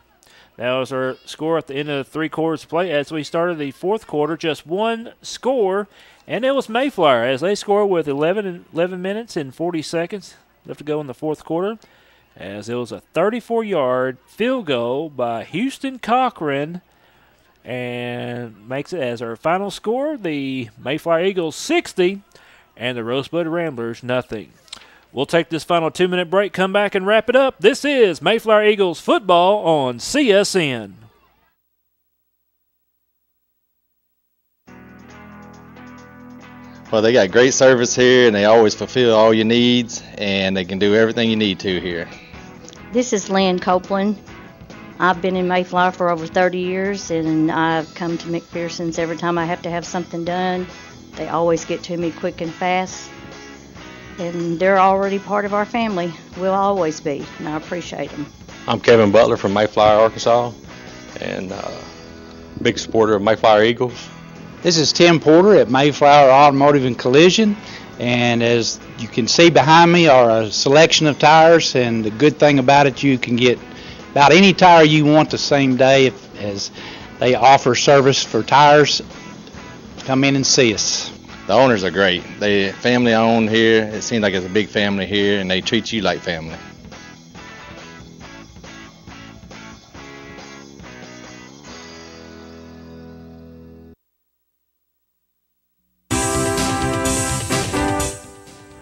A: That was our score at the end of the 3 quarters of play. As we started the fourth quarter, just one score, and it was Mayflower, as they scored with 11 minutes and 40 seconds left to go in the fourth quarter, as it was a 34-yard field goal by Houston Cochran, and makes it as our final score, the Mayflower Eagles 60 and the Rosebud Ramblers 0. We'll take this final 2-minute break, come back and wrap it up. This is Mayflower Eagles football on CSN.
D: Well, they got great service here, and they always fulfill all your needs, and they can do everything you need to here.
E: This is Lynn Copeland. I've been in Mayflower for over 30 years, and I've come to McPherson's every time I have to have something done. They always get to me quick and fast, and they're already part of our family. Will always be, and I appreciate them.
G: I'm Kevin Butler from Mayflower, Arkansas, and big supporter of Mayflower Eagles.
F: This is Tim Porter at Mayflower Automotive and Collision, and as you can see behind me are a selection of tires, and the good thing about it, you can get about any tire you want the same day, as they offer service for tires. Come in and see us.
D: The owners are great. They family owned here. It seems like it's a big family here, and they treat you like family.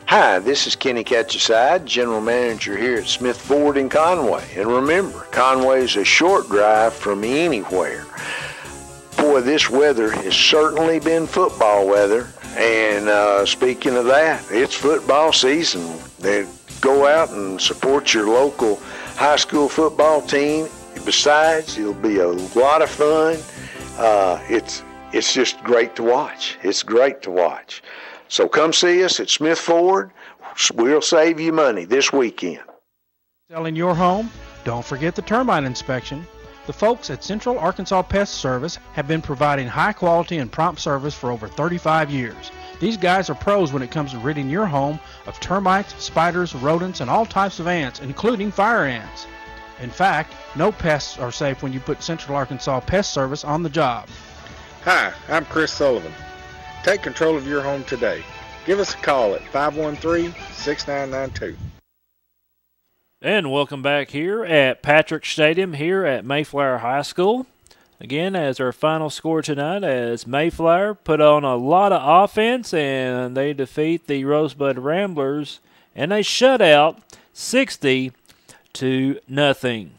H: Hi, this is Kenny Catchaside, General Manager here at Smith Ford in Conway. And remember, Conway is a short drive from anywhere. Boy, this weather has certainly been football weather. And speaking of that, it's football season. They go out and support your local high school football team. Besides, it'll be a lot of fun. It's just great to watch. It's great to watch. So come see us at Smith Ford. We'll save you money this weekend.
I: Selling your home? Don't forget the termite inspection. The folks at Central Arkansas Pest Service have been providing high quality and prompt service for over 35 years. These guys are pros when it comes to ridding your home of termites, spiders, rodents, and all types of ants, including fire ants. In fact, no pests are safe when you put Central Arkansas Pest Service on the job.
J: Hi, I'm Chris Sullivan. Take control of your home today. Give us a call at 513-6992.
A: And welcome back here at Patrick Stadium here at Mayflower High School. Again, as our final score tonight, as Mayflower put on a lot of offense and they defeat the Rosebud Ramblers and a shutout 60-0.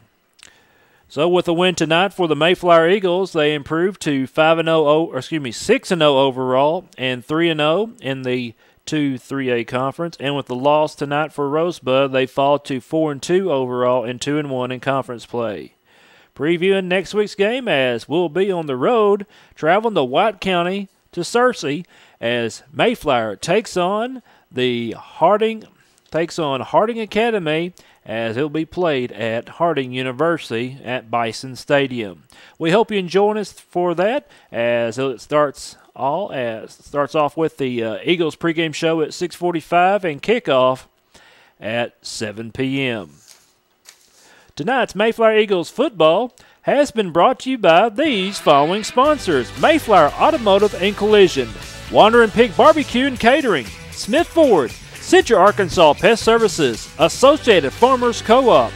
A: So with a win tonight for the Mayflower Eagles, they improved to 6-0 overall and 3-0 in the 2-3A conference. And with the loss tonight for Rosebud, they fall to 4-2 overall and 2-1 in conference play. Previewing next week's game, as we'll be on the road traveling to White County to Searcy as Mayflower takes on Harding Academy, as it will be played at Harding University at Bison Stadium. We hope you join us for that, as it starts off with the Eagles pregame show at 6:45 and kickoff at 7 p.m. Tonight's Mayflower Eagles football has been brought to you by these following sponsors: Mayflower Automotive and Collision, Wandering Pig Barbecue and Catering, Smith Ford, Central Arkansas Pest Services, Associated Farmers Co-op,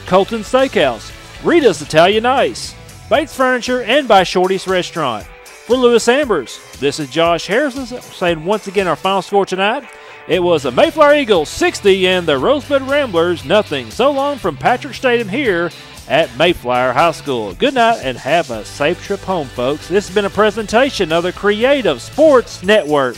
A: Colton Steakhouse, Rita's Italian Ice, Bates Furniture, and by Shorty's Restaurant. For Lewis Ambers, this is Josh Harrison saying once again our final score tonight. It was the Mayflower Eagles 60 and the Rosebud Ramblers nothing. So long from Patrick Stadium here at Mayflower High School. Good night and have a safe trip home, folks. This has been a presentation of the Creative Sports Network.